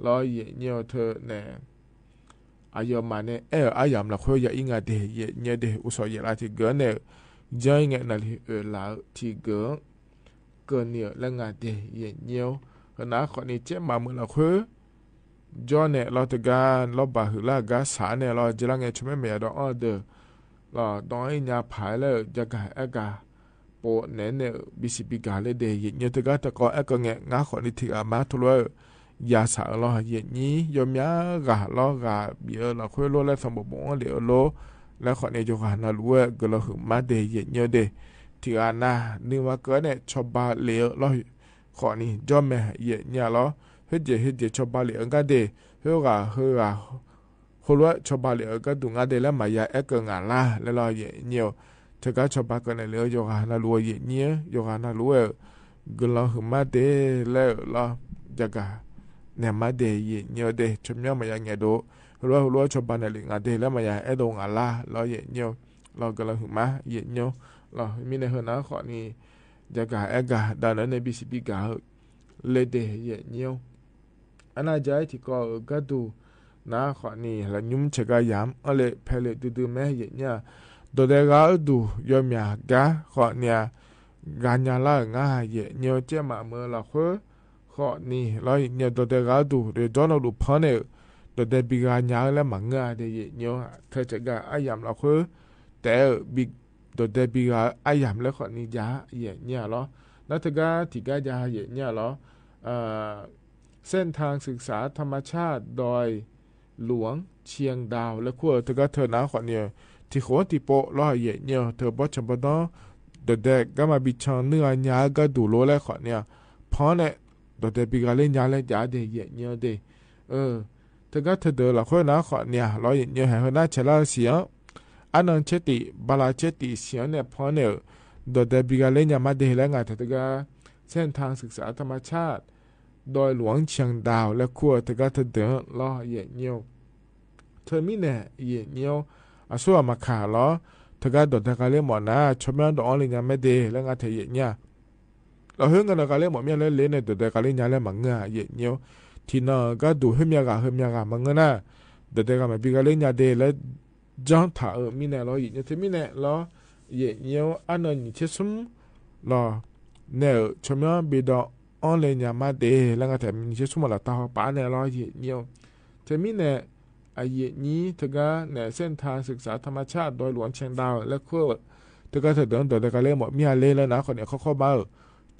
เราเนี่ยเธอเนี่ยอายมาเนี่ยอายามเราคุยอย่างอิงาเดเนี่ยเดอุศยราที่เกินเนี่ยgiờ nghe là lão thì cơ nhiều là ngà để nhiều hơn nữa còn này chết mà mới là khơi do này lo từ ga lo bà hử là ga xả này lo chỉ là nghe chúng mẹ đó order lo đói nhà phải làจะกะกะโปเนี่ยบิสิบิกาเลยเดย์เนี่ยtừ gaตะก็ก็nghe ngã khỏi đi thì à má thôi ya xả lo hiện nhí yom ya gà lo gà bia là khơi lo là xong bộ bóng liệu loแล้วขอเนี่ยจะหาหน้ารู้ว่าก็เราหึมาเดย์เยอะเดที่อันน่ะนึกว่าก็เนี่ยชอบบาเลี้ยวเราขอนี่จอมแม่เยอะเนี่ยเราเฮ็ดเจชอบบาเลี้ยงก็เดเฮือกะคนว่าชอบบาเลี้ยงก็ดูงานเดแล้วมายาก็งานละแล้วเราเยอะเนี่ยเธอก็ชอบบาก็เนี่ยเลี้ยวจะหาหน้ารู้เยอะเนี่ยจะหาหน้ารู้ว่าก็เราหึมาเดแล้วเราจะกะเนี่ยมาเดย์เยอะเดชมยังมายาเงี้ยดูรู้ชอบบ้านอะไรงานเดแล้วมายาดงอะไรเราเยอะเนี่ยเราก็เราหึมาเยอะเนี่ยเรามีในหัวหน้าขอนี่จะกะดานในบิสิบิกาเลเดเยอะเนี่ยอันนั้นใจที่ก็ดูน้าขอนี่แล้วยุ่มเชกายามอะไรเพลดูแม่เยอะเนี่ยโดยก็ดูยอมยากะขอเนี่ยงานยาละง่ายเยอะเนี่ยเจ้ามาเมื่อเราขอนี่เราเนี่ยโดยก็ดูเดี๋ยวเราดูพอเนี่ย ตัวเดบิกาญาและมังงาเดยเนียวเธอจะกะอายามเราคือแต่บิกตัวเดบิกาอายามแล้วขอนี้ยาเนี่ยเหรอแล้วเธอก็ที่ก็ยาเนี่ยเหรอเส้นทางศึกษาธรรมชาติโดยหลวงเชียงดาวและขั้วเธอก็เธอหนาขอเนี่ยที่โคติโปล้อเนี่ยเธอบอชบดอเด็กก็มาบิชอนเนื้อหยาก็ดูโลแล้วขอเนี่ยเพราะเนี่ยตัวเดบิกาเล่นยาเล่นยาเดยเนี่ยเดเธอก็เธอเดินละคนนะขอเนี่ยเราเนี่ยให้คนน่าเชล่าเสียงอันนั้นเชติบาลาเชติเสียงเนี่ยเพราะเนี่ยโดยเดบิกาเล่นยามาเดแล้วไงเธอก็เส้นทางศึกษาธรรมชาติโดยหลวงเชียงดาวและขั้วเธอก็เธอเดินล้อเนี่ยเธอมีเนี่ยเนี่ยอาศัวมาขาล้อเธอก็โดดเธอก็เล่นหมดนะชมยังโดนอะไรเงี้ยไม่เดแล้วไงเธอเนี่ยเราเห็นกันเราก็เล่นหมดเนี่ยเล่นเนี่ยโดดเธอก็เล่นยาเล่นมังเงาเนี่ยที่นั่นก็ดูเฮียกะมังเงาเด็กๆก็มาบิกาเล่นยาเดแล้วจังถ่ามีเนี่ยเราเนี่ยเธอมีเนี่ยเราเนี่ยอันนั้นนี่เชื่อซุ่มเราเนี่ยชมยังบิดออนไลน์ยามาเดแล้วก็เธอมีเชื่อซุ่มเราตาป้าเนี่ยเราเนี่ยเธอมีเนี่ยไอ้นี้เธอก็เนี่ยเส้นทางศึกษาธรรมชาติโดยหลวงเชียงดาวและขั้วเธอก็เธอเดินเด็กๆเล่นหมดมีอะไรแล้วนะคนเนี่ยเขามา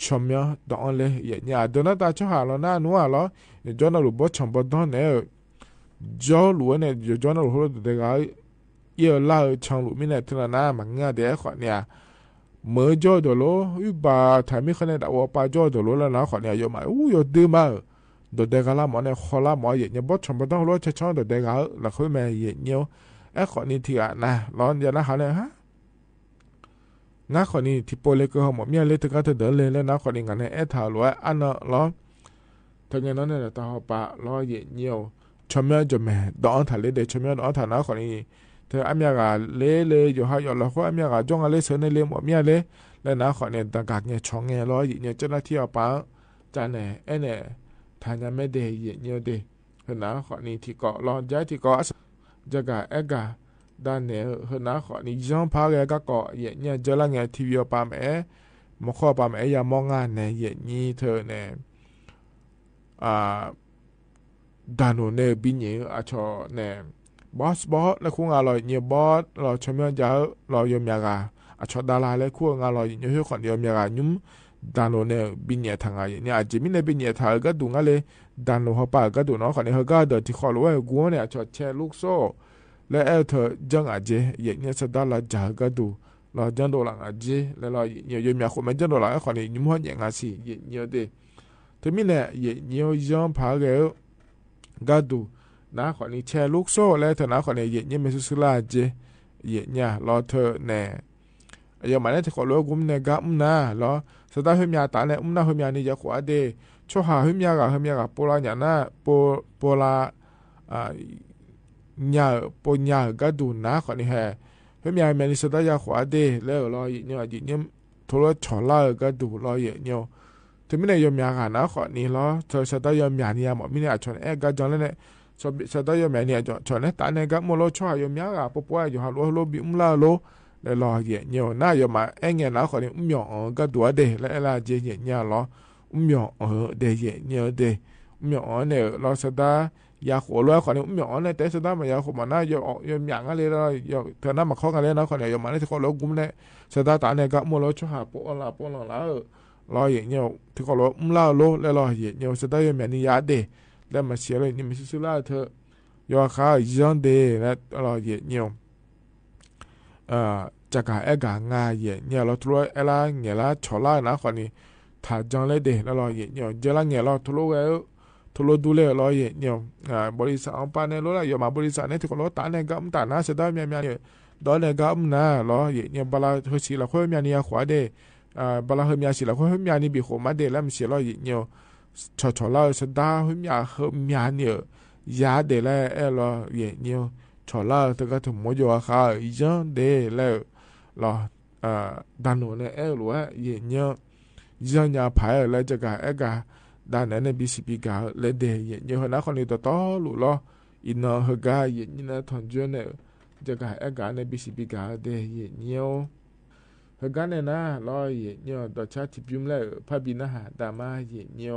ชมยังดอนเลยเนี่ยเดินตาช่วยหาเราหน้านัวเหรอเนี่ยจอน่ารู้บ่ชมบ่ดอนเนี่ยจอรู้เนี่ยจอน่ารู้เด็กๆเยอะล่าช่างรู้มีเนี่ยทุนน้ามังงะเด็กขอเนี่ยเมื่อจอดโลอุบาถ่ายไม่คะแนนแต่ว่าป้าจอดโลแล้วนะขอเนี่ยยอมยอดดีมากเด็กๆละหมอเนี่ยขอละหมอเนี่ยบ่ชมบ่ดอนรู้ช่างเด็กๆแล้วเขาแม่เนี่ยขอนี่ที่อ่ะนะร้อนอย่านะเขาเนี่ยฮะน้าคนนี้ที่โปรเลก็หมดเมียเลยถึงก็เธอเดินเลยแล้วน้าคนนี้กันในถาวรอันนั้นล้อทั้งนั้นเนี่ยตาปะล้อเยี่ยวชมเมียจมแม่ดอนถ่ายเลยเดี๋ยวชมเมียดอนถ่ายน้าคนนี้เธออันเมียกาเลยอยู่หายอยู่แล้วเขาอันเมียกาจ้องอะไรเสือในเลี้ยงหมดเมียเลยแล้วน้าคนนี้ต่างกันเนี่ยช่องเนี่ยล้อเนี่ยเจ้าหน้าที่เอาปะจานเนี่ยทานยังไม่ได้เยี่ยวเดเห็นน้าคนนี้ที่เกาะล้อย้ายที่เกาะจะกะกะด้านเนี่ยเห็นนะขอนี่ย้อนพาแกก็เกาะเนี่ยเจอละไงทีวีปามมข้อปามอย่ามองงานเนี่ยนี่เธอเนี่ยด้านโน้นเนี่ยบินเนี่ยชอเนี่ยบอสแล้วคู่งานเราเนี่ยบอสเราชมยังจะเรายอมยากาชอดาราแล้วคู่งานเราเนี่ยคนยอมยากายุ่มด้านโน้นเนี่ยบินเนี่ยทางเนี่ยอาจจะไม่ได้บินเนี่ยทางก็ดูงั้นเลยด้านโน้นเขาป่าก็ดูเนาะคนนี้เขาก็เดินที่ขอรู้ว่ากูเนี่ยชอแชร์ลูกโซ่และเธอจังอาเจเนี่ยสดาลาจาก็ดูเราจังโดลังอาเจแล้วเราเนี่ยมีคนไม่จังโดลังคนนี้ยุ่งหัวอย่างอาศิเนี่ยเดแต่มีเนี่ยเนี่ยย้อนพาเกลก็ดูนะคนนี้แชร์ลูกโซ่แล้วเธอนะคนนี้เนี่ยไม่สุดลาเจเนี่ยเราเธอเนี่ยอย่างมันเนี่ยที่ขอรู้กุมเนี่ยก็นะเราสดาเฮียตาเนี่ยนะเฮียนี่จะขวาเดช่วยหาเฮียกับโปลาเนี่ยนะโปลาnhà po nhà cái đủ ná khỏi này hè hôm nay mình sẽ tới nhà khóa đi lấy lo gì nhá gì nhá thôi chọn la cái đủ lo gì nhá thì mình này nhà cả ná khỏi này lo thôi sẽ tới nhà này mà mình này chọn cái chọn này sẽ tới nhà này chọn này tại này cái mua lo cho nhà cả po po giờ lo bị la lo lấy lo gì nhá na giờ mà nghe ná khỏi này nhỏ cái đủ đi lấy là gì nhá lo nhỏ để gì nhá để nhỏ này lo sẽ tớiยาขวล้วยคนนี้หมอเนี่ยแต่สุดท้ายมันยาขวมันน่ายอย่างอะไรเราเธอหน้ามาข้อกันเลยนะคนนี้ยามันที่เขาล้กุมเนี่ยสุดท้ายตาเนี่ยก็มัวล้อช่วยหาปวดแล้วรออย่างเงี้ยที่เขาล้ล้าล้แล้วรออย่างเงี้ยสุดท้ายมันนี่ยาเดแล้วมาเสียเลยนี่มันสุดท้ายเธอยาข้าวยันเดแล้วรออย่างเงี้ยจากการกางาอย่างเงี้ยเราทุเรศอะไรเงี้ยละชอล่านะคนนี้ถ้าจังเลยเดแล้วรออย่างเงี้ยเจริญเงี้ยเราทุเรศทุลดูเลยรอเนี่ยบริษัทอันปานเนี่ยรู้ละอย่ามาบริษัทเนี่ยที่เขาล้อตาเนี่ยก็ตาหน้าเสียดายเนี่ยเนี่ยดอนเนี่ยก็นะรอเนี่ยบลาเฮชิละค่อยมีเนี่ยขวาเดบลาเฮมีชิละค่อยมีนี่บีโคมาเดแล้วมันเสียรอเนี่ยชอละเสียดายเฮมีเนี่ยยาเดแล้วรอเนี่ยชอละแต่ก็ถึงโมโยค่ะยันเดแล้วรอด้านโน้นเนี่ยรู้ว่าเนี่ยยันยาพายแล้วจะกะด้านนั้นบิสิบิกาเลเดยเนี่ยคนนั้นคนนี้ต่อหลุล้ออินเนอร์ฮกาเนี่ยนะทอนจวนเนี่ยจะกะกาเนี่ยบิสิบิกาเดยเนี่ยฮกาเนี่ยนะล้อเนี่ยต่อชาติพิมพ์แล้วพระบิณหาดามาเนี่ย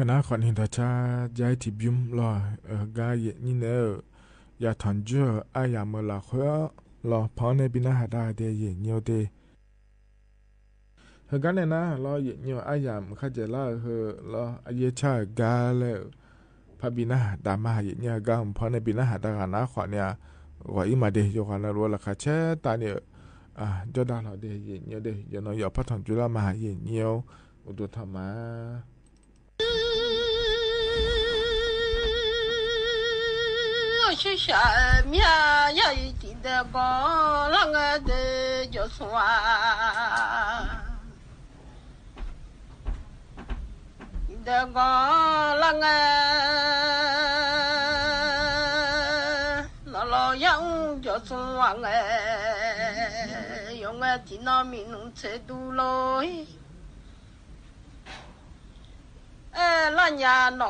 นะขวัญเห็นตาชาย้ายที่บิมรอกายนี่เนออย่าทันเจออายามละเขรอพอในบินาหาได้เดยเนียวเดเฮกันเนี่ยนะรอเนียวอายามข้าจะล่าเฮรออายชากาแล้วพระบินาดามาเนียกามพอในบินาหาดานะขวัญเนี่ยว่าอีมาเดยขวัญละรัวละค่ะเชตาเนี่ยเจ้าดาเราเดยเนียวเดยอย่าน้อยอย่าพัฒนจุลามาเนียวอุดธรรมะ是啥面呀？一点的高，啷个的就算。的高，啷个老样就算哎，用个电脑面弄车多咯。老娘喏。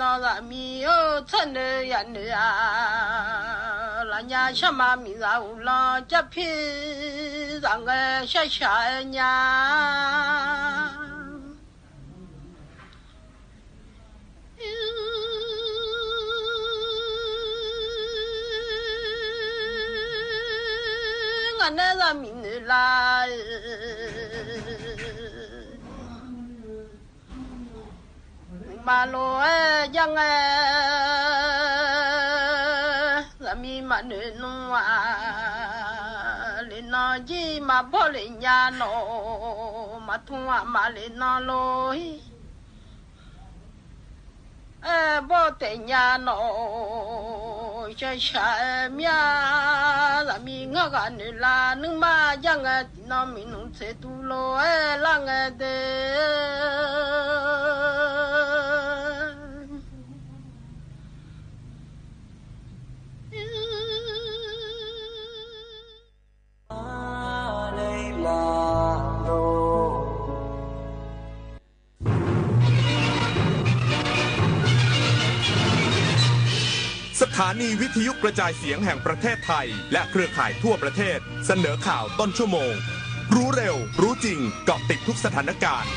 那个米哦，真的呀你啊，人家什么米啊，了这皮让个小小呀，我那个米啦。มาโลยังละมีมาเนื้อนัวเลนอจีมาบ่เลยญาโนมาทัวมาเลนอโลบ่แต่ญาโนชะชะเมียละมีงะกันลานึงมายังตินอมีนุเสตุโลลังเดสถานีวิทยุกระจายเสียงแห่งประเทศไทยและเครือข่ายทั่วประเทศเสนอข่าวต้นชั่วโมงรู้เร็วรู้จริงเกาะติดทุกสถานการณ์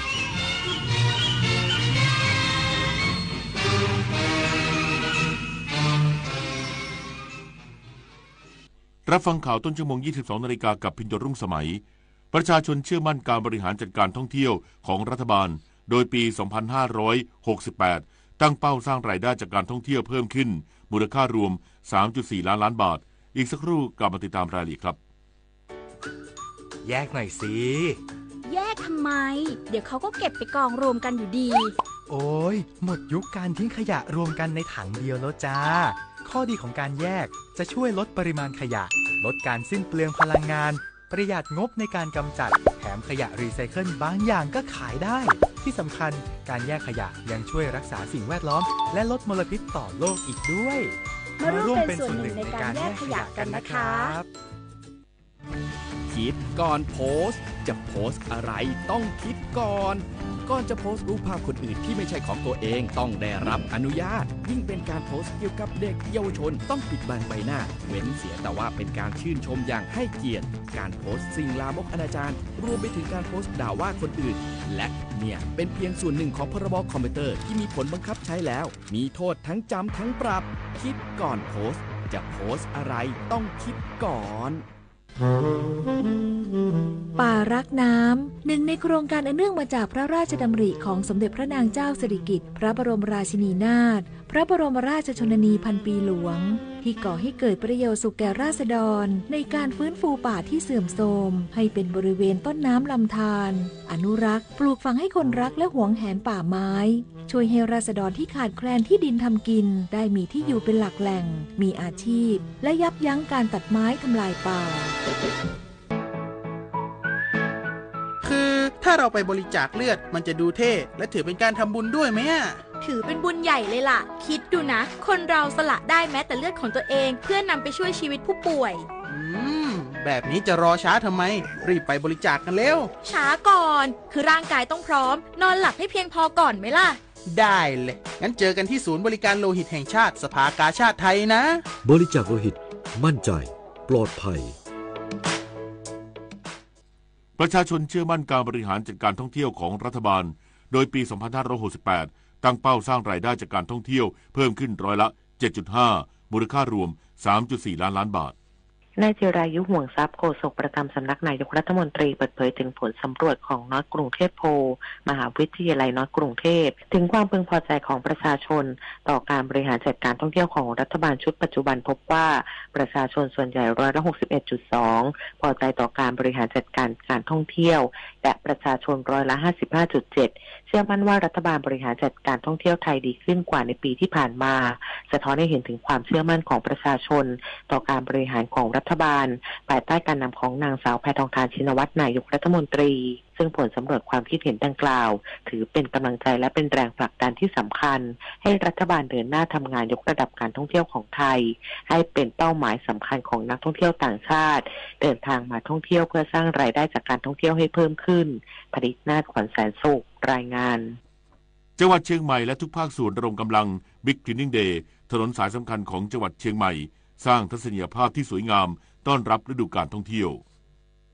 รับฟังข่าวต้นชั่วโมง 22:00 น.กับพิญโยรุ่งสมัยประชาชนเชื่อมั่นการบริหารจัดการท่องเที่ยวของรัฐบาลโดยปี 2568 ตั้งเป้าสร้างรายได้จากการท่องเที่ยวเพิ่มขึ้นมูลค่ารวม 3.4 ล้านบาทอีกสักครู่กลับมาติดตามรายละเอียดครับแยกหน่อยสิแยกทำไมเดี๋ยวเขาก็เก็บไปกองรวมกันอยู่ดีโอ้ยหมดยุคการทิ้งขยะรวมกันในถังเดียวแล้วจ้าข้อดีของการแยกจะช่วยลดปริมาณขยะลดการสิ้นเปลืองพลังงานประหยัดงบในการกำจัดแถมขยะรีไซเคิลบางอย่างก็ขายได้ที่สำคัญการแยกขยะยังช่วยรักษาสิ่งแวดล้อมและลดมลพิษต่อโลกอีกด้วยมาร่วมเป็นส่วนหนึ่งในการแยกขยะกันนะครับคิดก่อนโพสต์จะโพสต์อะไรต้องคิดก่อนจะโพสต์รูปภาพคนอื่นที่ไม่ใช่ของตัวเองต้องได้รับอนุญาตยิ่งเป็นการโพสต์เกี่ยวกับเด็กเยาวชนต้องปิดบังใบหน้าเว้นเสียแต่ว่าเป็นการชื่นชมอย่างให้เกียรติการโพสต์สิ่งลามกอนาจารรวมไปถึงการโพสต์ด่าว่าคนอื่นและเนี่ยเป็นเพียงส่วนหนึ่งของพรบคอมพิวเตอร์ที่มีผลบังคับใช้แล้วมีโทษทั้งจำทั้งปรับคิดก่อนโพสต์จะโพสต์อะไรต้องคิดก่อนป่ารักน้ำหนึ่งในโครงการอันเนื่องมาจากพระราชดำริของสมเด็จพระนางเจ้าสิริกิติ์พระบรมราชินีนาถพระบรมราชชนนีพันปีหลวงที่ก่อให้เกิดประโยชน์สุขแก่ราษฎรในการฟื้นฟูป่าที่เสื่อมโทรมให้เป็นบริเวณต้นน้ำลำธารอนุรักษ์ปลูกฝังให้คนรักและหวงแหนป่าไม้ช่วยให้ราษฎรที่ขาดแคลนที่ดินทำกินได้มีที่อยู่เป็นหลักแหล่งมีอาชีพและยับยั้งการตัดไม้ทำลายป่าคือถ้าเราไปบริจาคเลือดมันจะดูเท่และถือเป็นการทำบุญด้วยไหมถือเป็นบุญใหญ่เลยล่ะคิดดูนะคนเราสละได้แม้แต่เลือดของตัวเองเพื่อนำไปช่วยชีวิตผู้ป่วยแบบนี้จะรอช้าทำไมรีบไปบริจาคกันเร็วช้าก่อนคือร่างกายต้องพร้อมนอนหลับให้เพียงพอก่อนไหมล่ะได้เลยงั้นเจอกันที่ศูนย์บริการโลหิตแห่งชาติสภากาชาดไทยนะบริจาคโลหิตมั่นใจปลอดภัยประชาชนเชื่อมั่นการบริหารจัดการท่องเที่ยวของรัฐบาล โดยปี 2568 ตั้งเป้าสร้างรายได้จากการท่องเที่ยวเพิ่มขึ้นร้อยละ 7.5 มูลค่ารวม 3.4 ล้านล้านบาทนายจิรายุห่วงทรัพย์โฆษกประจำสำนักนายกรัฐมนตรีเปิดเผยถึงผลสำรวจของน็อตกรุงเทพโพลมหาวิทยาลัยน็อตกรุงเทพถึงความพึงพอใจของประชาชนต่อการบริหารจัดการท่องเที่ยวของรัฐบาลชุดปัจจุบันพบว่าประชาชนส่วนใหญ่ร้อยละ 61.2 พอใจต่อการบริหารจัดการการท่องเที่ยวและประชาชนร้อยละ 55.7 เชื่อมั่นว่ารัฐบาลบริหารจัดการท่องเที่ยวไทยดีขึ้นกว่าในปีที่ผ่านมาสะท้อนให้เห็นถึงความเชื่อมั่นของประชาชนต่อการบริหารของรัฐบาลภายใต้การนำของนางสาวแพทองธารชินวัตรนายกรัฐมนตรีซึ่งผลสำรวจความคิดเห็นดังกล่าวถือเป็นกำลังใจและเป็นแรงผลักดันที่สำคัญให้รัฐบาลเดินหน้าทำงานยกระดับการท่องเที่ยวของไทยให้เป็นเป้าหมายสำคัญของนักท่องเที่ยวต่างชาติเดินทางมาท่องเที่ยวเพื่อสร้างรายได้จากการท่องเที่ยวให้เพิ่มขึ้นผลิตนาถขวัญแสนสุขรายงานจังหวัดเชียงใหม่และทุกภาคส่วนระดมกำลัง Big Cleaning Day ถนนสายสำคัญของจังหวัดเชียงใหม่สร้างทัศนียภาพที่สวยงามต้อนรับฤดูกาลท่องเที่ยว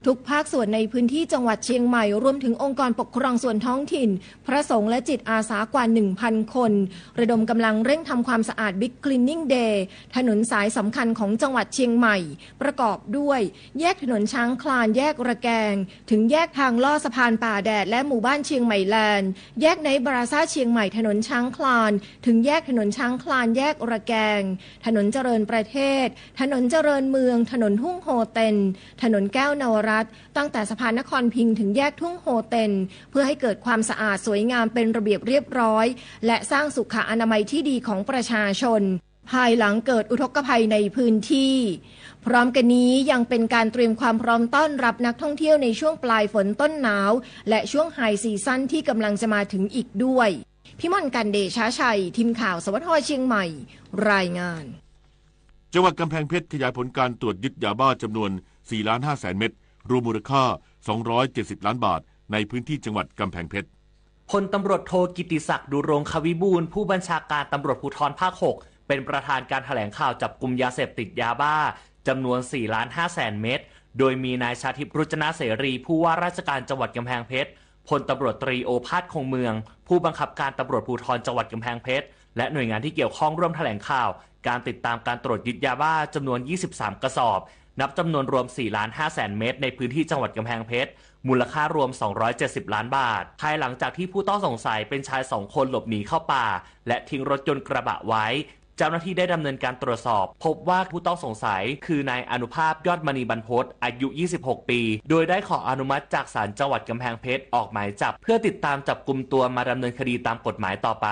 ทุกภาคส่วนในพื้นที่จังหวัดเชียงใหม่รวมถึงองค์กรปกครองส่วนท้องถิ่นพระสงฆ์และจิตอาสากว่า 1,000 คนระดมกำลังเร่งทำความสะอาด Big Cleaning Day ถนนสายสำคัญของจังหวัดเชียงใหม่ประกอบด้วยแยกถนนช้างคลานแยกระแกงถึงแยกทางลอดสะพานป่าแดดและหมู่บ้านเชียงใหม่แลนด์แยกในบราซ่าเชียงใหม่ถนนช้างคลานถึงแยกถนนช้างคลานแยกระแกงถนนเจริญประเทศถนนเจริญเมืองถนนทุ่งโฮเต็นถนนแก้วนวรัตน์ตั้งแต่สะพานนครพิงค์ถึงแยกทุ่งโฮเต็นเพื่อให้เกิดความสะอาดสวยงามเป็นระเบียบเรียบร้อยและสร้างสุขอนามัยที่ดีของประชาชนภายหลังเกิดอุทกภัยในพื้นที่พร้อมกันนี้ยังเป็นการเตรียมความพร้อมต้อนรับนักท่องเที่ยวในช่วงปลายฝนต้นหนาวและช่วงไฮซีซั่นที่กำลังจะมาถึงอีกด้วยพิมลกันเดชาชัยทีมข่าวสวทเชียงใหม่รายงานจังหวัดกำแพงเพชรขยายผลการตรวจยึดยาบ้าจำนวน 4,500,000 เม็ดรวมมูลค่า270 ล้านบาทในพื้นที่จังหวัดกำแพงเพชรพลตำรวจโทกิติศักดิ์ดุรงควิบูลย์ผู้บัญชาการตำรวจภูธรภาค 6เป็นประธานการแถลงข่าวจับกุมยาเสพติดยาบ้าจำนวน 4,500,000 เม็ดโดยมีนายชาทิพย์รุจนะเสรีผู้ว่าราชการจังหวัดกำแพงเพชรพลตำรวจตรีโอภาสคงเมืองผู้บังคับการตำรวจภูธรจังหวัดกำแพงเพชรและหน่วยงานที่เกี่ยวข้องร่วมแถลงข่าวการติดตามการตรวจยึดยาบ้าจำนวน23กระสอบนับจำนวนรวม 4,500,000 เม็ดในพื้นที่จังหวัดกำแพงเพชรมูลค่ารวม270ล้านบาทภายหลังจากที่ผู้ต้องสงสัยเป็นชาย2คนหลบหนีเข้าป่าและทิ้งรถยนต์กระบะไว้เจ้าหน้าที่ได้ดำเนินการตรวจสอบพบว่าผู้ต้องสงสัยคือนายอนุภาพยอดมณีบรรพตอายุ26ปีโดยได้ขออนุมัติจากศาลจังหวัดกำแพงเพชรออกหมายจับเพื่อติดตามจับกุมตัวมาดำเนินคดีตามกฎหมายต่อไป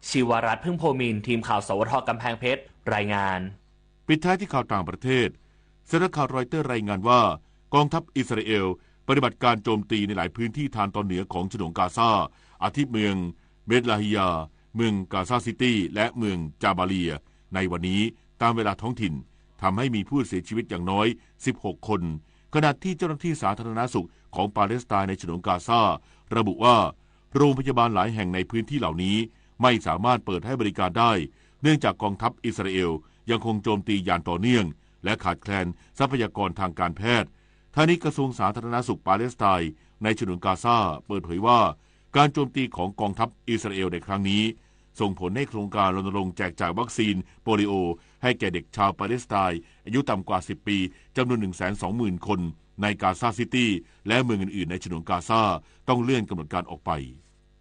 ชีวรัตน์พึ่งโพมินทีมข่าวสวทกำแพงเพชรรายงานปิดท้ายที่ข่าวต่างประเทศสำนักข่าวรอยเตอร์รายงานว่ากองทัพอิสราเอลปฏิบัติการโจมตีในหลายพื้นที่ทางตอนเหนือของฉนวนกาซาอาทิเมืองเบธลาฮิยาเมืองกาซาซิตี้และเมืองจาบาเลียในวันนี้ตามเวลาท้องถิ่นทำให้มีผู้เสียชีวิตอย่างน้อย16คนขณะที่เจ้าหน้าที่สาธารณสุขของปาเลสไตน์ในฉนวนกาซาระบุว่าโรงพยาบาลหลายแห่งในพื้นที่เหล่านี้ไม่สามารถเปิดให้บริการได้เนื่องจากกองทัพอิสราเอลยังคงโจมตีอย่างต่อเนื่องและขาดแคลนทรัพยากรทางการแพทย์ทั้งนี้กระทรวงสาธารณสุขปาเลสไตน์ในฉนวนกาซาเปิดเผยว่าการโจมตีของกองทัพอิสราเอลในครั้งนี้ส่งผลให้โครงการรณรงค์แจกจ่ายวัคซีนโปลิโอให้แก่เด็กชาวปาเลสไตน์อายุต่ำกว่า10ปีจำนวน 120,000 คนในกาซาซิตี้และเมืองอื่นๆในฉนวนกาซาต้องเลื่อนกำหนดการออกไป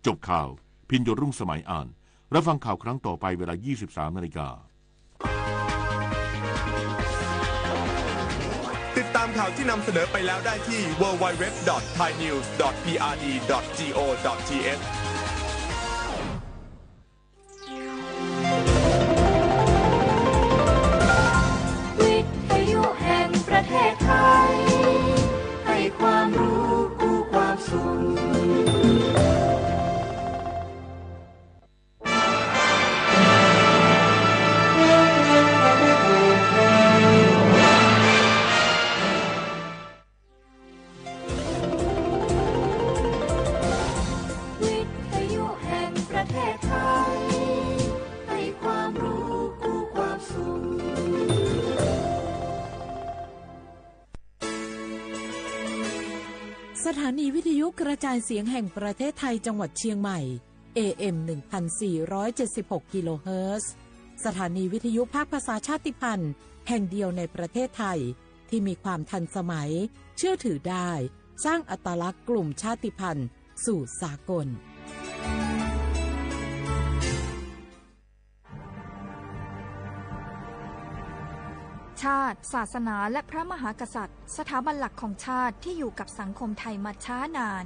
จบข่าวพินโยรุ่งสมัยอ่านรับฟังข่าวครั้งต่อไปเวลา 23:00 น.ติดตามข่าวที่นำเสนอไปแล้วได้ที่ www.thainews.prd.go.thวิทยุแห่งประเทศไทยให้ความรู้คู่ความสุข สถานีวิทยุกระจายเสียงแห่งประเทศไทยจังหวัดเชียงใหม่ AM 1476 กิโลเฮิรตซ์สถานีวิทยุภาคภาษาชาติพันธุ์แห่งเดียวในประเทศไทยที่มีความทันสมัยเชื่อถือได้สร้างอัตลักษณ์กลุ่มชาติพันธุ์สู่สากลชาติศาสนาและพระมหากษัตริย์สถาบันหลักของชาติที่อยู่กับสังคมไทยมาช้านาน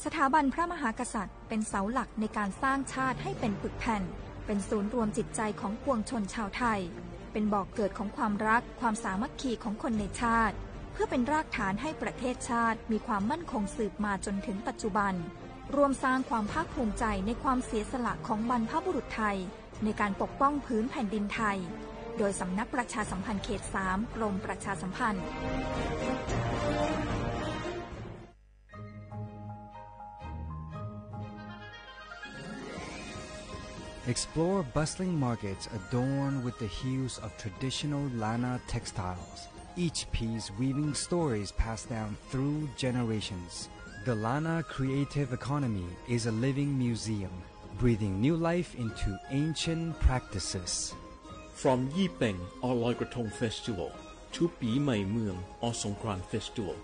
สถาบันพระมหากษัตริย์เป็นเสาหลักในการสร้างชาติให้เป็นปึกแผ่นเป็นศูนย์รวมจิตใจของปวงชนชาวไทยเป็นบ่อกเกิดของความรักความสามัคคีของคนในชาติเพื่อเป็นรากฐานให้ประเทศชาติมีความมั่นคงสืบมาจนถึงปัจจุบันรวมสร้างความภาคภูมิใจในความเสียสละของบรรพบุรุษไทยในการปกป้องพื้นแผ่นดินไทยโดยสำนักประชาสัมพันธ์เขต 3 กรมประชาสัมพันธ์ Explore bustling markets adorned with the hues of traditional Lana textiles, each piece weaving stories passed down through generations. The Lana creative economy is a living museum, breathing new life into ancient practices.From Yi Peng or Loi Krathong Festival to Pi Mai Mueang or Songkran Festival,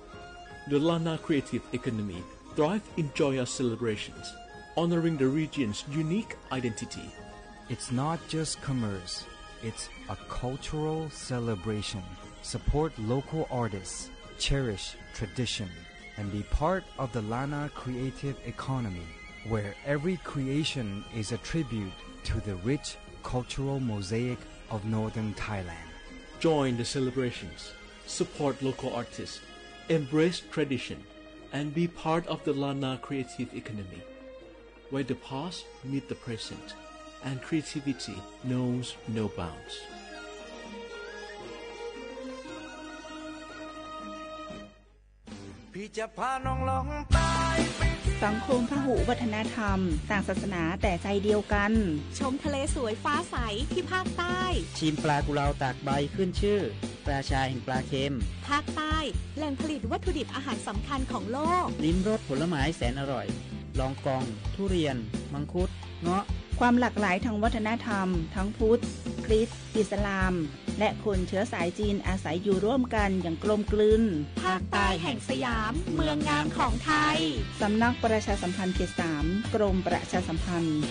the Lana creative economy thrives in joyous celebrations, honoring the region's unique identity. It's not just commerce, it's a cultural celebration. Support local artists, cherish tradition, and be part of the Lana creative economy, where every creation is a tribute to the rich cultural mosaic of northern Thailand. Join the celebrations, support local artists, embrace tradition, and be part of the Lana creative economy, where the past meets the present, and creativity knows no bounds. พี่จะพาน้องลองตายสังคมพหุวัฒนธรรมต่างศาสนาแต่ใจเดียวกันชมทะเลสวยฟ้าใสที่ภาคใต้ชิมปลากุเลาตากใบขึ้นชื่อราชาแห่งปลาเค็มภาคใต้แหล่งผลิตวัตถุดิบอาหารสำคัญของโลกลิ้มรสผลไม้แสนอร่อยลองกองทุเรียนมังคุดเงาะความหลากหลายทางวัฒนธรรมทั้งพุทธคริสต์อิสลามและคนเชื้อสายจีนอาศัยอยู่ร่วมกันอย่างกลมกลืนภาคใต้แห่งสยามเมืองงามของไทยสำนักประชาสัมพันธ์เขต 3 กรมประชาสัมพันธ์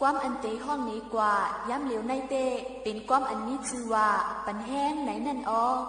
ความอันเตห้องนี้กว่าย้ำเหลียวในเตเป็นความอันนี้ชื่อว่าปันแห้งไหนนั่นออต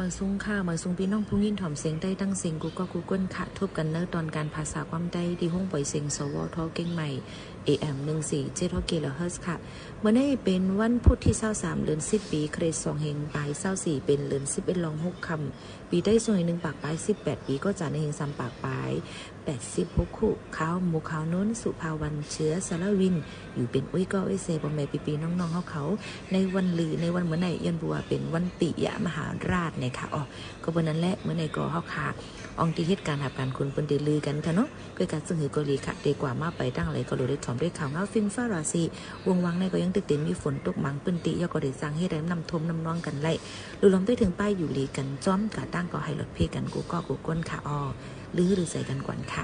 มาซุ้งข้าวมาซุ้งพี่น้องผู้ยินถ่อมเสียงได้ตั้งเสียงกูก็กูก้นค่ะทบกันเนื้อตอนการภาษาความได้ที่ห้องปล่อยเสียงสวทเก่งใหม่ AM 147 กิโลเฮิรตซ์ค่ะเมื่อนี้เป็นวันพุธที่23เดือน10ปีคริสต์2เฮงปลาย24เป็นเดือน11ลอง6คำปีได้ส่วน1ปากปลาย18ปีก็จะในเฮง3ปากปลาย86คู่ข้าวหมูข้าวน้นสุภาวันเชื้อสารวินอยู่เป็นอุ้ยก็เซบ่แม่ปีๆน้องๆเขาในวันลือในวันเมื่อไหร่ยันบัวเป็นวันติยมหาราชเนี่ยค่ะอ๋อก็วันนั้นแหละเมื่อไหร่ก็เฮาค่ะอองที่เหตุการณ์หับการคุณเปิ้นได้ลือกันค่ะเนาะก็การซึ่งหือก็ลีค่ะดีกว่ามาไปตั้งอะไรก็รู้ได้ถอมด้วยข่าวเงาฟิงฟ้าราศีวงวังในก็ยังตึกเต็มมีฝนตกมังเปิ้นติยก็ได้สร้างให้ได้นำทมน้ำน้องกันไล่ลุลมได้ถึงป้ายอยู่ลีกันจ้อมกะตั้งก็ให้รถเพกันกูก็กูก้นค่ะอ๋อลือหรือใส่กันก่อนค่ะ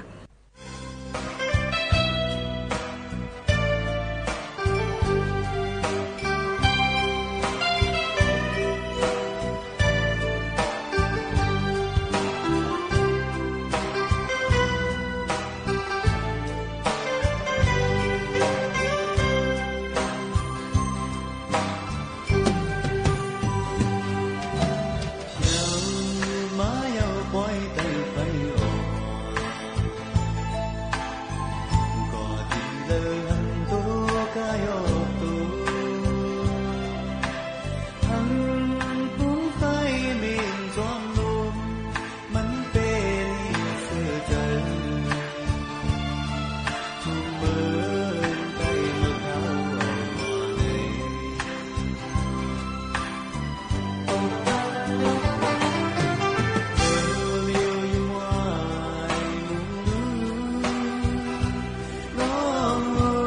Oh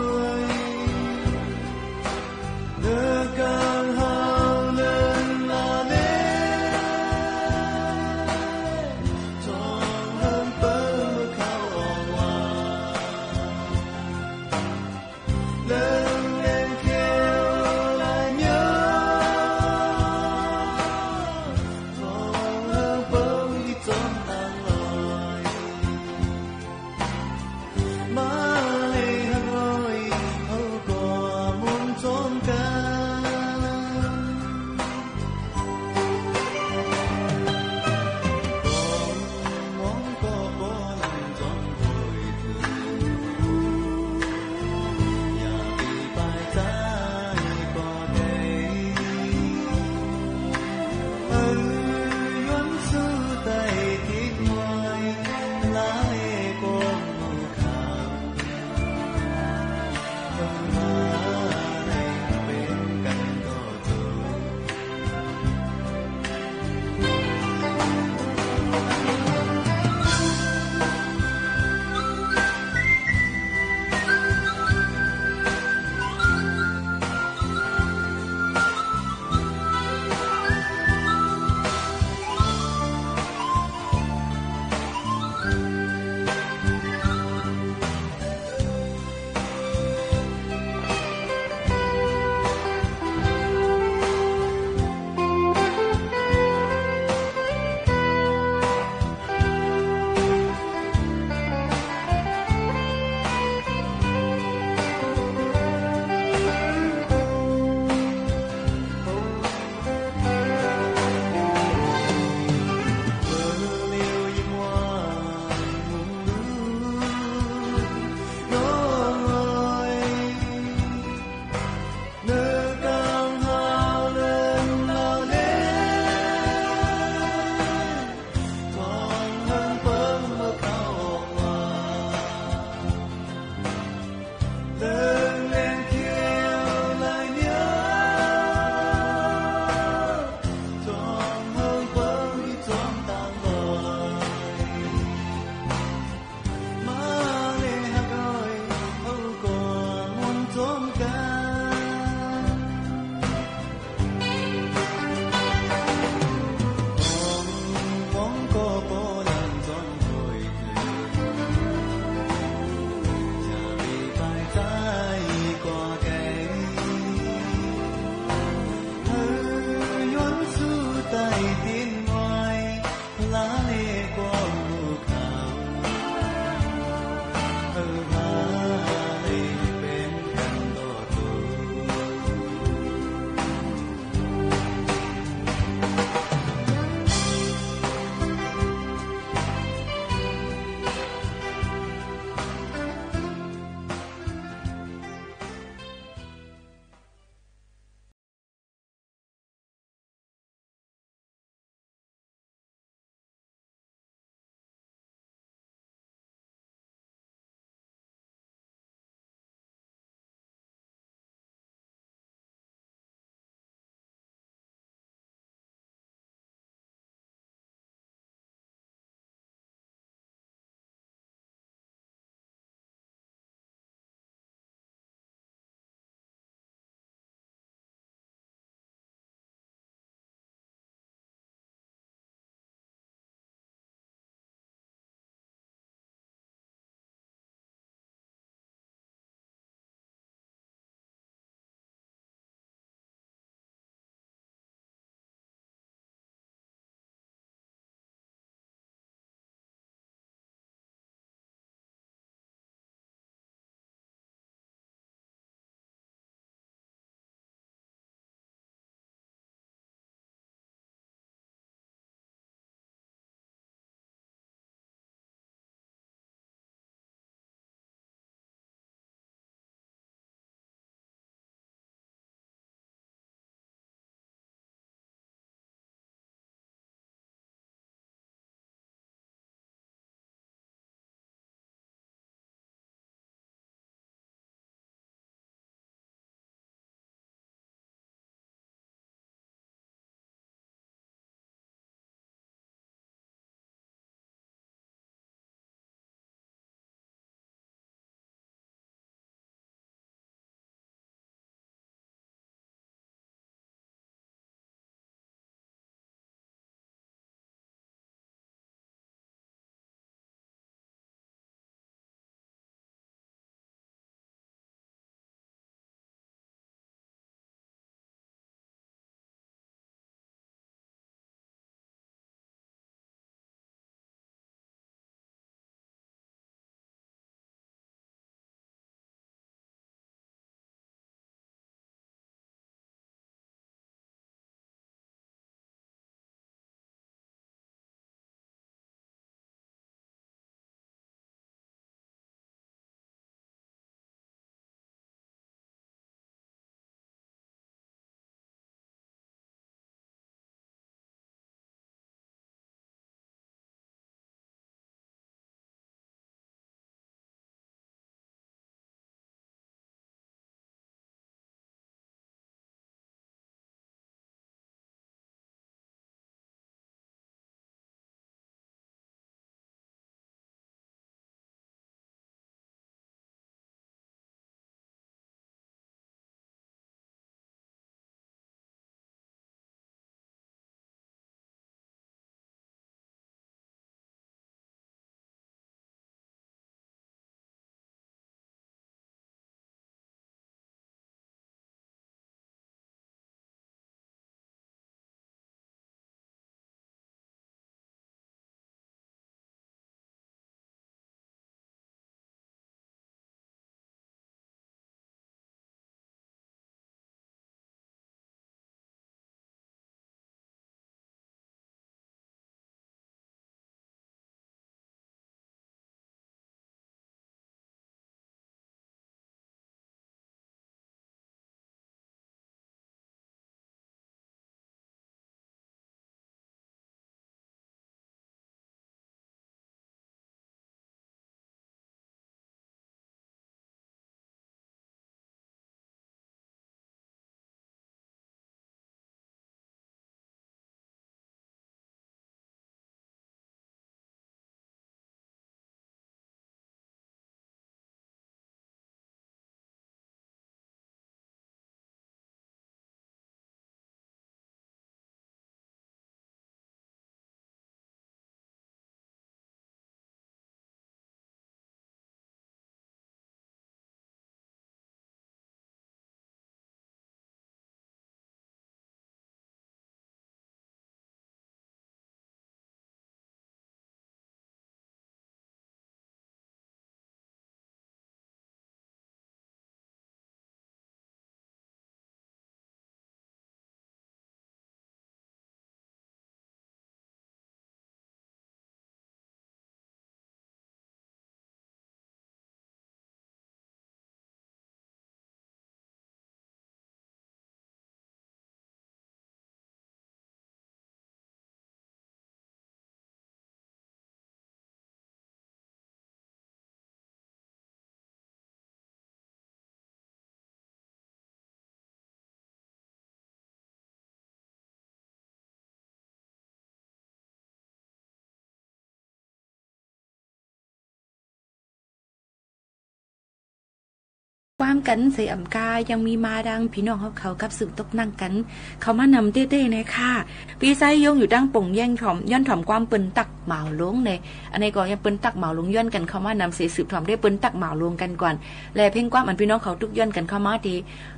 ความกันเสียอำกายังมีมาดังพี่น้องเขากับสืบตกนั่งกันเขามานำเต้ๆในค่ะพี่ไซยงอยู่ดังป่งแย่งถ่อมย้อนถ่อมความเปิ้นตักเหมาลงในอันนี้ก็ยังเปิ้นตักเหมาลงย้อนกันเขามานำเสียสืบถ่อมได้เปิ้นตักเหมาลงกันก่อนและเพ่งความอันพี่น้องเขาทุกย้อนกันเข้ามาดี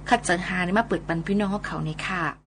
คัดจังหานี่มาเปิดปันพี่น้องเขาในค่ะ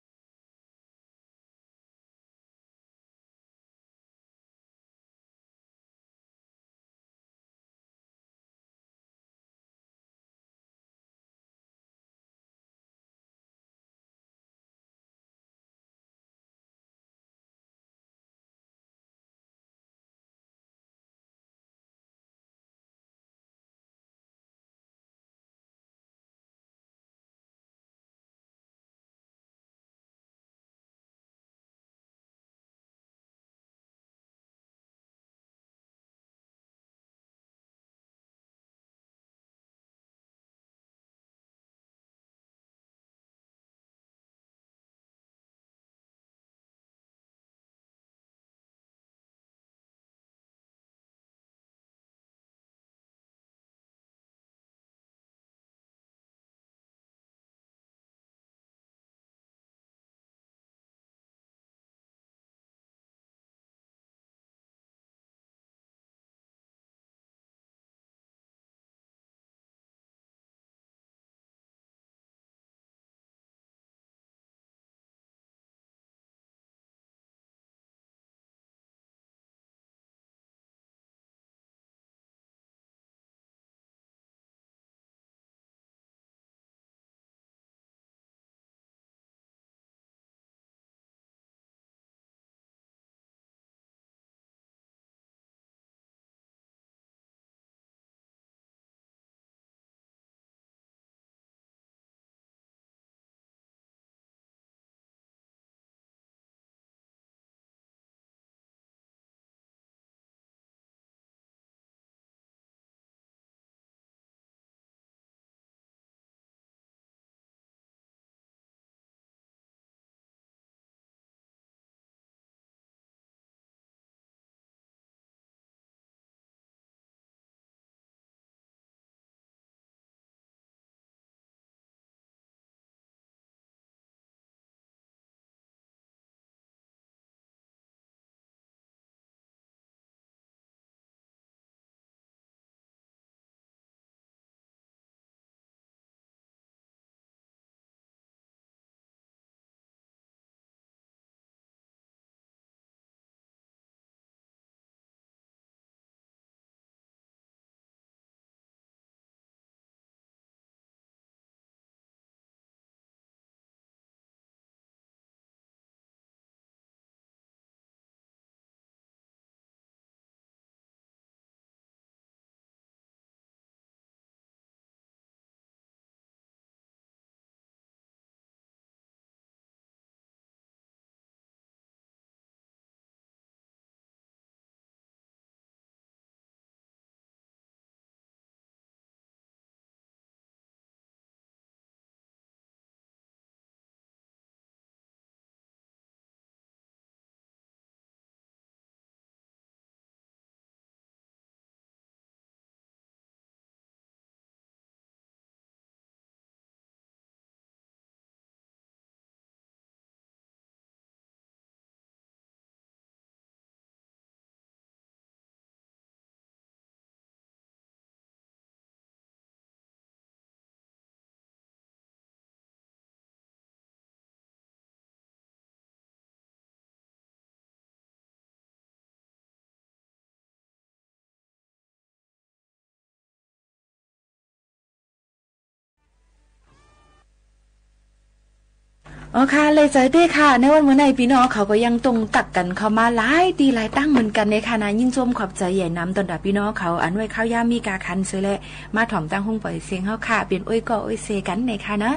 อ๋อค่ะเลยใจเต้ค่ะในวันเมื่อไหร่พี่น้องเขาก็ยังตรงตักกันเข้ามาหลายตีหลายตั้งเหมือนกันในคณะยินชมขอบใจใหญ่น้ำตอนดับพี่น้องเขาอันไว้ข้าวยามีกาคันเสยแหละมาถ่อมตั้งห้องปล่อยเสียงเฮาค่ะเปลี่ยนอ้อยก็อ้อยเซกันในค่ะนะ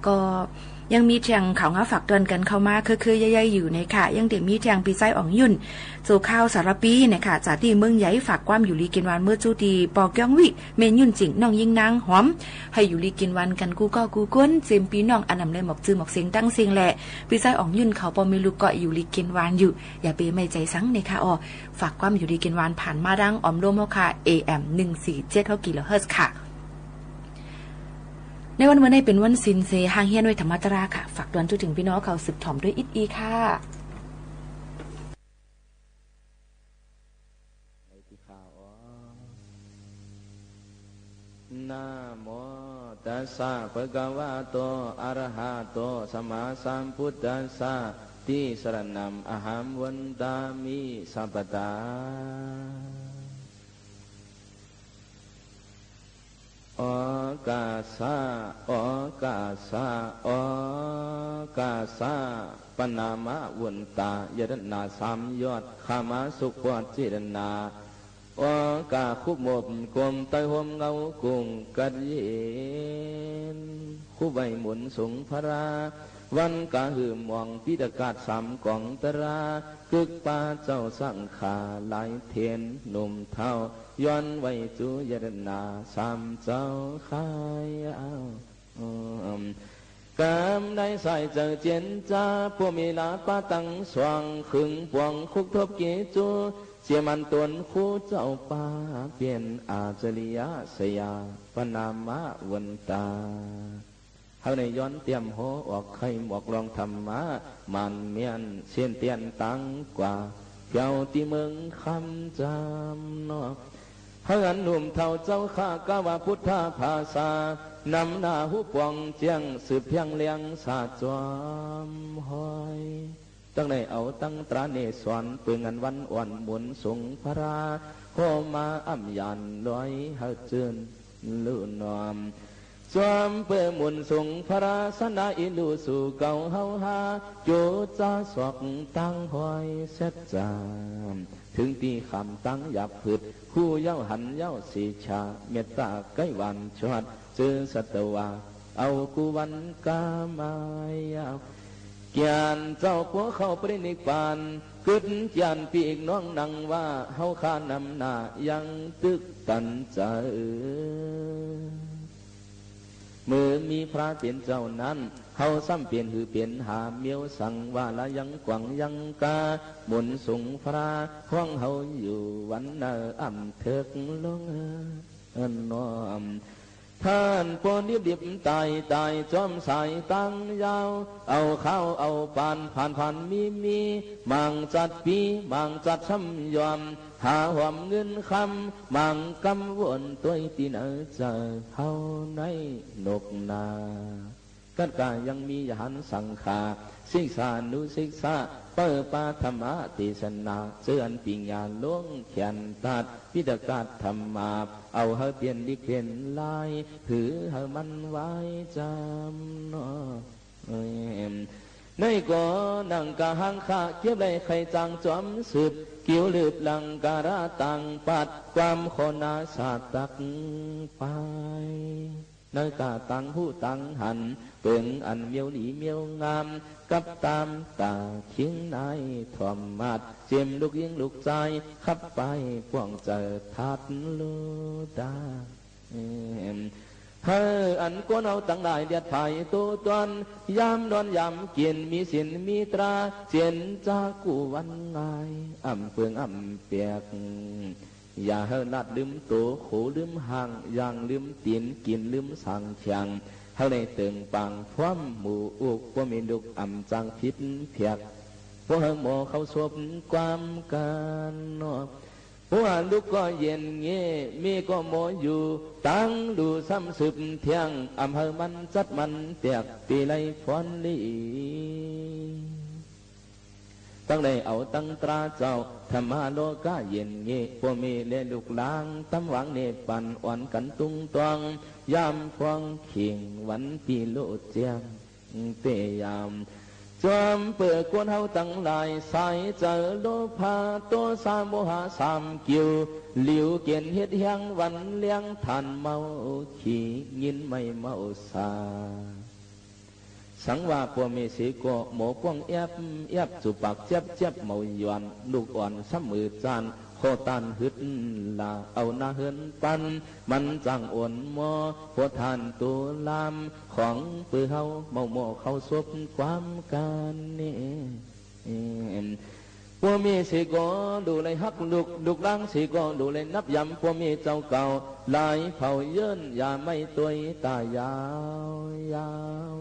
ก็ยังมีเทียงเขางาฝากเตือนกันเข้ามาคือๆใหญ่ๆอยู่ในค่ะยังเด็กมีเทียงปีไส้อ่องยุ่นโจข้าวสารปีในค่ะจากที่เมืองใหญ่ฝากความอยู่ลีกินวันเมื่อจูดีปอกย่องวิเมนยุ่นจิงน้องยิงนางหอมให้อยู่ลีกินวันกันกูก็กูก้นเจมปีน้องอันนำเลยหมอกจือหมอกเสียงตั้งเสียงแหละปีไส้อ่องยุ่นเขาปอมีลูกเกาะอยู่ลีกินวันอยู่อย่าไปไม่ใจสังในค่ะฝากความอยู่ลีกินวันผ่านมาดังออมร่วมเฮาค่ะ AM 147 กิโลเฮิรตซ์ค่ะ ในวันเมื่อในเป็นวันสินเสหางเฮียนไว้ธรรมตราค่ะฝากดวนจุถึงพี่น้องเขาสืบถ่อมด้วยอิดอีค่ะนะโมตัสสะภะคะวะโตอะระหะโตสัมมาสัมพุทธัสสะติสรณัมอะหัมวันตามิสัพพตาโอกาสะโอกาสะโอกาสะปนามะวันตายรณาสามยอดขามาสุขปวดจิรณาโอกาคุบหมบกลมไตหมเงากุงกัดเย็นคุใบหมุนสูงพระวันกะหืมมองพิดากาศสามกองตราคึกป่าเจ้าสังขาหลายเทียนหนุ่มเท่าย้อนไว้จุยรณาสามเจ้าขายเอากามได้ใส่เจอเจนจ้าพวกมีลาป้าตังสว่างขึงปวงคุกทบกีจูเสียมันตวนคู่เจ้าป่าเปลี่ยนอาจริยะสยาปนามะวันตาเฮาในย้อนเตรียมโหออกไข่หมอกลองธรรมะมันเมียนเสียนเตียนตังกว่าเพียวที่เมืองคำจำนอกเฮาอันหนุ่มเท่าเจ้าข้ากะว่าพุทธภาษานำหน้าหูปวงเจียงสืบเพียงเลี้ยงศาสตร์จอมหอยตั้งในเอาตั้งตราเนศวรเปลืองเงินวันอ่อนหมุนสงพระโคมาอ่ำยันลอยเฮาเจือนลุ่นอมสวมเปื่อหมุนสงพระสนาอิลูสู่เก่าเฮาหาโจจ้าสอกตั้งหอยเสดจามถึงตีคำตั้งหยับผืดคู่เย้าหันเย้าสีชาเมตตาใกล้วันชวดเจอสัตวาเอากูวันกามายาวเกียนเจ้าผัวเข้าปรินิพพานกึศยานปีกน้องนังว่าเฮาข้านำหน้ายังตึกตันใจเมื่อมีพระเป็นเจ้านั้นเฮาซ้ำเปลี่ยนหือเปลี่ยนหาเมียวสั่งว่าละยังกวังยังกาหมุนสงพระห้องเฮาอยู่วันเนออ่ำเถิกลงน้อมท่านปนดิบตายจอมสายตั้งยาวเอาข้าวเอาปานผ่านมีมังจัดปีมังจัดช้ำยอมหาหวมเงินคำมังกำวนตัวตีนเจอเฮาในนกนากันกายังมียหันสังขาศิกษานุศิกษาเปิดปาธรรมะติสนาเจือนปิญญาล้วงเขียนตัดพิดกาศธรรมาเอาเฮาเปลี่ยนดิเปลี่ยนลายถือเฮามันไว้จำนอในก่อนังกะหังขาเก็บไรไข่จางจอมสืบกิ้วลืบลังการะตังปัดความโคนาสาตักไปในกาตังหูตังหันเปิงอันเมียวหนีเมียวงามกับตามตาคิงนายทอมมัดเจียมลูกยิงลูกใจขับไปพวงเจอทัดลูดาเฮออันก้นเอาตั้งได้เดียดไผ่ตัวตนยามนอนยามเกียนมีสินมีตราเจียนจากกูวันไงอ่ำเฟืองอ่ำเปียกอย่าเฮอนัดลืมตัวโขลืมห่างอย่างลืมตีนกินลืมสั่งเชียงเฮาในเติงปังพร้อมหมู่อุกว่ามีลูกอ่ำจังพิษเพียกพวกเฮาหมอเขาสวบความกันนอหัวลูกก็เย็นเงี้ยมีก็หมออยู่ตั้งดูซ้ำสืบเที่ยงอำเภอมันจัดมันเปียกปีไรฟอนลีตั้งได้เอาตั้งตราเจ้าธรรมะโลกาเย็นเงี้ยพวกมีเลลูกลางตำหวังเนปันอ่อนกันตุงตวงยามฟองเข่งวันปีโลเจียงเตยามจอมเปิดกวนเฮาตั้งหลายสายเจอโลภะตัวสามโมหะสามกิวหลิวเกียนเฮ็ดเฮียงวันเลี้ยงทานเมาขี้ยินไม่เมาสาสังว่าพวกมีสีโกหมอพวงเอียบจุปักเจ็บเมาหย่อนลูกอ่อนซ้ำมือจานโคตันหึดลาเอาหน้าเหินปันมันจังอ่อนมอพวทานตัวลามของปือเฮาเมาหมอเขาซบความการนี่ พวกมีสิก็ดูเลยฮักดุกดังสิก็ดูเลยนับยำพวกมีเจ้าเก่าหลายเผาเยินอย่าไม่ตัวตายาว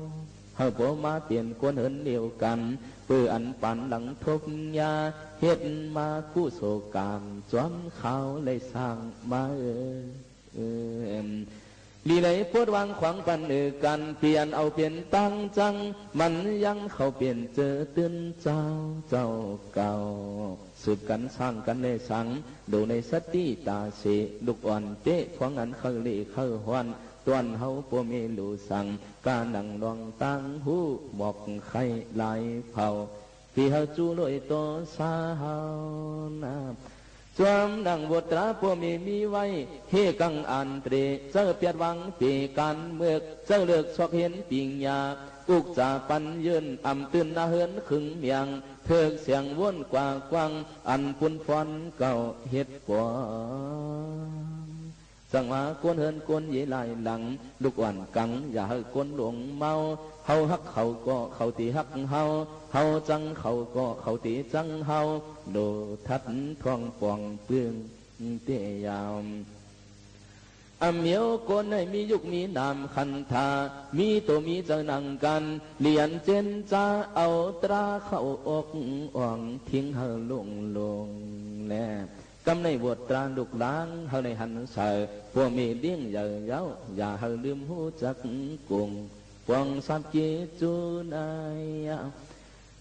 เฮาบ่มาเปลี่ยนคนเหินเดียวกันเพื่ออันปันหลังทบยาเฮ็ดมากู้โศกามจอมเขาเลยสร้างมาลีไหนพูดวางขวางปันกันเปลี่ยนเอาเปลี่ยนตั้งจังมันยังเขาเปลี่ยนเจอตื่นเจ้าเก่าสืบกันสร้างกันในสังดูในสติตาเสลูกอ่อนเตะขวางอันเขาเล่เขาหวนตวนเฮาปัวเมลูสังกาหนังดองตั้งหูหมอกไข่ลายเผาที่เฮาจูลอยโตสาเฮานาจวมดังบทตราปัวมีไว้เฮกังอันเตรเจ้าเปียดวังปีกันเมือกเจ้าเลือกชอกเห็นปิงยาอุกจ่าปันยืนอ่ำตื่นนาเหินขึงเมียงเถิกเสียงว่นกว่ากว้างอันปุ่นฟอนเก่าเฮ็ดกว่าสังหากวนเหินกวนเยลายหลังลูกอ่อนกังอย่าให้กวนหลวงเมาเฮาฮักเขาก็เขาตีฮักเฮาจังเขาก็เขาตีจังเฮาโดทัดทองปองเปลืองเตี้ยยาวเมียวคนให้มียุคมีนามคันธามีตัวมีเจ้านังกันเลียนเจนจ้าเอาตราเข้าอกอ่องทิ้งเฮาลงแน่กำในบทตราดุกล้างเฮาในหันใส่พวกมีเลี้ยงเยาอย่าเฮาลืมหูจักกุงปวงสับเจจูนาย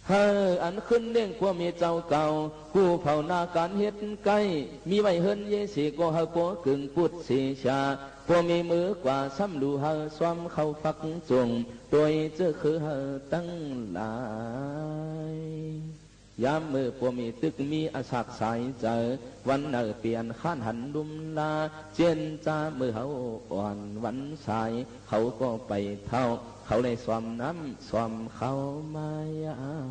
เฮาอันขึ้นเลี้ยงพวกมีเจ้าเก่าผู้เผานาการเฮ็ดไก่มีไว้เฮินเยสีก็เฮาปัวกึ่งปุดสีชาพวกมีมือกว่าซ้ำดูเฮาซ้อมเข้าฟักจงตัวเจ้าคือเฮาตั้งหลายยามมือพวมีตึกมีอาศักสายเจอวันเนอเปลี่ยนข้านหันดุมลาเจนจ้ามือเขาอ่อนวันสายเขาก็ไปเท่าเขาเลยสวมน้ำสวมเขามายาว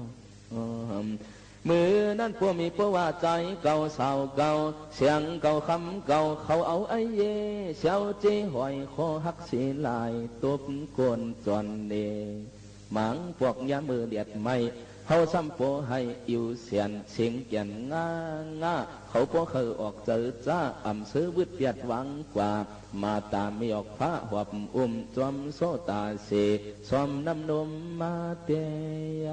มือนั่นพวมีพวว่าใจเก่าสาวเก่าเสียงเก่าคำเก่าเขาเอาไอเย่เสียวเจ้หอยคอหักสีลายตบโกนจอนเดหมังพวกยามือเดียดไม่เฮาซ้ำโปให้อิวเสียนเสียงเกียนง่าเขาโปเคยออกเจอจ้าอ่ำซื้อวิทย์เปียดหวังกว่ามาตามมีออกพระหัวจอมโซตาเสซอมน้ำนมมาเตีย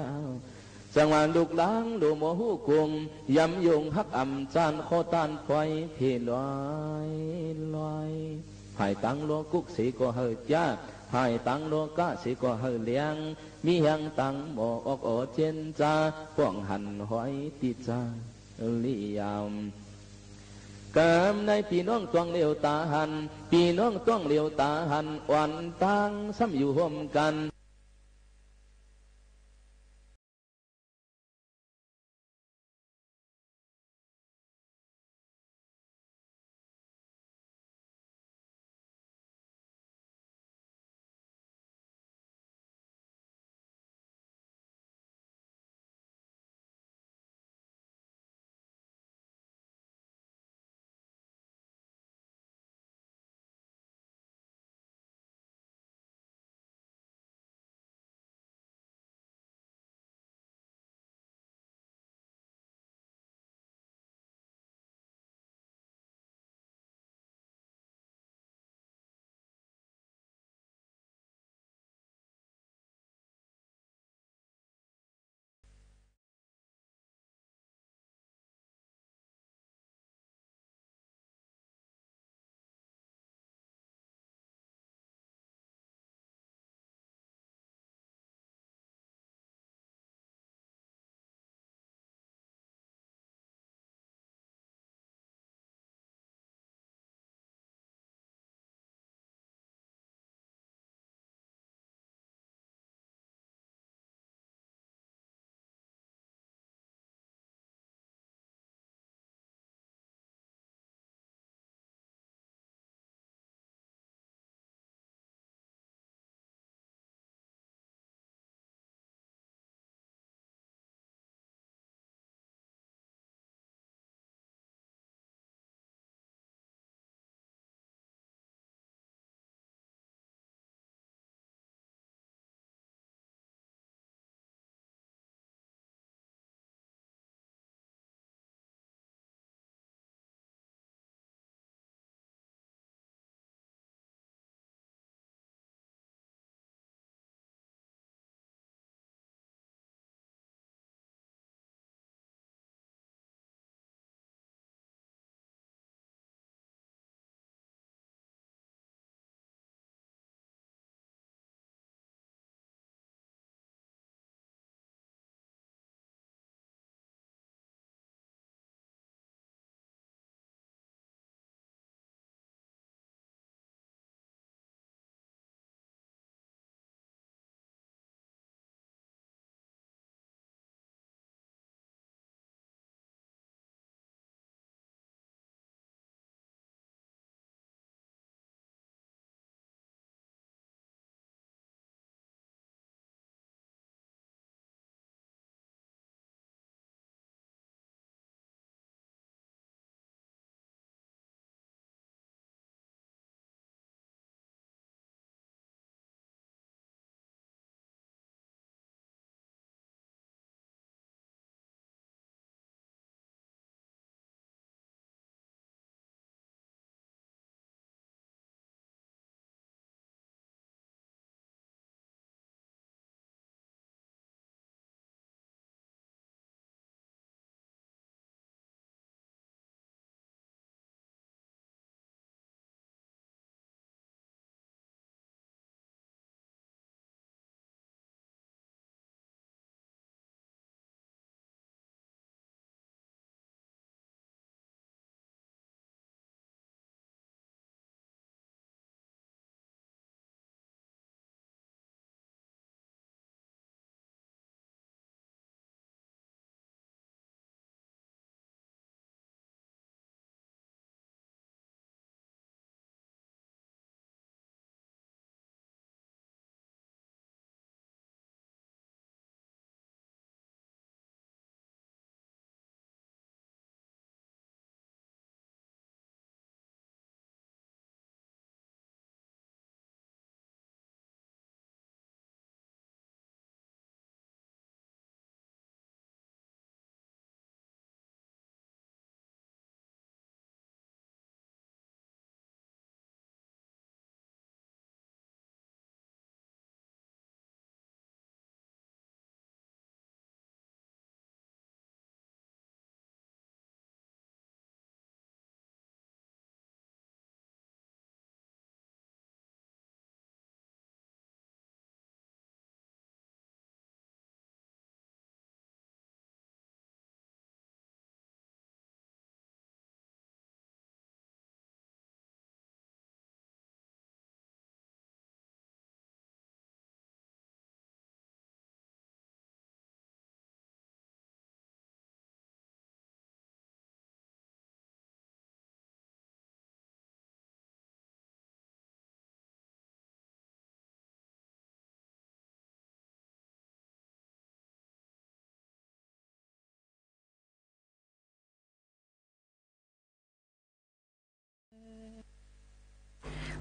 จังหวะลูกล้างดูโมหูกุมยำยงฮักอ่ำจานโคตานคอยพี่ลอยหายตังโลกุกสีก็เฮจ้าหายตังโลกะสิก็เฮเลียงมียังตังหมออกเจนจ้าป้องหันหอยติจาลียามกามในพี่น้องต้องเลี้ยวตาหันพี่น้องต้องเลี้ยวตาหันวันตังซ้ำอยู่ห่วมกัน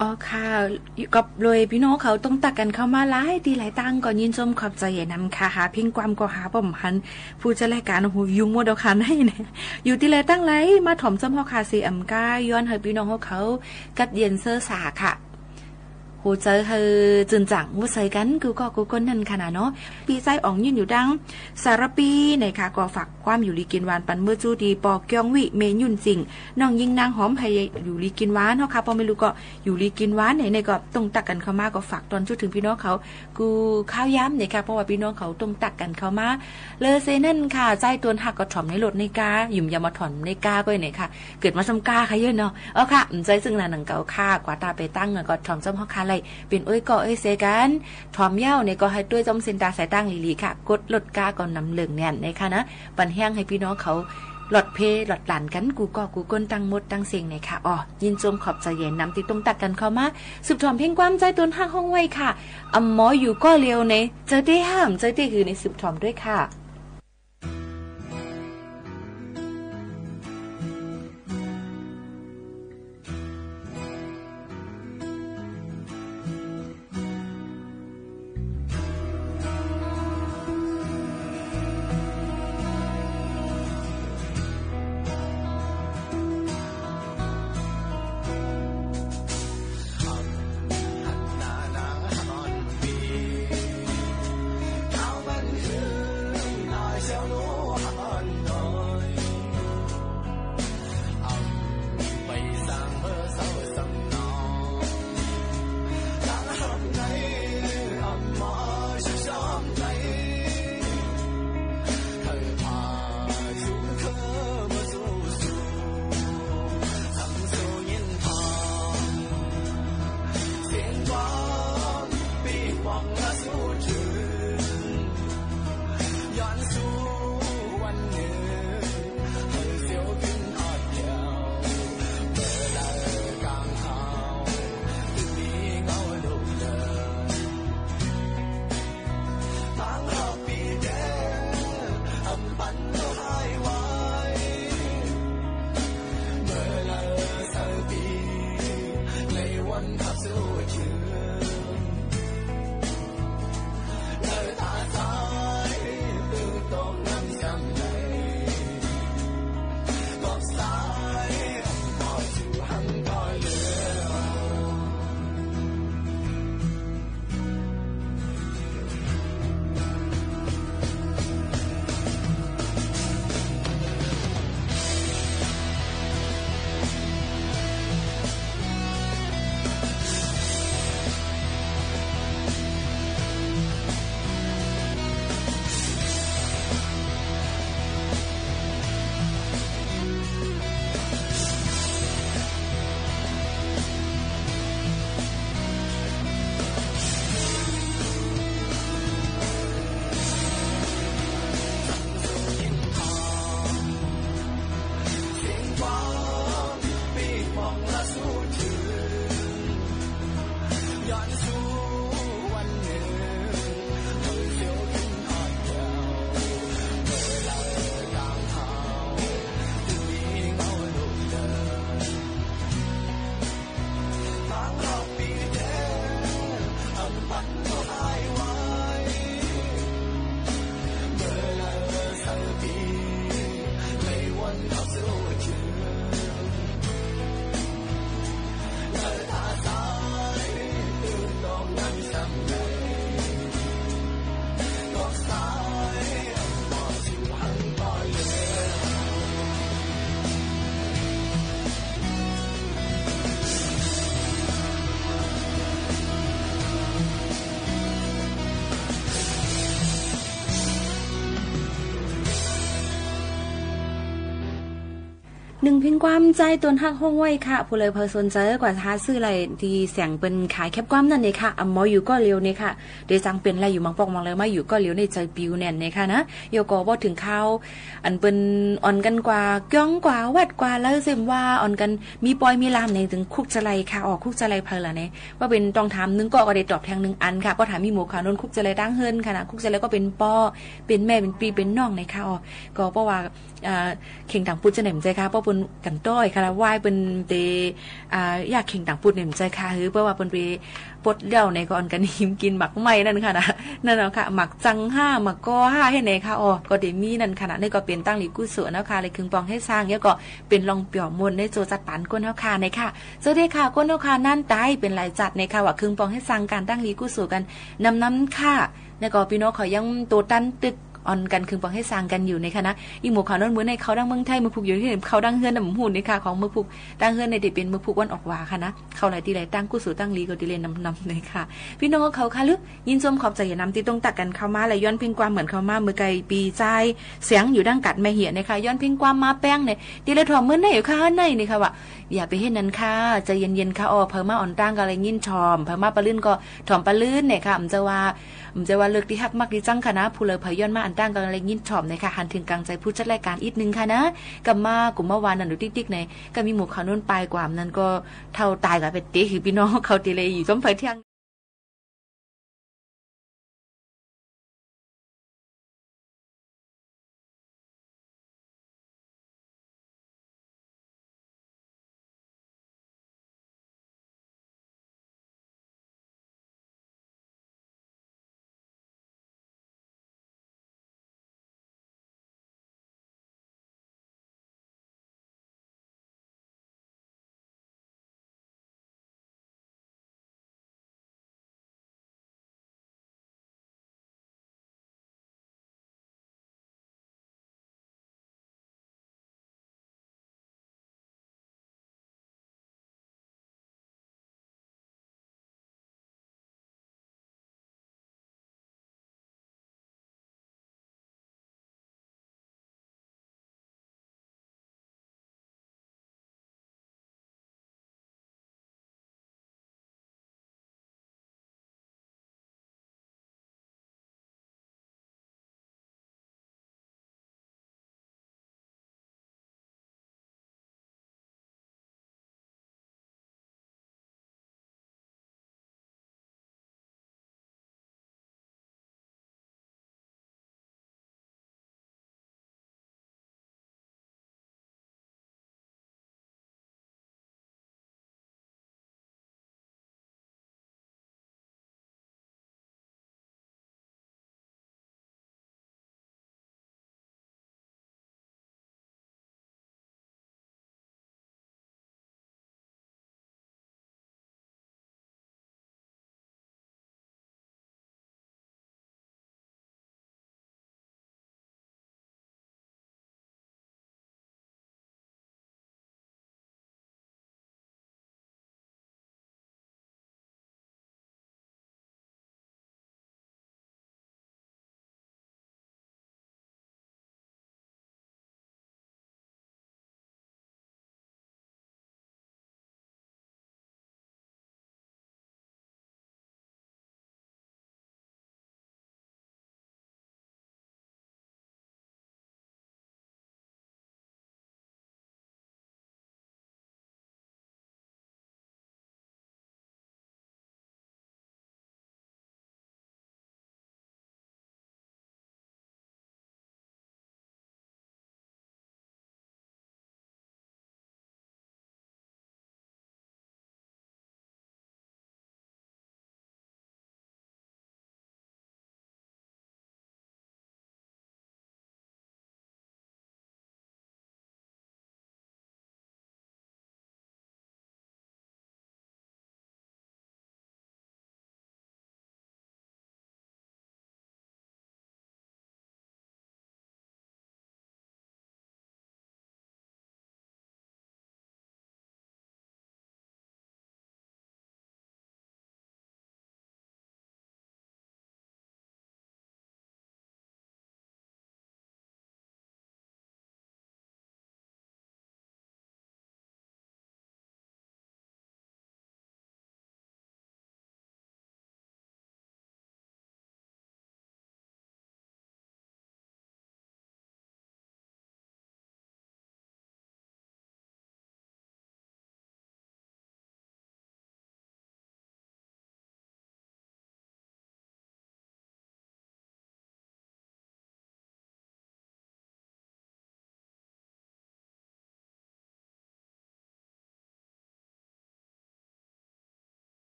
อ๋อค่ะกับเลยพี่น้องเขาต้องตักกันเข้ามาหลายตีหลายตั้งก่อนยินชมขอบใจใหญ่นำค่ะหาเพ่งความก็หาบ่มพันผู้จะรายการโอ้โหยุ่งหมดเอาคันให้เนี่ยอยู่ตีหลายตั้งไรมาถ่อมซ้ำเฮาค่ะสิอำกาย้อนให้พี่น้องเขากัดเย็นเสื้อสาค่ะโหเจอเฮอจืนจังว่าใส่กันกูก็กูก้นนั่นขนาดเนาะปีไส้อ่องยืนอยู่ดังสารปีในค่ะก็ฝากความอยู่ลีกินหวานปันเมื่อจูดีปอกเกียงวิเมยยุ่นจริงน้องยิงนางหอมพยอยู่ลีกินหวานเนาะค่ะพอไม่รู้ก็อยู่ลีกินหวานในก็ต้องตักกันเข้ามาก็ฝากตอนช่วยถึงพี่น้องเขากูข้าวย้ำเนี่ยค่ะเพราะว่าพี่น้องเขาต้องตักกันเข้ามาเลอเซนั่นค่ะใจตัวหักก็ถ่อมในรถในกาหยุ่มยามาถ่อมในกาก็เนี่ยค่ะเกิดมาทำกาค่ะเยอะเนาะค่ะใจซึ่งหนังเก่าค่ากว่าตาไปตั้งก็ถ่อมซ้ำห้องคาเป็นเอ้ยก็เอ้ยเซกันถ่อมเย้าเนี่ยก็ให้ด้วยจอมเซนตาสายตั้งลีค่ะกดลดกาก่อนนำเหลืองเนี่ยนะคะนะปันแห้งให้พี่น้องเขาหลอดเพหลอดหลานกันกูก็กูก้นตั้งมดตั้งเสียงเนี่ยค่ะอ๋อยินจมขอบใจเย็นนำติดตรงตัดกันเข้ามาสืบถอมเพ่งความใจตัวห้างห้องไว้ค่ะหมออยู่ก็เร็วในเจอได้ห้ามเจอได้คือในสืบถอมด้วยค่ะหนึ่งเพียงความใจตนหักห้องไว้ค่ะผู้เลยเพอสนใจกว่าท้าซื้ออะไรที่เสียงเป็นขายแคบความนั่นเองค่ะหมออยู่ก็เร็วเนี่ยค่ะเดจังเป็นอะไรอยู่มังปอกมังเลยมาอยู่ก็เร็วในใจปิวแน่นเนี่ยค่ะนะโยก็บ่ถึงข้าวอันเป็นอ่อนกันกว่าก้องกว่าวัดกว่าแล้วเสมว่าอ่อนกันมีปอยมีลามในถึงคุกจะไรค่ะออกคุกจะไรเพลละเนี่ยว่าเป็นต้องถามนึงก็ได้ตอบแทงนึงอันค่ะก็ถามมีหมู่ค่ะนนคุกจะไรตั้งเฮิรนค่ะนะคุกจะไรก็เป็นป้อเป็นแม่เป็นปีเป็นน้องในค่ะอ๋อก็เพราะว่าเข่งต่างพูดจะเหน่มใจค่ะเพราะปุ่น นกันต้อยค่ะวายเป็นเตอยากเข่งต่างพูดเนี่ยใจค่ะคือเพราะว่าเป็นไปปดเดี่ยวในก่อนกันหิมกินหมักไหม้นั่นค่ะนะนั่นเนาะค่ะหมักจัง5หมักกอ5ให้ไหนค่ะอ๋อก็เดมีนั่นค่ะนะนี่ก็เป็นตั้งหลีกู้สวนเนาะค่ะเลยคึงปองให้สร้างเนี่ยก็เป็นลองเปี่ยวมนในโจจัดปันก้นเฮาค่ะในค่ะเจ้าเด้ค่ะก้นเฮาค่ะนั่นตายเป็นหลายจัดในค่ะว่าคึงปองให้สร้างการตั้งหลีกู้สวนกันนำค่ะแล้วก็พี่น้องเขายังโตตันตึกออนกันคือปองให้สร้างกันอยู่ในคณะอีหมู่เขานั่นเหมือนในเขาดังเมืองไทยมือผูกอยู่ที่เขาดังเฮือนน้ำหุ่นในค่ะของมือผูกดังเฮือนในเด็กเป็นมือผูกวันออกว่าค่ะนะเขาหลายทีหลายตั้งกู้สู่ตั้งลีก็ดีเลยนำในค่ะพี่น้องเขาค่ะลึกยินชมขอบใจอย่านำที่ตรงตักกันเข้ามาและย้อนพิงความเหมือนเข้ามาเมื่อไกลปีใจเสียงอยู่ดังกัดไม่เหี่ยในค่ะย้อนพิงความมาแป้งเนี่ยดีเลยถอมเมื่อไหนอยู่ค่ะในนี่ค่ะว่าอย่าไปเห็นนั้นค่ะใจเย็นๆค่ะอ๋อเพิ่มมาอ่อนตั้งก็อะไรยินชอมเพิ่มมาปลาลื่นก็ถอมปลาลื่นเนี่ยค่ะมันจะว่าเลิกที่ฮักมักที่จังค่ะนะผู้เลยพย้อนมาอันตั้งกันอะไรยินชอมในค่ะหันถึงกลางใจผู้จัดรายการอีกนึงค่ะนะกับมากลุ่มเมื่อวานนั่นดูติ๊กๆในก็มีหมู่เขาโน่นปลายกว่านั้นก็เท่าตายกับเป็ดเตะคือพี่น้องเขาตีเลยอยู่ต้มไฟเที่ยง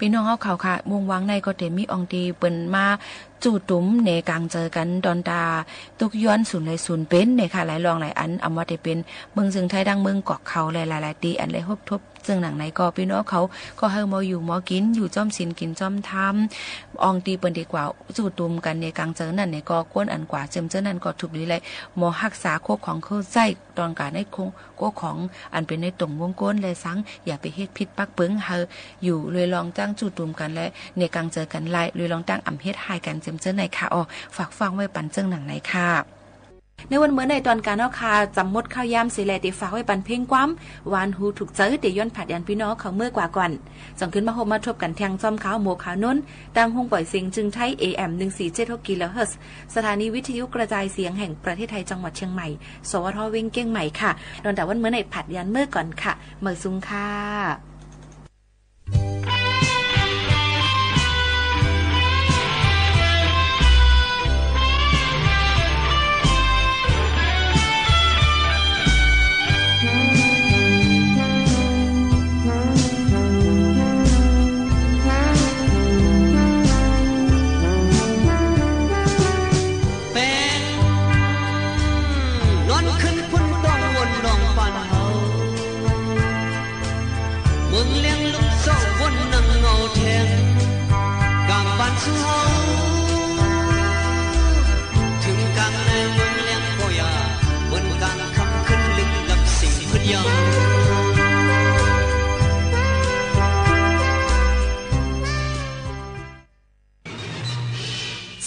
พี่น้องเขาค่ะวงวังในก็เต็มมีองตีเปิ้นมาจู่ตุ้มในกลางเจอกันดอนตาตุกย้อนศูนย์เลยศูนย์เป็นเนี่ยค่ะหลายรองหลายอันอำว่าได้เป็นเมืองซึ่งไทยดังเมืองเกาะเขาหลายๆตีอันเลยฮบทบซึ่งหนังไหนก็พี่น้องเขาก็เฮามาอยู่หมอกินอยู่จ้อมสินกินจ้อมทำองตีเปิ้นดีกว่าจู่ตุ้มกันในกลางเจอนั่นเนี่ยก็กวนอันกว่าเจิมเจอนั่นก็ถูกดีเลยหมอรักษาโคของเขาใจตอนการในคงโคของอันเป็นในตรงวงก้นเลยสังอย่าไปเฮ็ดผิดปักเปิงเฮาอยู่เลยลองจ้างจู่ตุ้มกันและในกลางเจอกันไล่เลยลองตั้งอำเฮ็ดหายกันเจิมเจอในค่ะอ๋อฝากฟังไว้ปันเจิงหนังไหนค่ะในวันเมื่อในตอนการเอาคาจำมดข้าวยามสิแลติฝากไว้ปันเพ่งความวานหูถูกเจอเตย้อนผัดยันพี่น้องเขาเมื่อกว่าก่อนส่งขึ้นมาโฮมมาทบกันแทงจอมขาวโมขาวน้นดังห้องปล่อยเสียงจึงไทย AM 1476 กิโลเฮิรตซ์สถานีวิทยุกระจายเสียงแห่งประเทศไทยจังหวัดเชียงใหม่สวทเว้งเก้งใหม่ค่ะตอนแต่วันเมื่อในผัดยันเมื่อก่อนค่ะเมื่อซุงค่ะ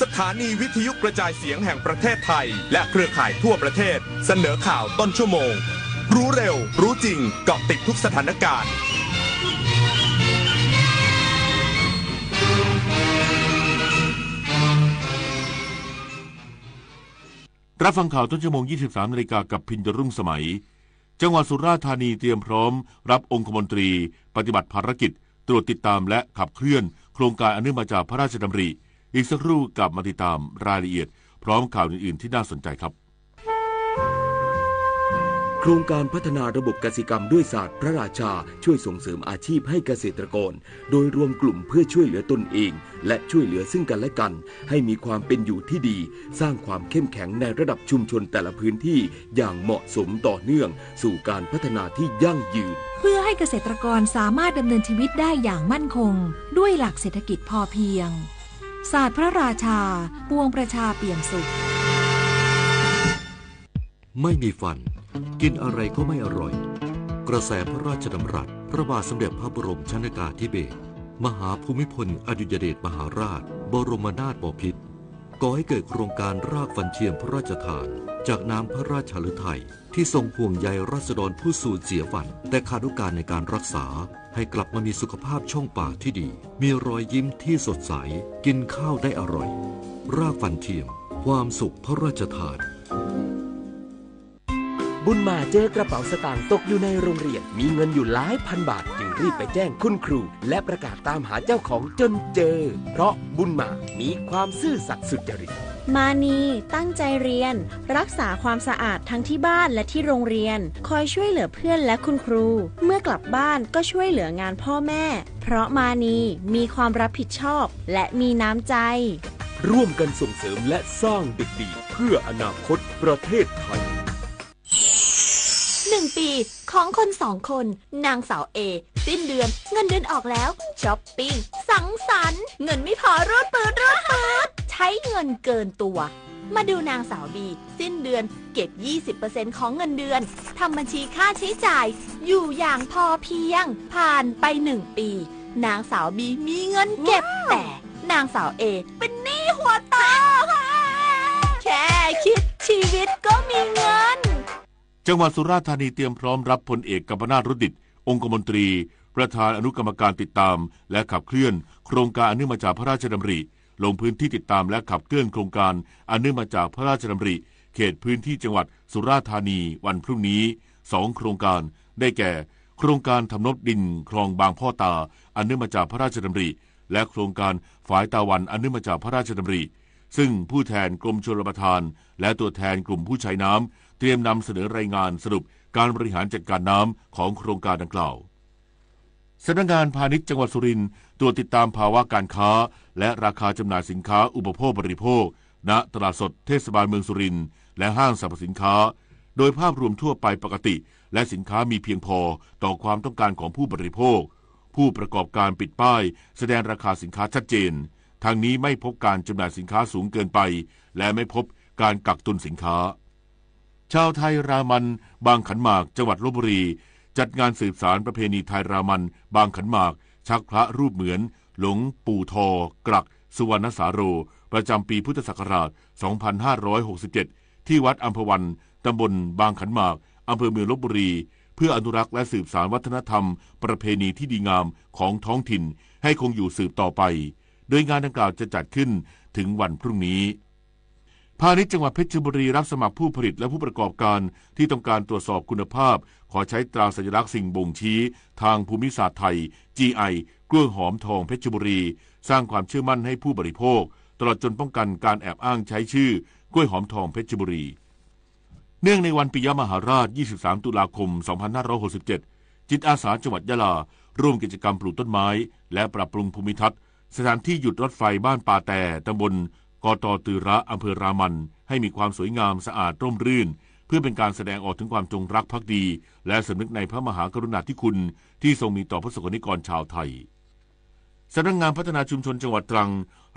สถานีวิทยุกระจายเสียงแห่งประเทศไทยและเครือข่ายทั่วประเทศเสนอข่าวต้นชั่วโมงรู้เร็วรู้จริงเกาะติดทุกสถานการณ์รับฟังข่าวต้นชั่วโมง 23 นาฬิกากับพินรุ่งสมัยจังหวัดสุราษฎร์ธานีเตรียมพร้อมรับองคมนตรีปฏิบัติภารกิจตรวจติดตามและขับเคลื่อนโครงการอันเนื่องมาจากพระราชดำริอีกสักครู่กลับมาติดตามรายละเอียดพร้อมข่าวอื่นๆที่น่าสนใจครับโครงการพัฒนาระบบกสิกรรมด้วยศาสตร์พระราชาช่วยส่งเสริมอาชีพให้เกษตรกรโดยรวมกลุ่มเพื่อช่วยเหลือตนเองและช่วยเหลือซึ่งกันและกันให้มีความเป็นอยู่ที่ดีสร้างความเข้มแข็งในระดับชุมชนแต่ละพื้นที่อย่างเหมาะสมต่อเนื่องสู่การพัฒนาที่ยั่งยืนเพื่อให้เกษตรกรสามารถดำเนินชีวิตได้อย่างมั่นคงด้วยหลักเศรษฐกิจพอเพียงศาสตร์พระราชาปวงประชาเปี่ยมสุขไม่มีฟันกินอะไรก็ไม่อร่อยกระแสพระราชดำรัสพระบาทสมเด็จพระบรมชนกาธิเบศรมหาภูมิพลอดุลยเดชมหาราชบรมนาถบพิตรก่อให้เกิดโครงการรากฟันเทียมพระราชทานจากน้ำพระราชฤทัยที่ทรงห่วงใยราษฎรผู้สูญเสียฟันแต่ขาดโอกาสในการรักษาให้กลับมามีสุขภาพช่องปากที่ดีมีรอยยิ้มที่สดใสกินข้าวได้อร่อยรากฟันเทียมความสุขพระราชทานบุญมาเจอกระเป๋าสตางค์ตกอยู่ในโรงเรียนมีเงินอยู่หลายพันบาทจึงรีบไปแจ้งคุณครูและประกาศตามหาเจ้าของจนเจอเพราะบุญมามีความซื่อสัตย์สุจริตมานีตั้งใจเรียนรักษาความสะอาดทั้งที่บ้านและที่โรงเรียนคอยช่วยเหลือเพื่อนและคุณครูเมื่อกลับบ้านก็ช่วยเหลืองานพ่อแม่เพราะมานีมีความรับผิดชอบและมีน้ำใจร่วมกันส่งเสริมและสร้างเด็กดีเพื่ออนาคตประเทศไทย1 ปีของคน2 คนนางสาวเอสิ้นเดือนเงินเดือนออกแล้วช้อปปิ้งสังสรรค์เงินไม่พอรูดปืดใช้เงินเกินตัวมาดูนางสาวบีสิ้นเดือนเก็บ 20% ของเงินเดือนทำบัญชีค่าใช้จ่ายอยู่อย่างพอเพียงผ่านไป1 ปีนางสาวบีมีเงินเก็บแต่นางสาวเอเป็นหนี้หัวโตค่ะแค่คิดชีวิตก็มีเงินจังหวัดสุราษฎร์ธานีเตรียมพร้อมรับพลเอกกัมปนาท รุดิตองคมนตรีประธานอนุกรรมการติดตามและขับเคลื่อนโครงการอันเนื่องมาจากพระราชดำริลงพื้นที่ติดตามและขับเคลื่อนโครงการอันเนื่องมาจากพระราชดำริเขตพื้นที่จังหวัดสุราษฎร์ธานีวันพรุ่งนี้2 โครงการได้แก่โครงการทำนบดินคลองบางพ่อตาอันเนื่องมาจากพระราชดำริและโครงการฝายตาวันอันเนื่องมาจากพระราชดำริซึ่งผู้แทนกรมชลประทานและตัวแทนกลุ่มผู้ใช้น้ำเตรียมนำเสนอรายงานสรุปการบริหารจัดการน้ำของโครงการดังกล่าว สำนักงานพาณิชย์จังหวัดสุรินทร์ตรวจติดตามภาวะการค้าและราคาจำหน่ายสินค้าอุปโภคบริโภคณตลาดสดเทศบาลเมืองสุรินทร์และห้างสรรพสินค้าโดยภาพรวมทั่วไปปกติและสินค้ามีเพียงพอต่อความต้องการของผู้บริโภคผู้ประกอบการปิดป้ายแสดงราคาสินค้าชัดเจนทางนี้ไม่พบการจำหน่ายสินค้าสูงเกินไปและไม่พบการกักตุนสินค้าชาวไทยรามันบางขันหมากจังหวัดลพบุรีจัดงานสืบสานประเพณีไทยรามันบางขันหมากชักพระรูปเหมือนหลวงปู่ทอกลักสุวรรณสาโรประจำปีพุทธศักราช 2567 ที่วัดอัมพวันตำบลบางขันหมากอำเภอเมืองลพบุรีเพื่ออนุรักษ์และสืบสานวัฒนธรรมประเพณีที่ดีงามของท้องถิ่นให้คงอยู่สืบต่อไปโดยงานดังกล่าวจะจัดขึ้นถึงวันพรุ่งนี้พาณิชย์จังหวัดเพชรบุรีรับสมัครผู้ผลิตและผู้ประกอบการที่ต้องการตรวจสอบคุณภาพขอใช้ตราสัญลักษณ์สิ่งบ่งชี้ทางภูมิศาสตร์ไทย GI กล้วยหอมทองเพชรบุรีสร้างความเชื่อมั่นให้ผู้บริโภคตลอดจนป้องกันการแอบอ้างใช้ชื่อกล้วยหอมทองเพชรบุรีเนื่องในวันปิยมหาราช 23 ตุลาคม 2567 จิตอาสาจังหวัดยะลาร่วมกิจกรรมปลูกต้นไม้และปรับปรุงภูมิทัศน์สถานที่หยุดรถไฟบ้านป่าแต่ตำบลกตตือระอำเภอรามันให้มีความสวยงามสะอาดร่มรื่นเพื่อเป็นการแสดงออกถึงความจงรักภักดีและสำนึกในพระมหากรุณาธิคุณที่ทรงมีต่อพระสงฆ์นิกรชาวไทยสำนักงานพัฒนาชุมชนจังหวัดตรัง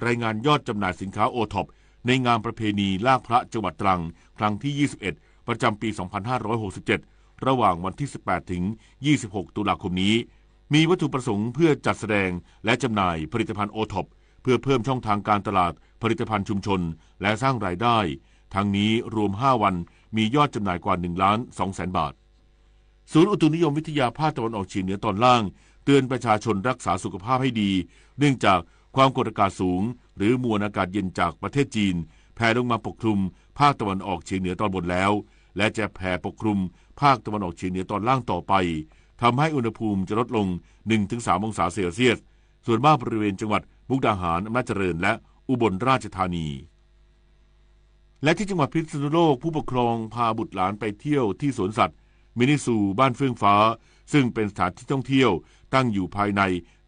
รายงานยอดจำหน่ายสินค้าโอท็อปในงานประเพณีลากพระจังหวัดตรังครั้งที่ 21 ประจำปี 2567 ระหว่างวันที่ 18 ถึง 26 ตุลาคมนี้มีวัตถุประสงค์เพื่อจัดแสดงและจำหน่ายผลิตภัณฑ์โอท็อปเพื่อเพิ่มช่องทางการตลาดผลิตภัณฑ์ชุมชนและสร้างรายได้ทั้งนี้รวม 5 วันมียอดจำหน่ายกว่า 1,200,000 บาทศูนย์อุตุนิยมวิทยาภาคตะวันออกเฉียงเหนือตอนล่างเตือนประชาชนรักษาสุขภาพให้ดีเนื่องจากความกดอากาศสูงหรือมวลอากาศเย็นจากประเทศจีนแผ่ลงมาปกคลุมภาคตะวันออกเฉียงเหนือตอนบนแล้วและจะแผ่ปกคลุมภาคตะวันออกเฉียงเหนือตอนล่างต่อไปทำให้อุณหภูมิจะลดลง 1-3 องศาเซลเซียสส่วนมากบริเวณจังหวัดมุกดาหารอำนาจเจริญและอุบลราชธานีและที่จังหวัดพิษณุโลกผู้ปกครองพาบุตรหลานไปเที่ยวที่สวนสัตว์มินิซูบ้านเฟื่องฟ้าซึ่งเป็นสถานที่ท่องเที่ยวตั้งอยู่ภายใน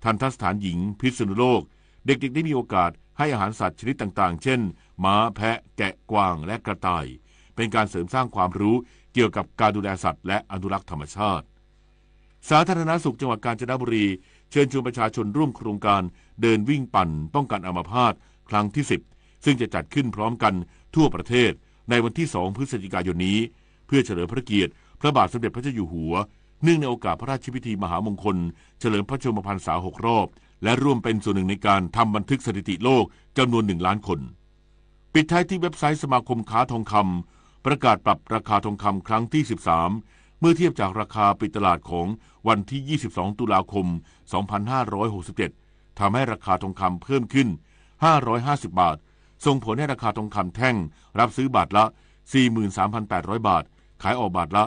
ทัณฑสถานหญิงพิษณุโลกเด็กๆได้มีโอกาสให้อาหารสัตว์ชนิดต่างๆเช่นม้าแพะแกะกวางและกระต่ายเป็นการเสริมสร้างความรู้เกี่ยวกับการดูแลสัตว์และอนุรักษ์ธรรมชาติสาธารณสุขจังหวัดกาญจนบุรีเชิญชวนประชาชนร่วมโครงการเดินวิ่งปั่นป้องกันอัมพาตครั้งที่ 10ซึ่งจะจัดขึ้นพร้อมกันทั่วประเทศในวันที่ 2 พฤศจิกายนนี้เพื่อเฉลิมพระเกียรติพระบาทสมเด็จพระเจ้าอยู่หัวเนื่องในโอกาสพระราชพิธีมหามงคลเฉลิมพระชนมพรรษา 6 รอบและร่วมเป็นส่วนหนึ่งในการทำบันทึกสถิติโลกจำนวน 1 ล้านคนปิดท้ายที่เว็บไซต์สมาคมค้าทองคำประกาศปรับราคาทองคำครั้งที่ 13เมื่อเทียบจากราคาปิดตลาดของวันที่ 22 ตุลาคม 2567ทำให้ราคาทองคำเพิ่มขึ้น550 บาทส่งผลให้ราคาทองคำแท่งรับซื้อบาทละ 43,800 บาทขายออกบาทละ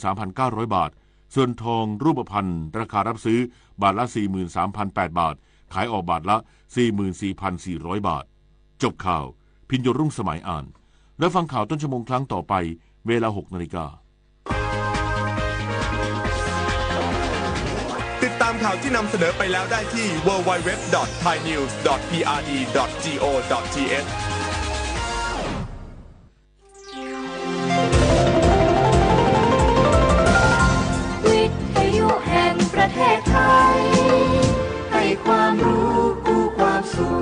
43,900 บาทส่วนทองรูปพรรณราคารับซื้อบาทละ 43,800 บาทขายออกบาทละ 44,400 บาทจบข่าวพิญโยรุ่งสมัยอ่านและฟังข่าวต้นชั่วโมงครั้งต่อไปเวลา 6 นาฬิกาติดตามข่าวที่นำเสนอไปแล้วได้ที่ www.thainews.prd.go.thวิทยุแห่งประเทศไทยให้ความรู้กู้ความสุข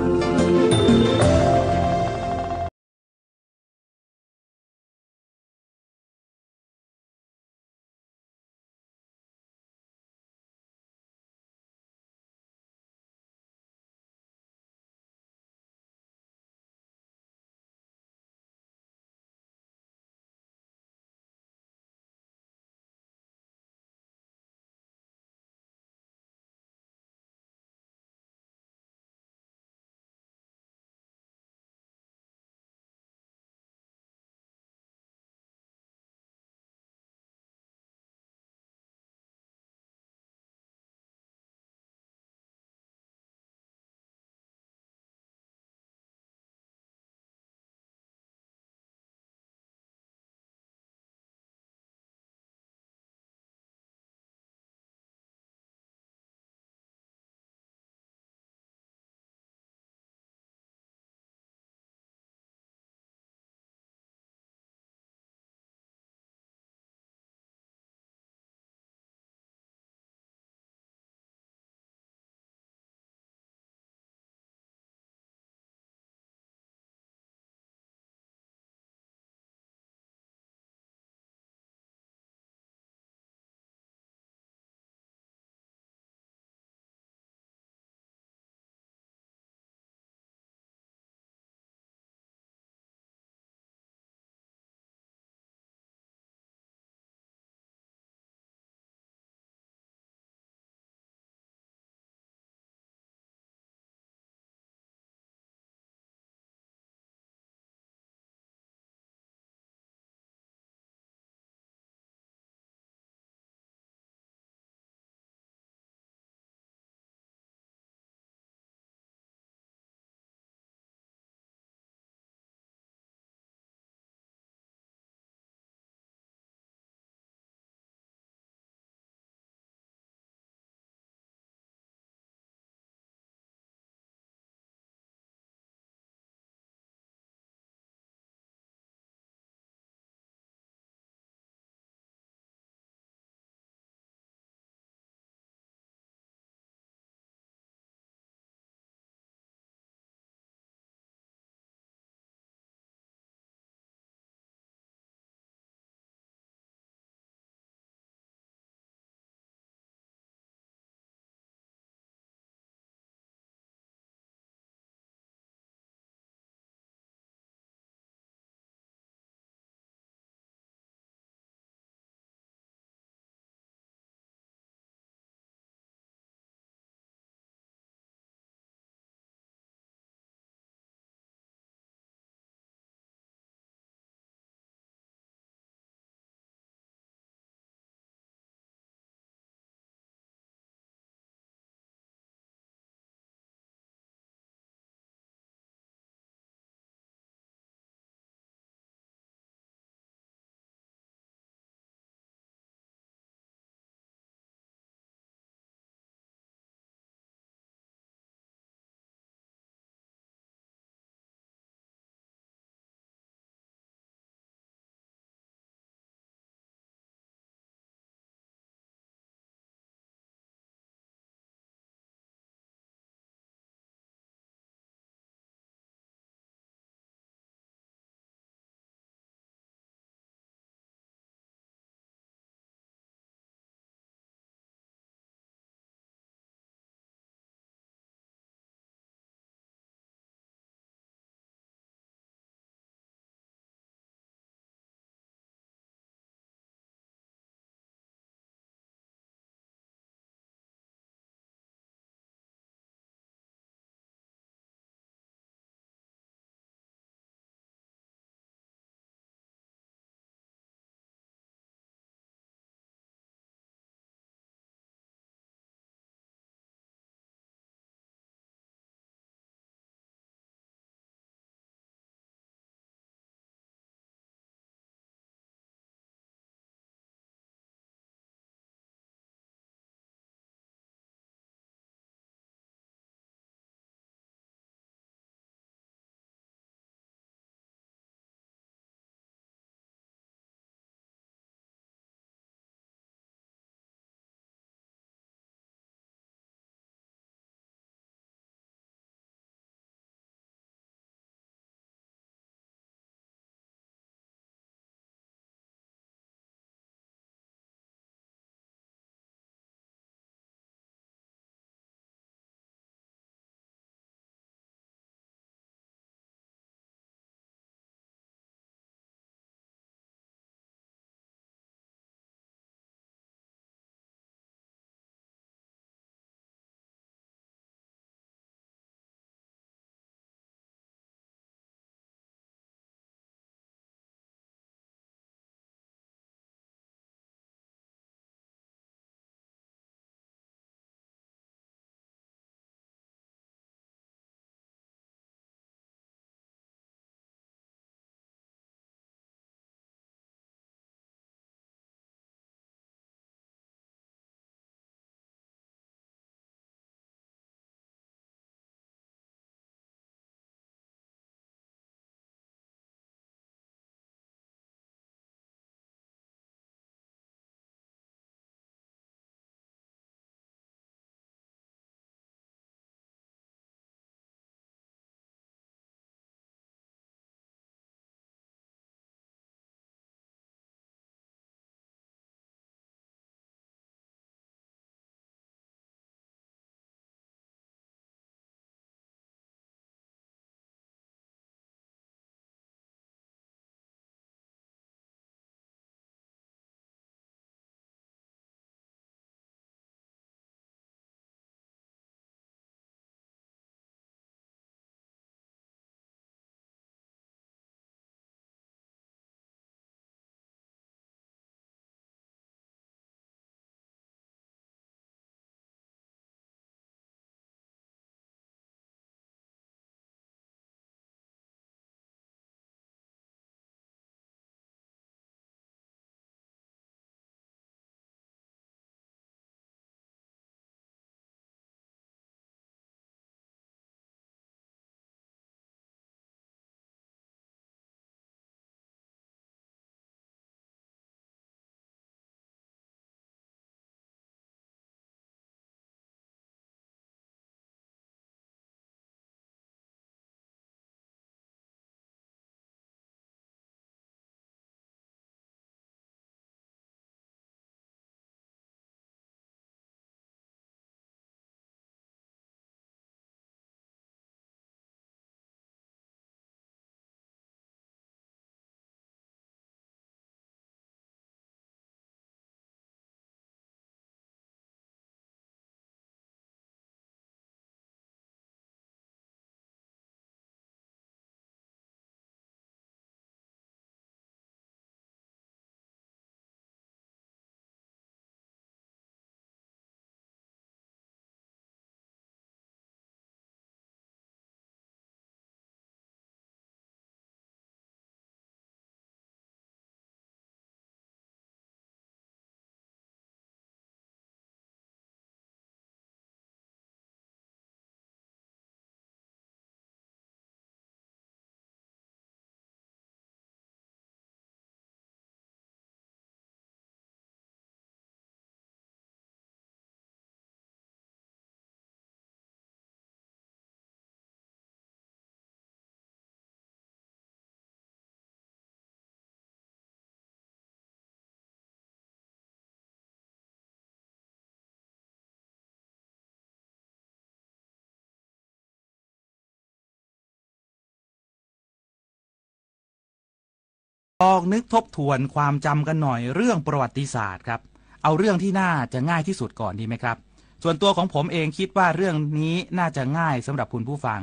ลองนึกทบทวนความจำกันหน่อยเรื่องประวัติศาสตร์ครับเอาเรื่องที่น่าจะง่ายที่สุดก่อนดีไหมครับส่วนตัวของผมเองคิดว่าเรื่องนี้น่าจะง่ายสำหรับคุณผู้ฟัง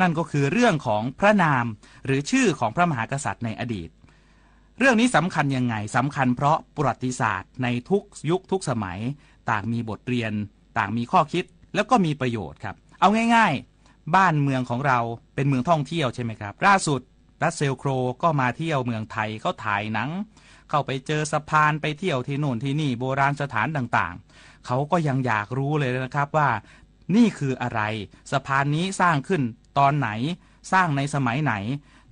นั่นก็คือเรื่องของพระนามหรือชื่อของพระมหากษัตริย์ในอดีตเรื่องนี้สำคัญยังไงสำคัญเพราะประวัติศาสตร์ในทุกยุคทุกสมัยต่างมีบทเรียนต่างมีข้อคิดแล้วก็มีประโยชน์ครับเอาง่ายๆบ้านเมืองของเราเป็นเมืองท่องเที่ยวใช่ไหมครับล่าสุดรัสเซลโครก็มาเที่ยวเมืองไทยเขาถ่ายหนังเข้าไปเจอสะพานไปเที่ยวที่โน่นที่นี่โบราณสถานต่างๆเขาก็ยังอยากรู้เลยนะครับว่านี่คืออะไรสะพานนี้สร้างขึ้นตอนไหนสร้างในสมัยไหน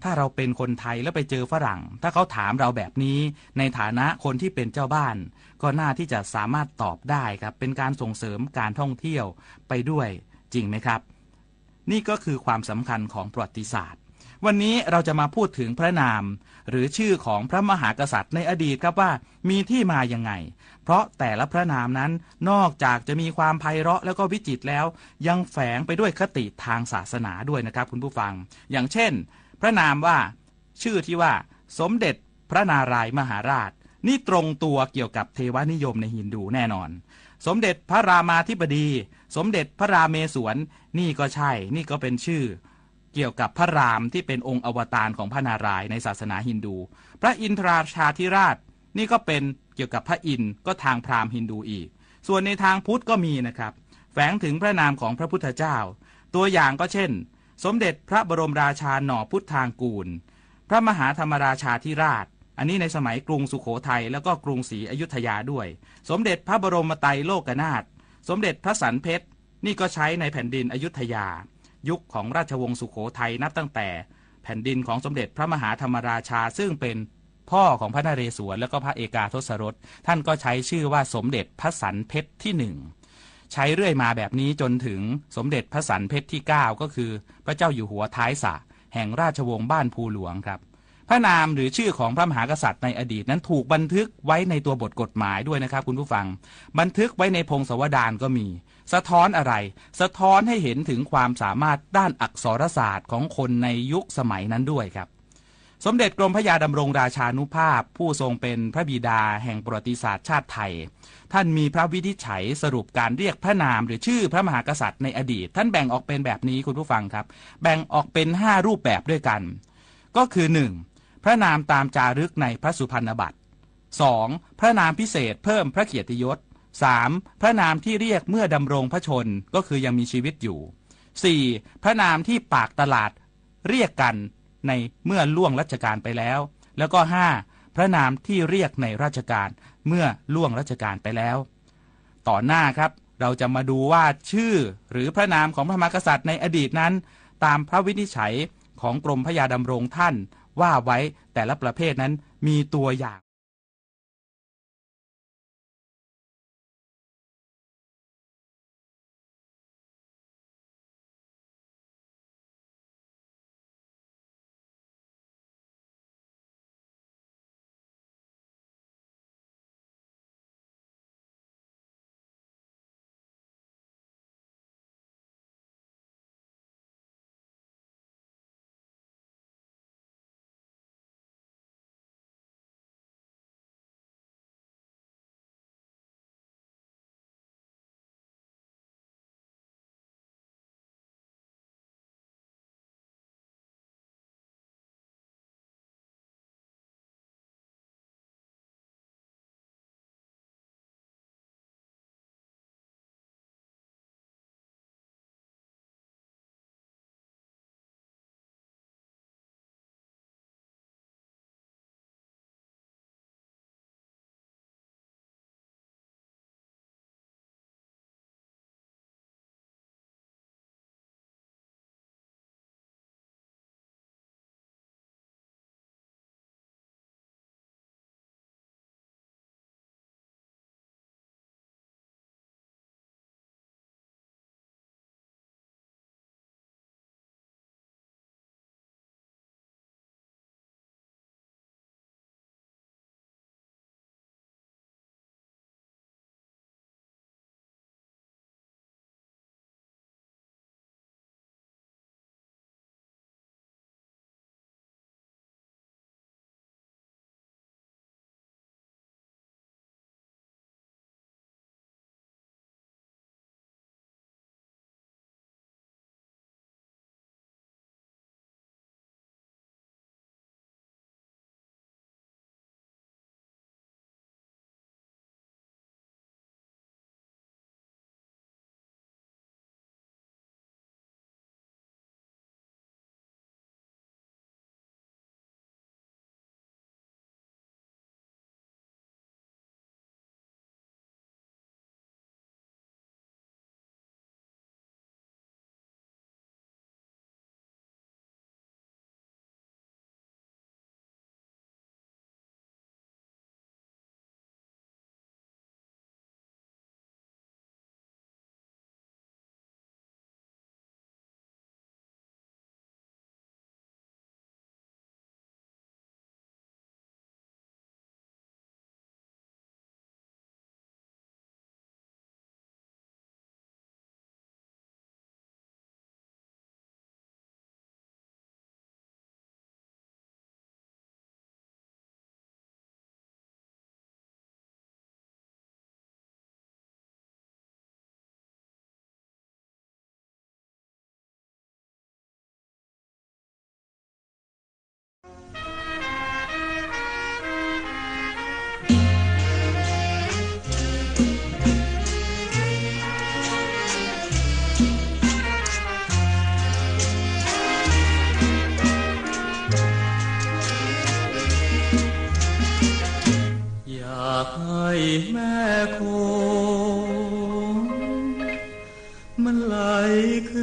ถ้าเราเป็นคนไทยแล้วไปเจอฝรั่งถ้าเขาถามเราแบบนี้ในฐานะคนที่เป็นเจ้าบ้านก็น่าที่จะสามารถตอบได้ครับเป็นการส่งเสริมการท่องเที่ยวไปด้วยจริงไหมครับนี่ก็คือความสำคัญของประวัติศาสตร์วันนี้เราจะมาพูดถึงพระนามหรือชื่อของพระมหากษัตริย์ในอดีตครับว่ามีที่มายังไงเพราะแต่ละพระนามนั้นนอกจากจะมีความไพเราะแล้วก็วิจิตรแล้วยังแฝงไปด้วยคติทางศาสนาด้วยนะครับคุณผู้ฟังอย่างเช่นพระนามว่าชื่อที่ว่าสมเด็จพระนารายมหาราชนี่ตรงตัวเกี่ยวกับเทวนิยมในฮินดูแน่นอนสมเด็จพระรามาธิบดีสมเด็จพระราเมศวรนี่ก็ใช่นี่ก็เป็นชื่อเกี่ยวกับพระรามที่เป็นองค์อวตารของพระนารายณ์ในศาสนาฮินดูพระอินทราชาธิราชนี่ก็เป็นเกี่ยวกับพระอินทร์ก็ทางพราหมณ์ฮินดูอีกส่วนในทางพุทธก็มีนะครับแฝงถึงพระนามของพระพุทธเจ้าตัวอย่างก็เช่นสมเด็จพระบรมราชาหน่อพุทธทางกูลพระมหาธรรมราชาธิราชอันนี้ในสมัยกรุงสุโขทัยแล้วก็กรุงศรีอยุธยาด้วยสมเด็จพระบรมไตรโลกนาถสมเด็จพระสันเพชรนี่ก็ใช้ในแผ่นดินอยุธยายุคของราชวงศ์สุโขทัยนับตั้งแต่แผ่นดินของสมเด็จพระมหาธรรมราชาซึ่งเป็นพ่อของพระนเรศวรแล้วก็พระเอกาทศรสท่านก็ใช้ชื่อว่าสมเด็จพระสันเพชรที่ 1ใช้เรื่อยมาแบบนี้จนถึงสมเด็จพระสันเพชรที่ 9ก็คือพระเจ้าอยู่หัวท้ายสระแห่งราชวงศ์บ้านภูหลวงครับพระนามหรือชื่อของพระมหากษัตริย์ในอดีตนั้นถูกบันทึกไว้ในตัวบทกฎหมายด้วยนะครับคุณผู้ฟังบันทึกไว้ในพงศาวดารก็มีสะท้อนอะไรสะท้อนให้เห็นถึงความสามารถด้านอักษรศาสตร์ของคนในยุคสมัยนั้นด้วยครับสมเด็จกรมพระยาดำรงราชานุภาพผู้ทรงเป็นพระบิดาแห่งประวัติศาสตร์ชาติไทยท่านมีพระวินิจฉัยสรุปการเรียกพระนามหรือชื่อพระมหากษัตริย์ในอดีตท่านแบ่งออกเป็นแบบนี้คุณผู้ฟังครับแบ่งออกเป็น5รูปแบบด้วยกันก็คือ 1. พระนามตามจารึกในพระสุพรรณบัตร 2. พระนามพิเศษเพิ่มพระเกียรติยศ 3. พระนามที่เรียกเมื่อดำรงพระชนก็คือยังมีชีวิตอยู่ 4. พระนามที่ปากตลาดเรียกกันในเมื่อล่วงราชการไปแล้วแล้วก็ 5. พระนามที่เรียกในราชการเมื่อล่วงราชการไปแล้วต่อหน้าครับเราจะมาดูว่าชื่อหรือพระนามของพระมหากษัตริย์ในอดีตนั้นตามพระวินิจฉัยของกรมพระยาดำรงท่านว่าไว้แต่ละประเภทนั้นมีตัวอย่าง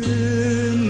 น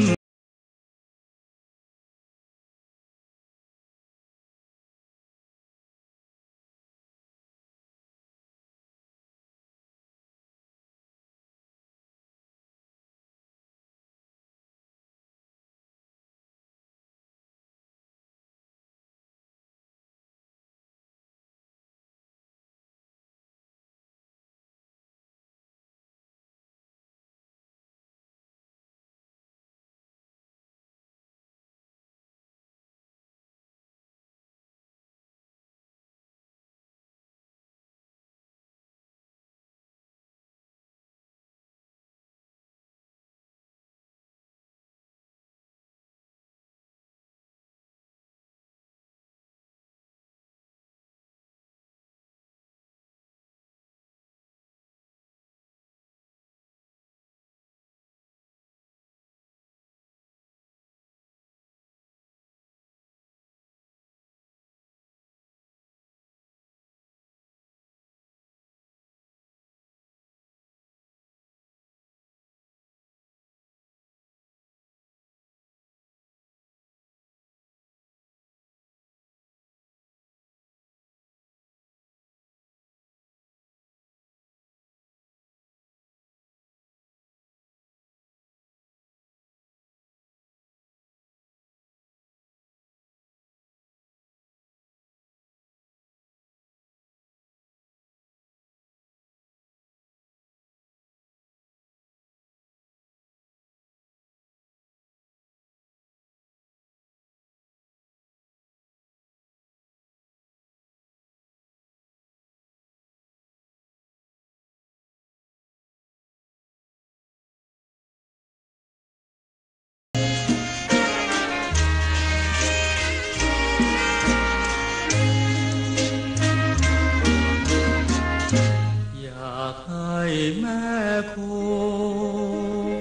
อยากให้แม่ค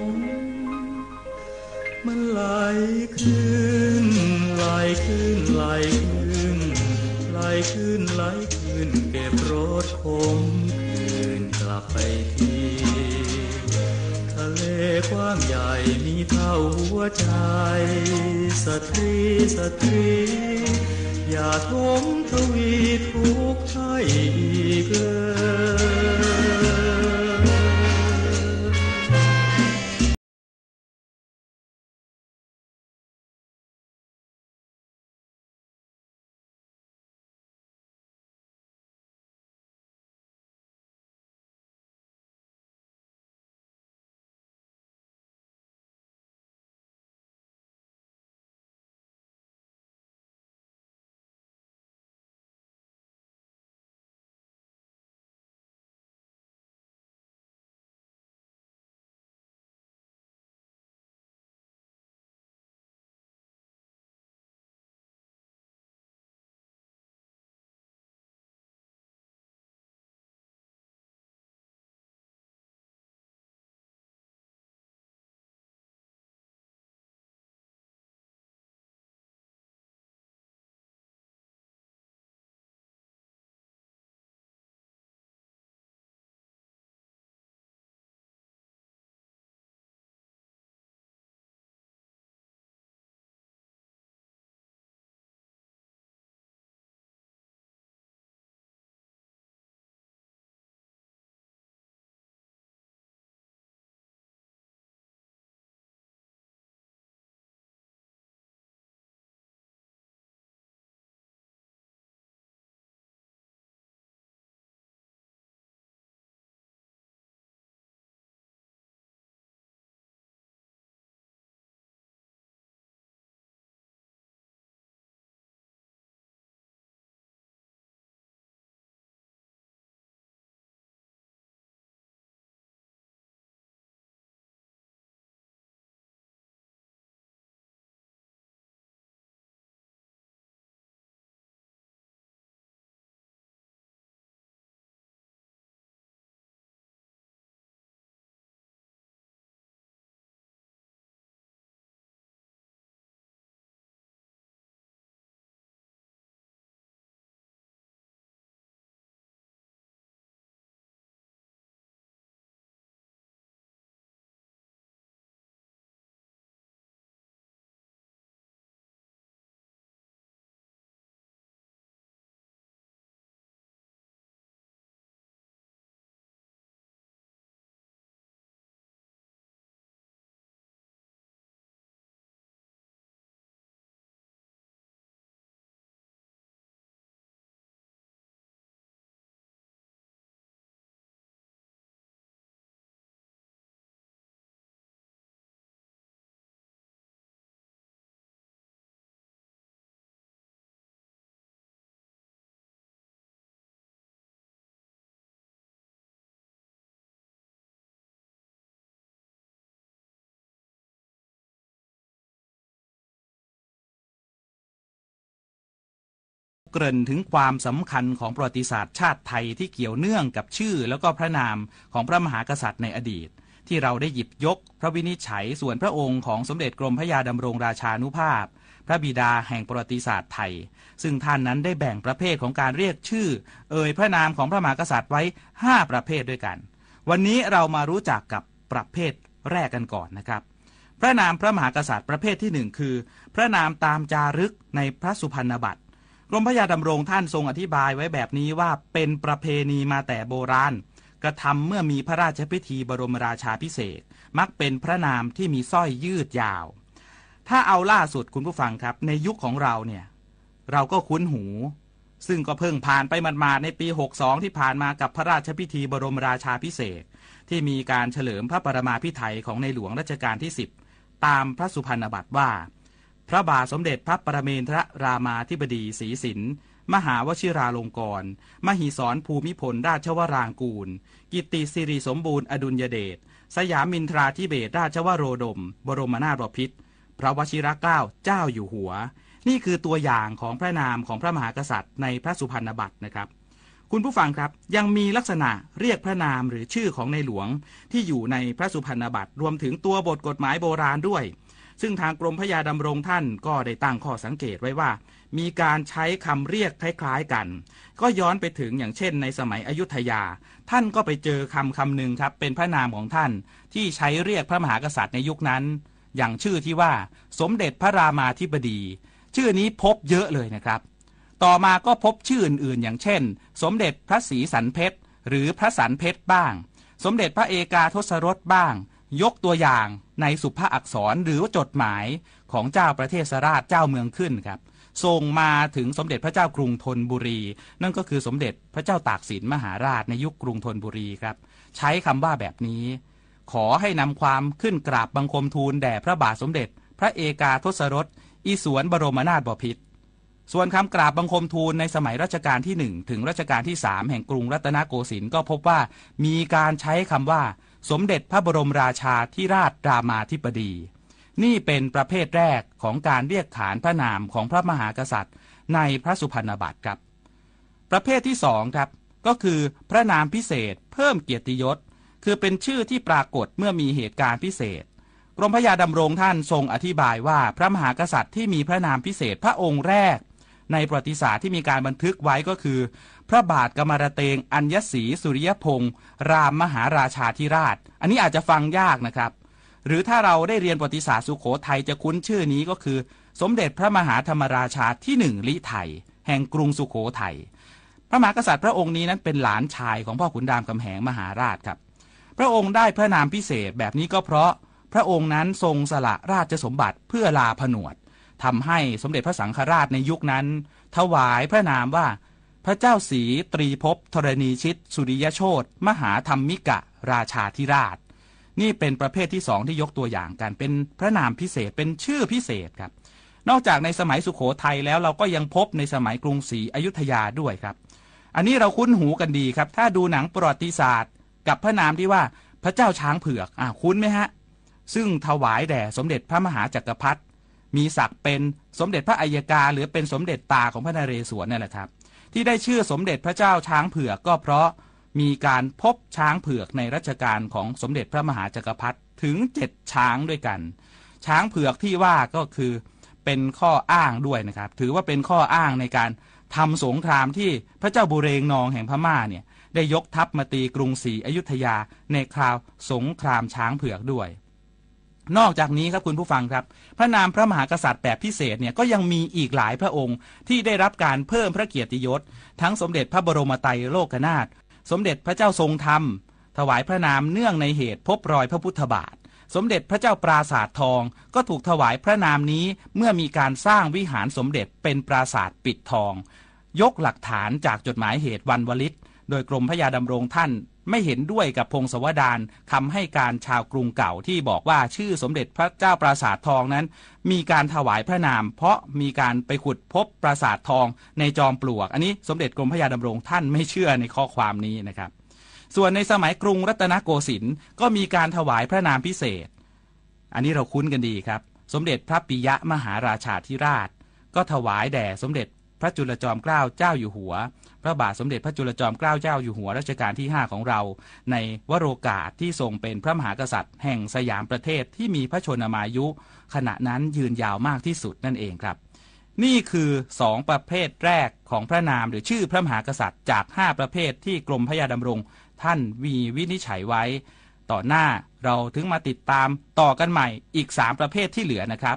งมันไหลขึ้นไหลขึ้นไหลขึ้นไหลขึ้นไหลขึ้นเก็บรถคมคืนกลับไปที่ทะเลกว้างใหญ่มีเท่าหัวใจสตรีสตรีอย่าทมทวีทุกข์ให้อีกเลย เกริ่นถึงความสำคัญของประวัติศาสตร์ชาติไทยที่เกี่ยวเนื่องกับชื่อแล้วก็พระนามของพระมหากษัตริย์ในอดีตที่เราได้หยิบยกพระวินิจฉัยส่วนพระองค์ของสมเด็จกรมพระยาดำรงราชานุภาพพระบิดาแห่งประวัติศาสตร์ไทยซึ่งท่านนั้นได้แบ่งประเภทของการเรียกชื่อพระนามของพระมหากษัตริย์ไว้5ประเภทด้วยกันวันนี้เรามารู้จักกับประเภทแรกกันก่อนนะครับพระนามพระมหากษัตริย์ประเภทที่1คือพระนามตามจารึกในพระสุพรรณบัตรกรมพระยาดำรงท่านทรงอธิบายไว้แบบนี้ว่าเป็นประเพณีมาแต่โบราณกระทำเมื่อมีพระราชพิธีบรมราชาภิเษกมักเป็นพระนามที่มีสร้อยยืดยาวถ้าเอาล่าสุดคุณผู้ฟังครับในยุคของเราเนี่ยเราก็คุ้นหูซึ่งก็เพิ่งผ่านไปหมาดๆในปี62ที่ผ่านมากับพระราชพิธีบรมราชาภิเษกที่มีการเฉลิมพระปรมาภิไธยของในหลวงรัชกาลที่10ตามพระสุพรรณบัตรว่าพระบาทสมเด็จพระปรเมนทรรามาธิบดีศรีสินมหาวชิราลงกรณ์มหิศรภูมิพลราชวรางกูลกิตติสิริสมบูรณ์อดุลยเดชสยามินทราธิเบศรราชวโรดมบรมนาถบพิตรพระวชิรเกล้าเจ้าอยู่หัวนี่คือตัวอย่างของพระนามของพระมหากษัตริย์ในพระสุพรรณบัตรนะครับคุณผู้ฟังครับยังมีลักษณะเรียกพระนามหรือชื่อของในหลวงที่อยู่ในพระสุพรรณบัตรรวมถึงตัวบทกฎหมายโบราณด้วยซึ่งทางกรมพระยาดำรงท่านก็ได้ตั้งข้อสังเกตไว้ว่ามีการใช้คำเรียกคล้ายๆกันก็ย้อนไปถึงอย่างเช่นในสมัยอยุธยาท่านก็ไปเจอคำหนึ่งครับเป็นพระนามของท่านที่ใช้เรียกพระมหากษัตริย์ในยุคนั้นอย่างชื่อที่ว่าสมเด็จพระรามาธิบดีชื่อนี้พบเยอะเลยนะครับต่อมาก็พบชื่ออื่นๆอย่างเช่นสมเด็จพระศรีสันเพชรหรือพระสันเพชรบ้างสมเด็จพระเอกาทศรสบ้างยกตัวอย่างในสุภาอักษรหรือจดหมายของเจ้าประเทศราชเจ้าเมืองขึ้นครับส่งมาถึงสมเด็จพระเจ้ากรุงธนบุรีนั่นก็คือสมเด็จพระเจ้าตากสินมหาราชในยุคกรุงธนบุรีครับใช้คำว่าแบบนี้ขอให้นำความขึ้นกราบบังคมทูลแด่พระบาทสมเด็จพระเอกาทศรสอีสวนบรมนาถบพิตรส่วนคำกราบบังคมทูลในสมัยรัชกาลที่1ถึงรัชกาลที่3แห่งกรุงรัตนโกสินทร์ก็พบว่ามีการใช้คำว่าสมเด็จพระบรมราชาธิราชรามาธิบดีนี่เป็นประเภทแรกของการเรียกขานพระนามของพระมหากษัตริย์ในพระสุพรรณบัตรครับประเภทที่2ครับก็คือพระนามพิเศษเพิ่มเกียรติยศคือเป็นชื่อที่ปรากฏเมื่อมีเหตุการณ์พิเศษกรมพระยาดำรงท่านทรงอธิบายว่าพระมหากษัตริย์ที่มีพระนามพิเศษพระองค์แรกในประวัติศาสตร์ที่มีการบันทึกไว้ก็คือพระบาทกมรเตงอัญญศรีสุริยพงศ์รามมหาราชาธิราชอันนี้อาจจะฟังยากนะครับหรือถ้าเราได้เรียนประวัติศาสตร์สุโขทัยจะคุ้นชื่อนี้ก็คือสมเด็จพระมหาธรรมราชาที่1ลิไทยแห่งกรุงสุโขทัยพระมหากษัตริย์พระองค์นี้นั้นเป็นหลานชายของพ่อขุนรามคำแหงมหาราชครับพระองค์ได้พระนามพิเศษแบบนี้ก็เพราะพระองค์นั้นทรงสละราชสมบัติเพื่อลาผนวดทำให้สมเด็จพระสังฆราชในยุคนั้นถวายพระนามว่าพระเจ้าศรีตรีภพธรณีชิตสุริยโชติมหาธรรมิกะราชาธิราชนี่เป็นประเภทที่2ที่ยกตัวอย่างกันเป็นพระนามพิเศษเป็นชื่อพิเศษครับนอกจากในสมัยสุโขทัยแล้วเราก็ยังพบในสมัยกรุงศรีอยุธยาด้วยครับอันนี้เราคุ้นหูกันดีครับถ้าดูหนังประวัติศาสตร์กับพระนามที่ว่าพระเจ้าช้างเผือกคุ้นไหมฮะซึ่งถวายแด่สมเด็จพระมหาจักรพรรดิมีศักดิ์เป็นสมเด็จพระอัยการหรือเป็นสมเด็จตาของพระนเรศวรนั่นแหละครับที่ได้ชื่อสมเด็จพระเจ้าช้างเผือกก็เพราะมีการพบช้างเผือกในรัชกาลของสมเด็จพระมหาจักรพรรดิถึง7ช้างด้วยกันช้างเผือกที่ว่าก็คือเป็นข้ออ้างด้วยนะครับถือว่าเป็นข้ออ้างในการทำสงครามที่พระเจ้าบุเรงนองแห่งพม่าเนี่ยได้ยกทัพมาตีกรุงศรีอยุธยาในคราวสงครามช้างเผือกด้วยนอกจากนี้ครับคุณผู้ฟังครับพระนามพระมหากษัตริย์แบบพิเศษเนี่ยก็ยังมีอีกหลายพระองค์ที่ได้รับการเพิ่มพระเกียรติยศทั้งสมเด็จพระบรมไตรโลกนาถสมเด็จพระเจ้าทรงธรรมถวายพระนามเนื่องในเหตุพบรอยพระพุทธบาทสมเด็จพระเจ้าปราสาททองก็ถูกถวายพระนามนี้เมื่อมีการสร้างวิหารสมเด็จเป็นปราสาทปิดทองยกหลักฐานจากจดหมายเหตุวันวลิตโดยกรมพระยาดำรงท่านไม่เห็นด้วยกับพงศาวดารคำให้การชาวกรุงเก่าที่บอกว่าชื่อสมเด็จพระเจ้าปราสาททองนั้นมีการถวายพระนามเพราะมีการไปขุดพบปราสาททองในจอมปลวกอันนี้สมเด็จกรมพระยาดำรงท่านไม่เชื่อในข้อความนี้นะครับส่วนในสมัยกรุงรัตนโกสินทร์ก็มีการถวายพระนามพิเศษอันนี้เราคุ้นกันดีครับสมเด็จพระปิยมหาราชาธิราชก็ถวายแด่สมเด็จพ พระจุลจอมเกล้าเจ้าอยู่หัวพระบาทสมเด็จพระจุลจอมเกล้าเจ้าอยู่หัวรัชกาลที่5ของเราในวโรกาสที่ทรงเป็นพระมหากษัตริย์แห่งสยามประเทศที่มีพระชนมายุขณะนั้นยืนยาวมากที่สุดนั่นเองครับนี่คือ2ประเภทแรกของพระนามหรือชื่อพระมหากษัตริย์จาก5ประเภทที่กรมพระยาดำรงท่านมีวินิจฉัยไว้ต่อหน้าเราถึงมาติดตามต่อกันใหม่อีก3ประเภทที่เหลือนะครับ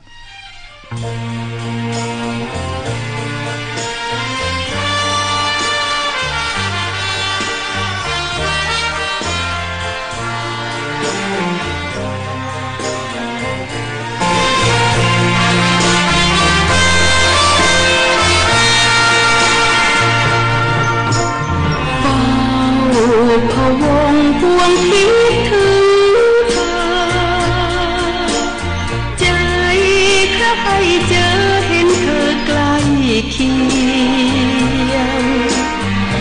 พะวงพวงคิดถึงเธอใจใครเจอเห็นเธอใกล้เคีย